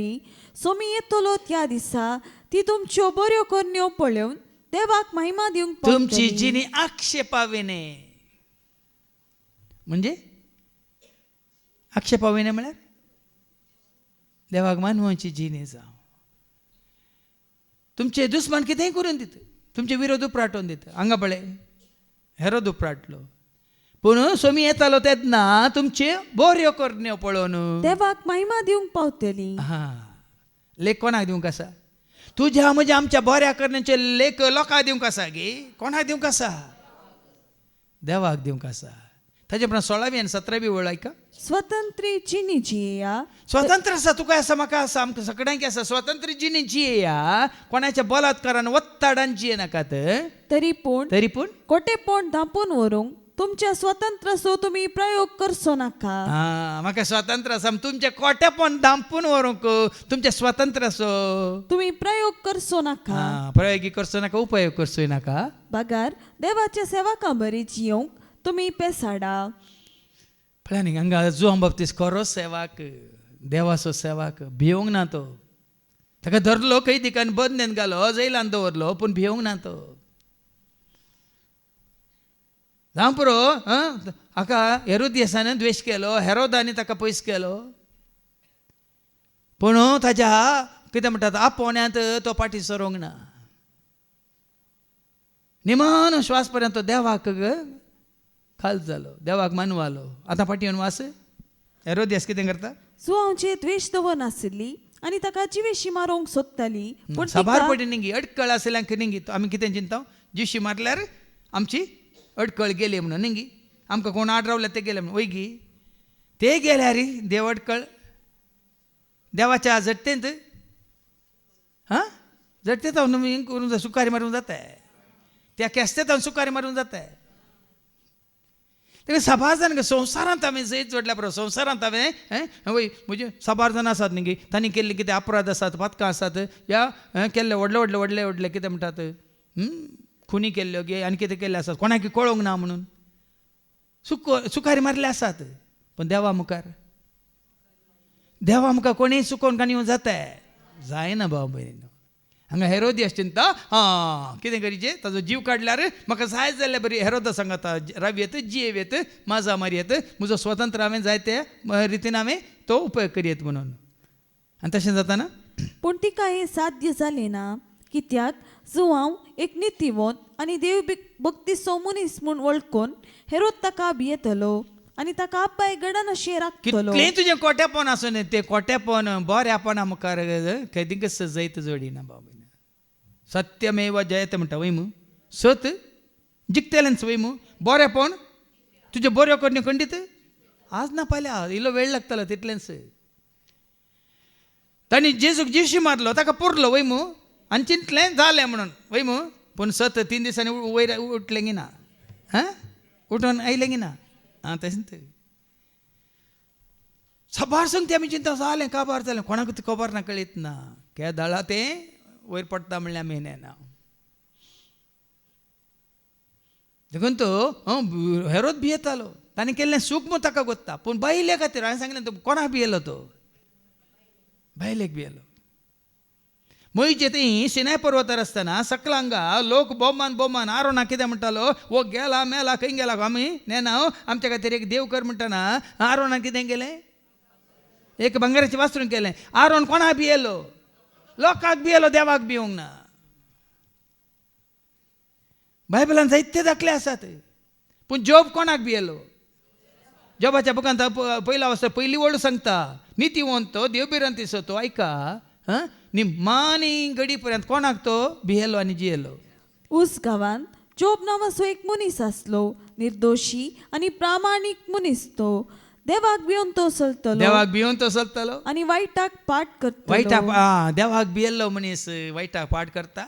सोमी येतलो त्या दिसा ती तुमच्यो बऱ्यो करण्यो पळोवन देवाक महिमा दिवंक तुमची पावतली. जिणी आक्षेपाविने म्हणजे आक्षेपाविने म्हळ्यार देवाक मानवाची जिणी जावं. तुमचे दुस्मान कितेंय करून दित, तुमचे विरोध उपराटून दित. हांगा पळय हेरोद उपराटलो, पूण सोमी येतालो तेन्ना तुमचे बऱ्यो करण्यो पळोवन देवाक महिमा दिवंक पावतली. हा लेख कोणाक दिवंक आसा? तुझ्या म्हणजे आमच्या बऱ्या करण्याचे लेख लोकांक दिवंक आसा गे. कोणाक दिवंक आसा? देवाक दिवंक आसा. ताचे प्रमाण 16वी आनी 17वी वळ ऐका. स्वतंत्री जिणी जियेया. स्वतंत्र आसा, तुका आसा, म्हाका आसा, आमकां सगळ्यांक आसा. स्वतंत्र जिणी जियेया, कोणाच्या बलात्कारान वत्ताडान जिये नाकात. तरी पूण कोटेपण धांपून व्हरूंक तुमच्या स्वतंत्र सो तुमी प्रयोग करचो नाका. म्हाका स्वतंत्र आसा, तुमचे कोटेपण धांपून व्हरूंक तुमचे स्वतंत्र असो तुम्ही प्रयोग करचो नाका. प्रयोगी करचो नाका, उपयोग करचोय नाका. बागार देवाच्या सेवकां बरी जियोंक तुम्ही पेसाडा. पळय न्ही, हांगा जुआन बाप्तिस्त खरो सेवाक, देवाचो सेवाक भिवंक ना तो. ताका धरलो कैदिकान बंदेन घालो, जैलान दवरलो, पूण भिवंक ना तो. जावं पुरो हाका हेरोदियासान द्वेश केलो, हेरोदानी ताका पयस केलो, पूण ताच्या कितें म्हणटात आपोवण्यांत तो फाटी सरोंक ना. निमान श्वास पर्यंत देवाक खाल जालो, देवाक मानवालो. आतां फाटी येवन वास. हेरोदियास कितें करता? जुआंचे द्वेश दवर नाशिल्ली आनी ताका जिवेशी मारूंक सोदताली, पूण सभार पडी निंगी अडकळ आसल्यांक निंगी. आमी कितें चिंता? जिशी मारल्यार आमची अडकळ गेली म्हणून निंगी. आमकां कोण आड रावले ते गेले म्हणून वयगी ते गेल्यार देव अडकळ देवाच्या झटतेंत झटतेत हांव करून सुकारी मारून जाताय, त्या केस्तेत हांव सुकारी मारून जाताय. तेका साबार जाण संवसारांत हांवें जैत जोडल्या बरोबर. संवसारांत हांवें वय म्हणजे साबार जाण आसात न्ही, तांणी केल्ले कितें अपराध आसात, पातकां आसात, या केल्ले व्हडले कितें म्हणटात खुनी केल्ल्यो गे आनी कितें केल्ले आसात, कोणाक कळोंक ना म्हणून सुकारी मारले आसात. पण देवा मुखार कोणीय चुकोवन काणी जाताय? जायना भाव भयण. हांगा हेरोदियास चिंता कितें करीचे, ताजो जीव काडल्यार म्हाका जाय जाल्यार बरी हेरोदा सांगता रावयेत, जियेवेत, माझा मारयेत, म्हजो स्वतंत्र हांवें जाय ते रितीन हांवें तो उपयोग करयेत म्हणून. आनी तशें जाताना पूण तिका हें साध्य जालें ना. कित्याक जुआंव एक नितीवंत आनी देव भक्तीचो मनीस म्हूण वळखून हेरोद ताका भियेतलो आनी ताका आपाय गडान अशें राखतलो. कितलेंय तुजें कोटेपण आसूं ते कोटेपण बऱ्यापणा मुखार केदींच जैत जोडिना बाबा. सत्यमेव जयते म्हणटा वय मू. सत जिखतेलेंच वय मू. बरेपण तुजे बऱ्यो करण्यो खंडीत आज ना फाल्यां इल्लो वेळ लागतलो तितलेंच. तांणी जेजूक जिशी मारलो ताका पुरलो वय मू आनी चिंतलें जालें म्हणून वय मू. पूण सत 3 दिसांनी वयर उठलें गी ना, उठून आयलें गी ना. तशेंच सबार सांग ते आमी चिंता जालें काबार जालें, कोणाक खबर ना कळीत ना. के दळा तें वयर पडटा म्हणल्यार आमी येना. देखून तो हेरोद भियेतालो, ताणें केल्लें सूख ताका गोत्ता. पूण बायले खातीर हांवें सांगलें कोणाक भियेलो तो? बायलेक भियेलो. मोईचे ती सिनाय पर्वतार आसतना सकलांगा लोक बोमान आरोना कितें म्हणटालो, वो गेला मेला खंय गेला आमी नेना आमच्या खातीर एक देव कर म्हणटाना आरोना कितें केलें? एक भांगराचें वासरूं केलें. आरोन कोणाक भियेलो? लोकांक भियेलो, देवाक भिवंक ना. बायबलान जायते दाखले आसात. पूण जॉब कोणाक भियेलो? जॉबाच्या बुकांत पयला वचता पयली वळ सांगता नितीवंत तो देवबिरांती सो तो ऐका निमानी गडी पर्यंत कोणाक तो भियेलो आनी जियेलो. उस गांवांत जोब नांवाचो एक मनीस आसलो, निर्दोशी आनी प्रामाणीक मनीस तो. देवाक भिवन तो चलतलो आनी वायटाक पाट करतलो. वायटाक देवाक भियेल्लो मनीस वायटाक पाट करता.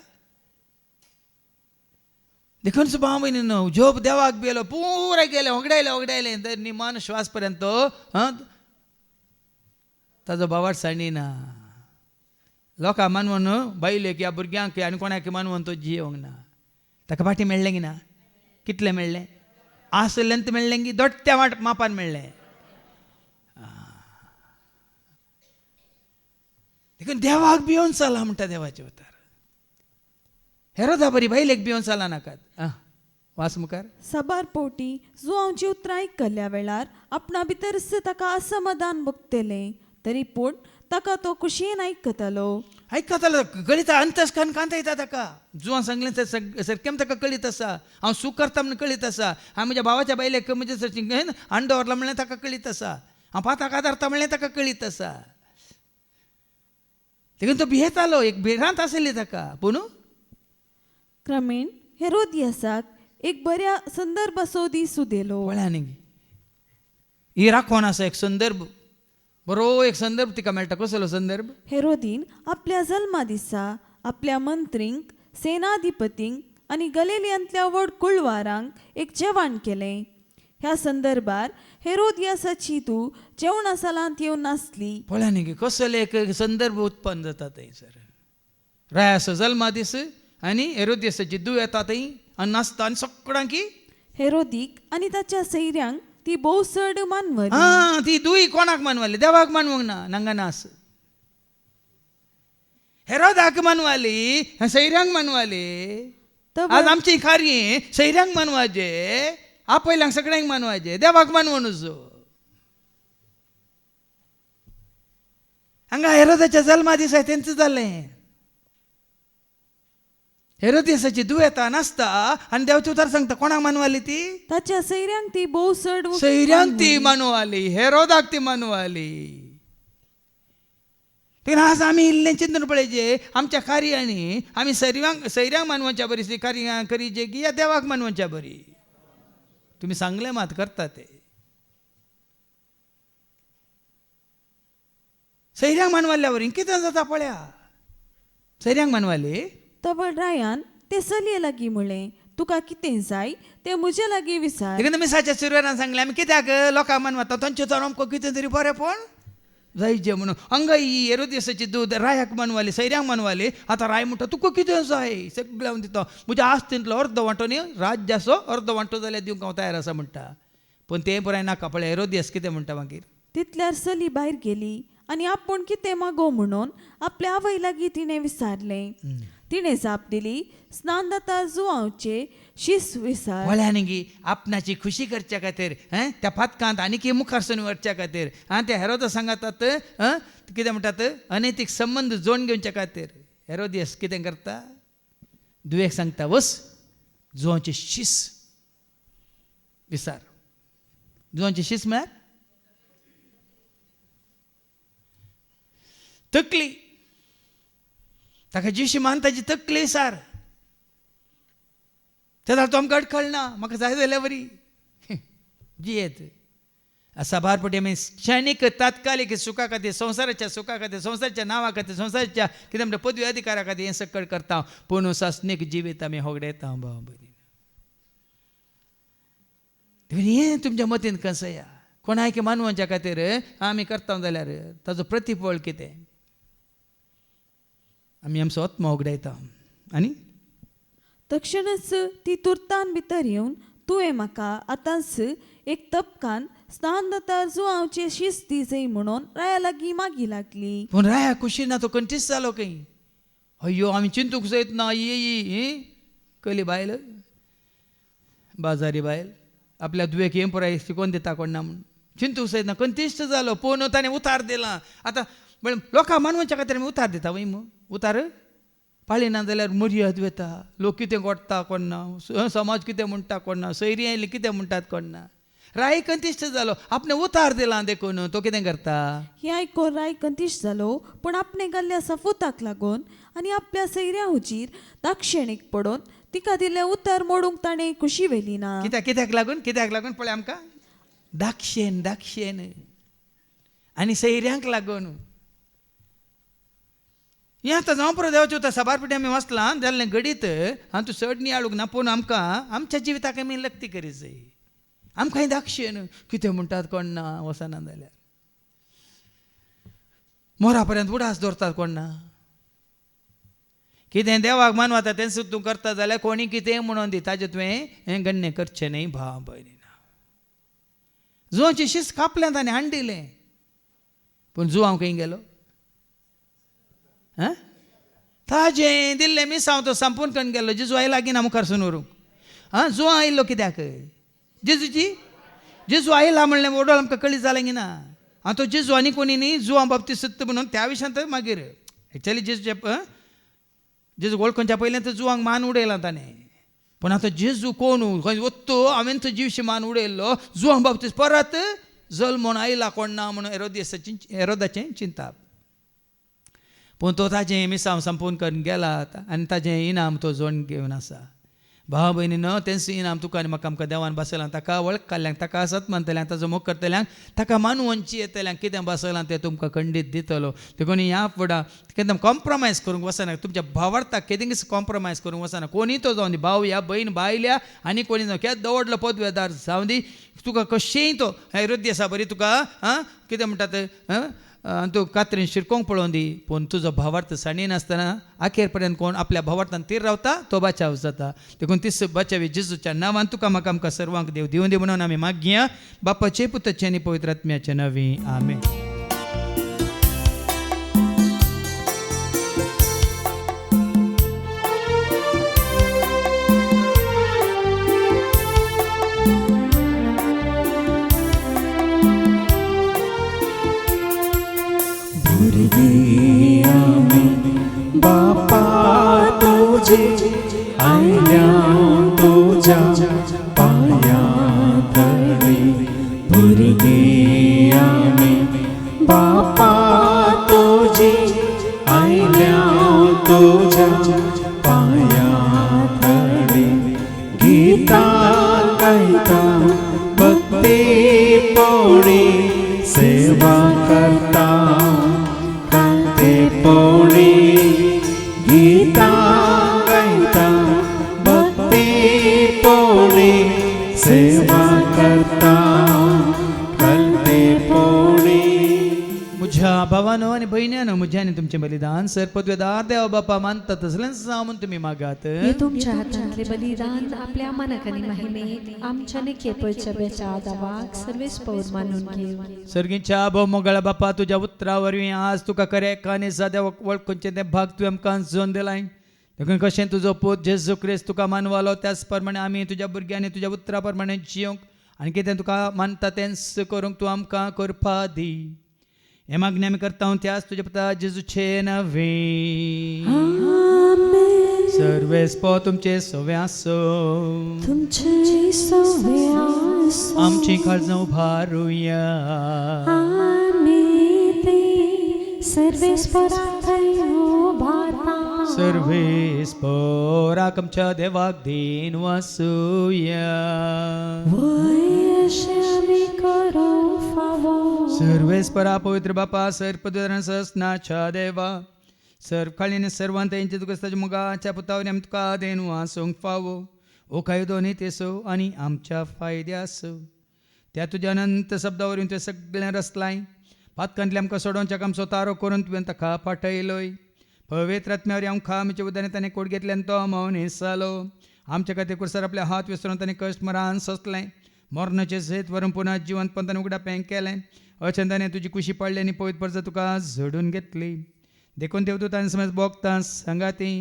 देखून सुभाव न्हू जोब देवाक भियेलो, पुरा गेले वगडायले तर निमान श्वास पर्यंत ताजो बावाट सांडिना. लोकां मानवून बायलेक या भुरग्यांक आनी कोणाक मानवून तो जियोंक ना. ताका फाटी मेळ्ळें गी ना. कितलें मेळ्ळें? आसलेंत मेळ्ळें गी दोट्ट्या मापान मेळ्ळें. देखून देवाक भिवन चला म्हणटा देवाचे उतार. हेरोदा बरी बायलेक भिवन चला नाकात वास मुखार सबार पोटी जुआंवची उतरां आयकल्ल्या वेळार आपणा भितरच ताका असमाधान भोगतेलें तरी पूण ताका तो खुशयेन आयकतालो. आयकतालो कळिता अंतस्कान कांता येता ताका जुवां सांगलें तें सारकें ताका कळीत आसा. हांव सूख करता म्हणून कळीत आसा. हांव म्हज्या भावाच्या बायलेक म्हणजे अंड व्हरला म्हणलें ताका कळीत आसा. हांव पाताक आदारता म्हणलें ताका कळीत आसा. देखून तो भियेतालो एक भिरांत आसली ताका. पूण क्रमेण हेरोदियासाक एक बऱ्या संदर्भाचो दीस उदेलो. पळया न्ही ही राखोन आसा एक संदर्भ बरो एक संदर्भ तिका मेळटा. कसलो संदर्भ? हेरोदीन आपल्या जल्मा दिसा आपल्या मंत्रींक सेनाधिपतींक आनी गलिलियांतल्या व्हड कुळवारांक एक जेवण केलें. ह्या संदर्भार हेरोदियासाची तूं जेवणासालांत येवन नासली. पळया न्ही कसले एक संदर्भ उत्पन्न जाता थंयसर. रायाचो जल्मा दीस आनी हेरोदियासाची धूव येता थंय आनी नाचता आनी सगळ्यांक हेरोदीक आनी ताच्या सैऱ्यांक ती भोव चड मानवली. ती दुई कोणाक मानवाली? देवाक मानवंक ना. नांगा नास हेरोदाक मानवाली सैऱ्यांक मानवाली. आज आमची कार्य सैऱ्यांक मानवाचे आपयल्यांक सगळ्यांक मानवाचे देवाक मानवो नजो. हांगा हेरोदाच्या जल्मा दिसा तेंच जालें. हेरोदियासाची धूव येता नाचता आनी देवाची उतार सांगता. कोणाक मानवाली ती? ताच्या सैऱ्यांक ती भोव चड सैऱ्यांक ती मानवाली. हेरोदाक ती मानवाली. देखून आज आमी इल्लें चिंतून पळयचे आमच्या कार्यांनी आमी सैऱ्यांक मानवाच्या बरी कार्यां करीचे की या देवाक मानवाच्या बरी? तुम्ही सांगले मात करता ते सैऱ्यांक मानवाल्या बरी कितें जाता पळया. सैऱ्यांक मानवाली तबळ रायान ते चलये लागीं म्हणलें तुका कितें जाय तें म्हजे लागीं विचार. देखून मिसाच्या सुरवेरान सांगलें आमी कित्याक लोकांक मानवता तांचे तर आमकां कितें तरी बरेंपण जायचें म्हणून. हांगा ही हेरोदियासाची दूद रायाक मानवाली सैऱ्यांक मानवाली. आतां राय म्हणटा तुका कितें जाय सगळ्यांक दिता. म्हज्या आस्तींतलो अर्द वांटो न्ही राज्याचो अर्द वांटो जाल्यार दिवंक हांव तयार आसा म्हणटा. पूण तें पुराय नाका पळय. हेरोदियास कितें म्हणटा मागीर? तितल्यार चली भायर गेली आनी आपूण कितें मागो म्हणून आपल्या आवय लागीं तिणें विचारलें. तिणें जाप दिली स्नान जाता जुआंवचे शीस विसार. पळया न्ही आपणाची खुशी करच्या खातीर त्या फातकांत आनीक मुखार सून व्हरच्या खातीर त्या हेरोदा सांगातात कितें म्हणटात अनैतीक संबंध जोडून घेवच्या खातीर हेरोदियास कितें करता? दुयेक सांगता वस जुआंवचे शीस विसार. जुआंवचे शीस म्हळ्यार तकली. ताका जीशी मान ताची तकली सार. तें जाल्यार तो आमकां अडखळना. म्हाका जाय जाल्यार बरी जियेत असा भारपटी आमी क्षणीक तात्कालीक सुखा खातीर संवसाराच्या सुखा खातीर संवसाराच्या नांवा खातीर संवसाराच्या कितें म्हणटा पदवी अधिकारा खातीर हें सकळ करता. पूण सासणीक जिवीत आमी होगडेता भाव बरी. हें तुमच्या मतीन कसं या कोणाक मानवाच्या खातीर आमी करता जाल्यार ताजो प्रतिफळ कितें? आमी आमचो आत्मा होगडायता. आनी तक्षणच ती तुर्तान भितर येवन तुवें म्हाका आतांच एक तपकान स्नान जाता जुआंवचे शीस दी जय म्हणून राया लागीं मागी लागली. पूण राया खुशी ना तो कंटीस जालो खंय. अय्यो आमी चिंतूंक जायत ना. ही कली बायल बाजारी बायल आपल्या दुयेक हें पुराय शिकोवन दिता कोण ना म्हणून चिंतूंक जायत ना. कंटिश्ट जालो. पूण ताणें उतार दिला. आतां लोकां मानवाच्या खातीर आमी उतार दिता वय उतार पाळी ना जाल्यार मर्याद वेता. लोक कितें घडटा कोण ना. समाज कितें म्हणटा कोण ना. सैरी आयली कितें म्हणटात कोण ना. राय कंटिश्ट जालो. आपणें उतार दिला देखून तो कितें करता? हें आयकून राय कंटिश्ट जालो. पूण आपणे घाल्ल्या सफोताक लागून आनी आपल्या सैऱ्या हुजीर दाक्षिणीक पडोवन तिका दिल्लें उतर मोडूंक ताणें खुशी व्हेली ना. कित्याक लागून पळय आमकां दाक्षेण आनी सैऱ्यांक लागून. हें आतां जावं पुरो देवाचें उतर सबारपेटी आमी वाचलां जाल्लें घडीत हांव तूं चड नियाळूंक ना. पूण आमकां आमच्या जिविताक आमी लक्ती करीत जाय. आमकां दाक्षेण कितें म्हणटात कोण ना वचना जाल्यार मोरा पर्यंत उडास दवरतात कोण ना. कितें देवाक मानवता तें सुद्दां तूं करता जाल्यार कोणी कितें म्हणून दी ताजें तुवें हें गण्य करचें न्ही भाव भयणी. जुआंवची शीस कापलें ताणें हांडिलें. पूण जुआंव खंय गेलो? ताजें दिल्लें मिसांव तो संपून करून गेलो जेजू आयला लागीं ना मुखार सोनूरूंक जो आयिल्लो कित्याक जेजू आयला म्हणलें ओडोल आमकां कळीत जालें की ना तो जेजू आनी कोणी न्ही जुआ बाबतींत म्हणून त्या विशयांत मागीर एक्चुअली जेजू वळखुच्या पयलें तर जुवांक मान उडयला ताणें पूण आतां जेजू कोण खंय वत्तो हांवें तो जीवशी मान उडयल्लो जुवां बाबतींत परत जल्म म्हूण आयला कोण ना म्हणून हेरोदाचें चिंता पूण तो ताजें मिसांव संपून करून गेला आनी ताजें इनाम तो जोड घेवन आसा भाव भयणीनो तेंच इनाम तुका आनी म्हाका आमकां देवान बसयलां ताका वळखल्यांक ताका आसत मानतल्यांक ताजो मोग करतल्यांक ताका मानवंची येतल्यांक कितें बसयलां तें तुमकां खंडीत दितलो देखून ह्या फुडां केन्ना कॉम्प्रोमायज करूंक वचना तुमच्या भावार्थाक केदींच कॉम्प्रोमायज करूंक वचना कोणी तो जावन दी भाव या भयण बायल्या आनी कोणी जावं केद दवडलो पदवेदार जावं दी तुका कशेंय तो हेरोदी आसा बरी तुका कितें म्हणटात तूं कात्रीन शिरकोंक पळोवन दी पूण तुजो भावार्थ साणीन आसतना अखेर पर्यंत कोण आपल्या भावार्थान तीर रावता तो बचाव जाता देखून तीच बचावी जेजूच्या नांवान तुका म्हाका आमकां सर्वांक देव दिवं दी म्हणून आमी मागया बापाचे पुताचे आनी पवित्र आत्म्याचे नवी आमेन. बापा तुझे आयल्या तुझ्या पाया तळी भुरगीं आमी बापा तुझी आयल्या तुझ्या पाया तळी गीतां गायता भक्ती पोळी सेवा करता पोळी गीता गायता भक्ती पोळी सेवा करता कळते पोळी. म्हज्या भावानो आनी भयण्यानो म्हज्या आनी तुमचें बलिदान सर पदवेदार देवा बापा मानतात तसलेंच जावून तुमी मागात हे तुमच्या हातांतले बलिदान आपल्या मनाक आनी महिमेक आमच्या केपळच्या बेच्या आदावाक सर्वेस पौर मानून घेव. सर्गीच्या भोव मोगळा बापा तुज्या उतरा वरवीं आज तुका खरें आनी सद्या वळखुंचे ते भाग तुवें आमकां जोन दिलाय देखून कशें तुजो पूत जेजू क्रिस्त तुका मानवालो त्याच प्रमाणे आमी तुज्या भुरग्यांनी तुज्या उतरा प्रमाणे जियोंक आनी कितें तुका मानता तेंच करूंक तूं आमकां करपा दी हे मागणी आमी करता त्याच तुज्या पुता जेजूचे नवे सर्वेस्पो तुमचे सवे आसो तुमचे सवे आसो आमची काळजां उबारुया आमी ते सर्वेस्पराक उबारता सर्वेस्पराक आमच्या देवाक दिन वासुया वयशे आमी करूं फावो सर्वेस्परा पवित्र बापा सर्पदुरान सस्नाच्या देवा सर्व काळीने सर्वांत यांचे तुका मुगाच्या पुतावरी आमी तुका देन वासूंक फावो ओ काय दोन्ही तेसो आनी आमच्या फायद्यासो त्या तुज्या अनंत शब्दावरून तुवें सगळें रचलाय पातकांतले आमकां सोडोवच्या आमचो तारो करून तुवें ताका पाठयलोय पवित्र आत्म्यावरी आमकां आमच्या उदाने ताणें कोड घेतल्यान तो मौन जालो आमच्या खातीर कुर्सार आपले हात विसरून ताणें कश्ट मरान सोंसलें मरणाचे सैत व्हरून पुन्हा जिवंत पंतान उगडा पेंग केलें अचंदाने तुजी कुशी पडली आनी पवित्र परजा तुका झडून घेतली देखून देवदूतांनी समज बोगता सांगाती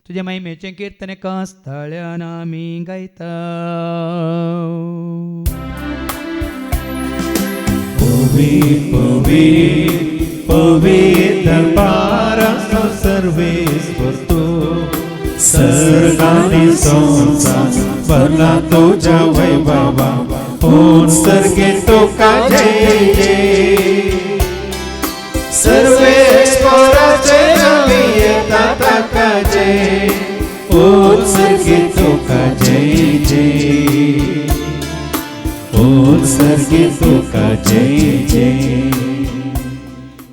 तुझ्या महिमेचें कीर्तन एका स्थळ्यान आमी गायता पवित्र पारासो सर्वेस्वर तू सर्गानी संसार भरला तुझ्या वैभवा पूर्ण सर्गे तुका जय जय सर्वेस्वराचे नावे येता ताका जय पूर्ण सर्गे तुका जय जय पूर्ण सर्गे तुका जय जय.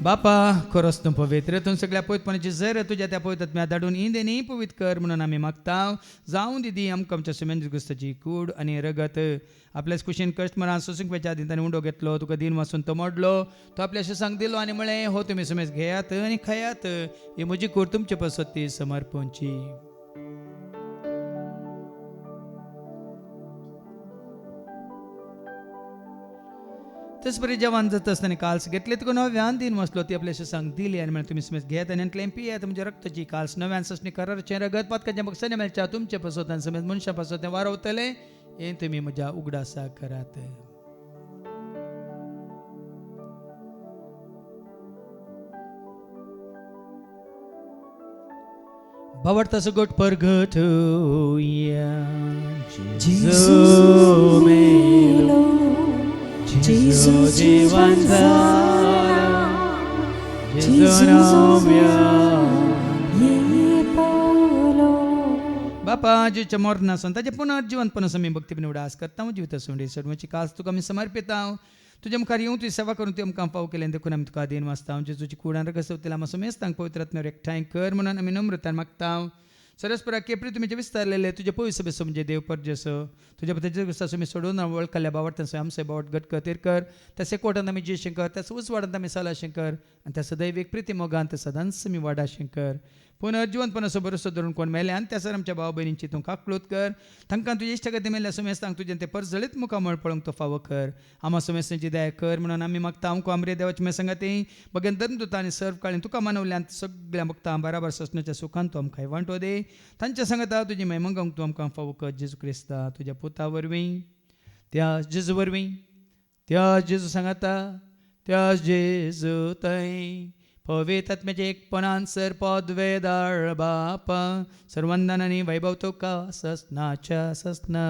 बापा खरोच तूं पवित्र तूं सगळ्या पवित्रपणाची जर तुज्या त्या पवित्रत्म्या धाडून इंदेनी पवित्र कर म्हणून आमी मागता जावं दिदी आमकां आमच्या सुमेंद्र गुस्ताची कूड आनी रगत आपल्याच कुशीन कश्ट मरान सोसूंक वेच्या आदी ताणें उंडो घेतलो तुका दिन वाचून तो मोडलो तो आपल्या शिसांक दिलो आनी म्हळें हो तुमी सुमेज घेयात आनी खायात ही म्हजी कूड तुमचे पसती समर्पणची. तेच परी जेवण जात असताना काल्स घेतले तर नव्यान दिन वसलो ती आपल्याशी सांग दिली आणि म्हणे तुम्ही समेत घेत आणि क्लेम पिया तुमच्या रक्ताची काल्स नव्यान ससनी करारचे रगत पातकाच्या मग सने मेलच्या तुमचे पसवतान समेत मनुष्या पसवते वारवतले हे तुम्ही म्हज्या उगडासा करात. बावडतासो गोट परगटूया जेजू मेलो जेजू जीवन जाला जेजू नाम्या बापा जीच्या मरना सन ताचे पुनर्जीवनपण आमी भक्तीपणे उडास करता जीवित सोंडे सडवची कास तुका आमी समर्पिता तुझ्या मुखार येऊन तुझी सेवा करून ती आमकां पाव केले देखून आमी तुका देन वाचता जेजूची कुडान रगसवतेला आमी समेस्तांक पवित्रात्म्यावर एकठांय कर म्हणून आमी नम्रतान मागता. सरस्परा केपरी तुमचे विस्तारलेले तुझे पवित्र सभेसो म्हणजे देव परजस तुझ्या पद्धतीचे गुस्ता मी सोडून वळखल्या बावडता आमचे बावट गट कर कर त्या सेकोटांत आमी जे शंकर त्या उच वाडंत आमी साला शंकर आणि त्या सदैविक प्रिती मोगांत सदांच मी वाडा शंकर पुनर्जीवनपण असो बरोसो धरून कोण मेले आणि त्या सर आमच्या भाव बहिणींची तूं काकलोत कर तांकां तुझे इश्ट गती मेल्या समेस्तांक तुजें ते परजळीत मुखामळ पळोवंक तो फावो कर आमा समेस्तांची दया कर म्हणून आमी मागता आमकां आमरे देवाची मेसंगाती बगेन धर्मदूता आनी सर्व काळी तुका मानवल्यान सगळ्या भक्तां बराबर ससण्याच्या सुखान तूं आमकां वांटो दे तांच्या सांगता तुजी महिमंगांक तूं आमकां फावो कर जेजू क्रिस्ता तुज्या पुता वरवीं त्या जेजू वरवीं त्या जेजू सांगता त्या जेजू थंय पवित्र आत्म्याचे एकपणान सर पद वेदाळ बाप सर्वंदन आनी वैभव तुका ससनाच्या ससना.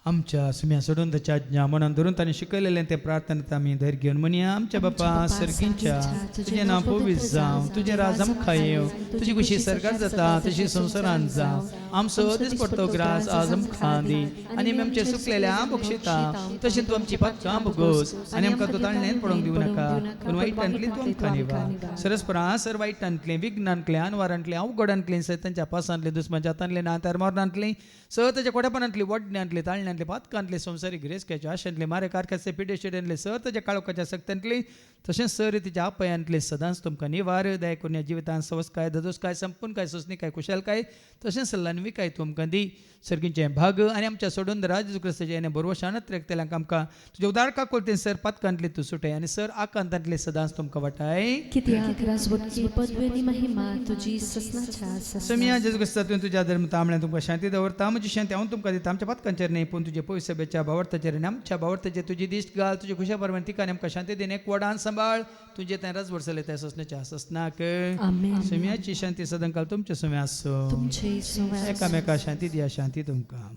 आमच्या सुम्या सोडून त्याच्या आज्ञा मनान धरून ताणें शिकयलेलें तें प्रार्थनेत आमी धैर्य घेवन म्हणया आमच्या बापा सर्गींच्या तुजें नांव पवित्र जावं तुजें राज आमकां येवं तुजी खुशी सरकार जाता तशी संवसारांत जावं आमचो दीस पडटो ग्रास आज आमकां दी आनी आमी आमचे सुकलेल्या बक्षिता तशें तूं आमची पातकां भोगोस आनी आमकां तूं ताळणेंत पडोवंक दिवं नाका पूण वायटांतली तूं आमकां निवार. सरस्परा सर वायटांतलें विघ्नांतलें अनवारांतलें अवघडांतलें सैतांच्या पासांतलें दुस्माच्या हातांतलें नातार मरणांतलें स ताच्या कोड्यापणांतली वडण्यांतली ताळण्यांतली पातकांतले संवसारीक रेसक्याच्या आशांतले मारे कारक्याचे पिडेशिड्यांतले स ताच्या काळोखाच्या सक्त्यांतली तशेंच स रितीच्या आपयांतले सदांच तुमकां निवार दया करून ह्या जिवितांत सवस्काय धदोसकाय संपूर्णकाय सोसणीकाय कुशालकाय तशेंच लानविकाय तुमकां दी सर्गींचे भाग आनी आमच्या सोडून राज क्रिस्ताचे येणे बरोवशानत रेखतेल्यांक आमकां तुज्या उदारका कोलतेन सर पातकांतली तूं सुटय आनी सर आकांतांतले सदांच तुमकां वाटाय कित्याक राजवटची पदवी आनी महिमा तुजी ससनाच्या ससना. समिया जेजू क्रिस्ता तुवें तुज्या धर्म तांबड्यान तुमकां शांती दवरता म्हजी शांती हांव तुमकां दिता आमच्या पातकांचेर न्ही पूण तुजे पवित्र सभेच्या भावार्थाचेर आनी आमच्या भावार्थाचेर तुजी दिश्ट घाल तुजे खुशा परमेन तिकान आमकां शांती देन एक वडान सांबाळ तुजे तें रस वर्सले त्या ससण्याच्या ससनाक. आमेन. समियाची शांती सदांकाल तुमचे सुम्या आसूं तुमचे सुवास एकामेका शांती दिया शांती तुमकां.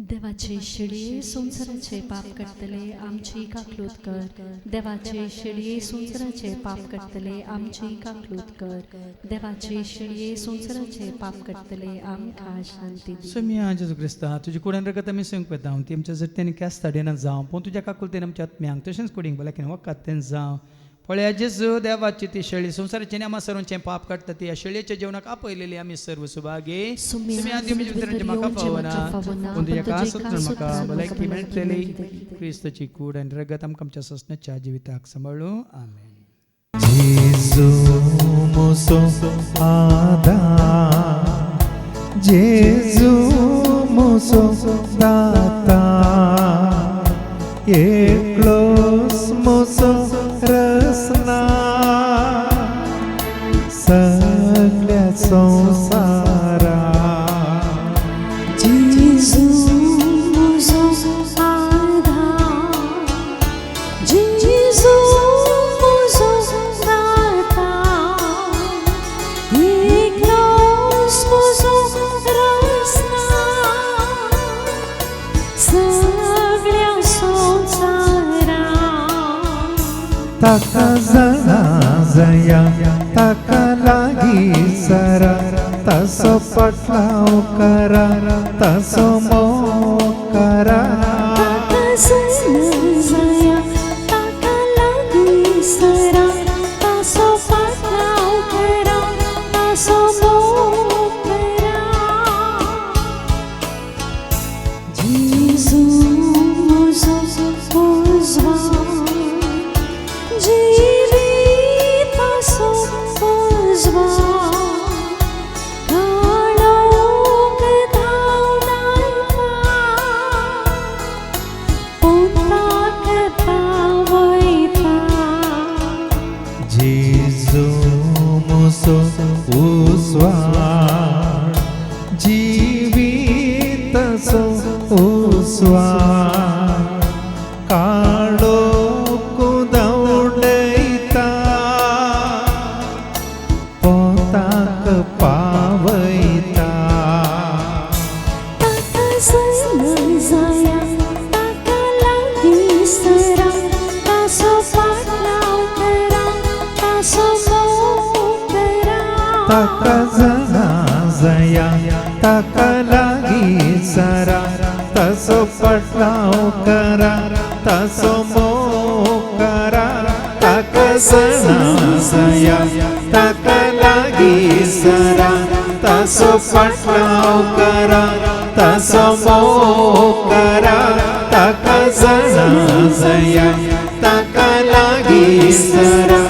देवाचे शिडये संसाराचे पाप कटतले आमची काकलूत कर देवाचे शिडये संसाराचे पाप कटतले आमची काकलूत कर देवाचे शिडये संसाराचे पाप कटतले आमकां शांती दी. समिया जेजू क्रिस्ता तुजी कुडान रगत आमी संक पेता ती आमच्या जट्ट्यांनी क्यास्ताडेना जावं पूण तुज्या काकुलतेन आमच्या आत्म्यांक तशेंच कुडींक भलायकेन वखद तें जावं पळया जेजू देवाची ती शेळी संसाराचे आमा सर्वांचे पाप काडटा ती ह्या शेळयेच्या जेवणाक आपयलेली आमी सर्व सुभागे सुम्या तुमी मित्रांचे म्हाका पावना पूण तुज्या कासोतून म्हाका भलायकी मेळटली क्रिस्ताची कूड आनी रगत आमकां आमच्या ससण्याच्या जिविताक सांबाळूं. आमेन. जेजू मोसो आदार जेजू मोसो दाता एकलोस मोसो रसना सगळ्या संसारा जेजू मोसो आधार जेजू मोसो दाता एकलोस मोसो रसना सगळ्या संसारा ताका जाणा जया ताका लागी सरा तसो पटलाव करा तसो मोग करा जया ताका लागी सरा तासो पातलाव करा तासो मोग करा. जेजू मोसो उजवाड जिविताचो सो उस्वाळ जीवित सो उस्वाळ काळो कुदवडयता पोताक पावयता ताका जन जाया ताका लागीं सरा तासो पाटलाव करा तासो मोग करा ताका जना जया ताका लागी सरा तसो पटलाव करा तसो मोग करा ताका जना जया ताका लागी सरा तसो पटलाव करा तसो मोग करा ताका जना जया ताका लागी सरा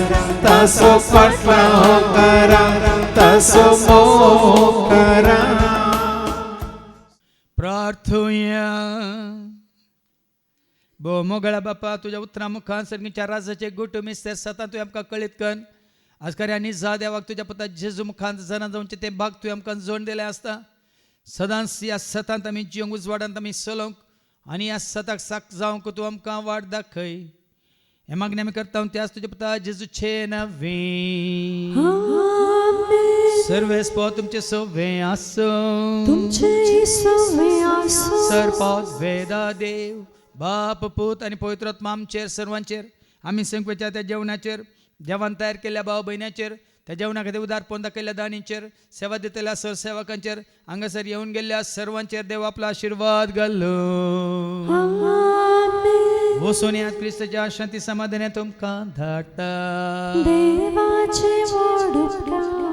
तसो पटलाव करा तसो मोग करा. प्रार्थूया. बो मोगळा बापा तुझ्या उतरा मुखान सर्गीच्या राजाचे गुट मिस्तर सता तू आमकां कळीत कर आज खऱ्या निजा देवाक तुझ्या पुता जेजू मुखान जना जावचे ते भाग तुवें आमकां जोड दिले आसता सदांच ह्या सतांत आमी जियोंक उजवाडांत आमी चलोवंक आनी ह्या सताक साक जावंक तूं आमकां वाट दाखय हे मागणी आमी करता त्याच तुझ्या पुता जेजूचे नवे सर्वेस्पो तुमचे सवे आसो तुमचे सवे आसो सरपास वेदा देव बाप पूत आणि पवित्र आत्मा आमचेर सर्वांचेर आमी संकवेच्या त्या जेवणाचेर जेवण तयार केल्ल्या भाव भयणाचेर त्या जेवणा खातीर उदारपण दाखयल्ल्या दानींचेर सेवा दितल्या सर सेवकांचेर हांगासर येवन गेल्ल्या सर्वांचेर देव आपलो आशिर्वाद घालो वचून यात क्रिस्ताच्या शांती समाधान तुमकां धाडटा देवाचे व्हड उपकार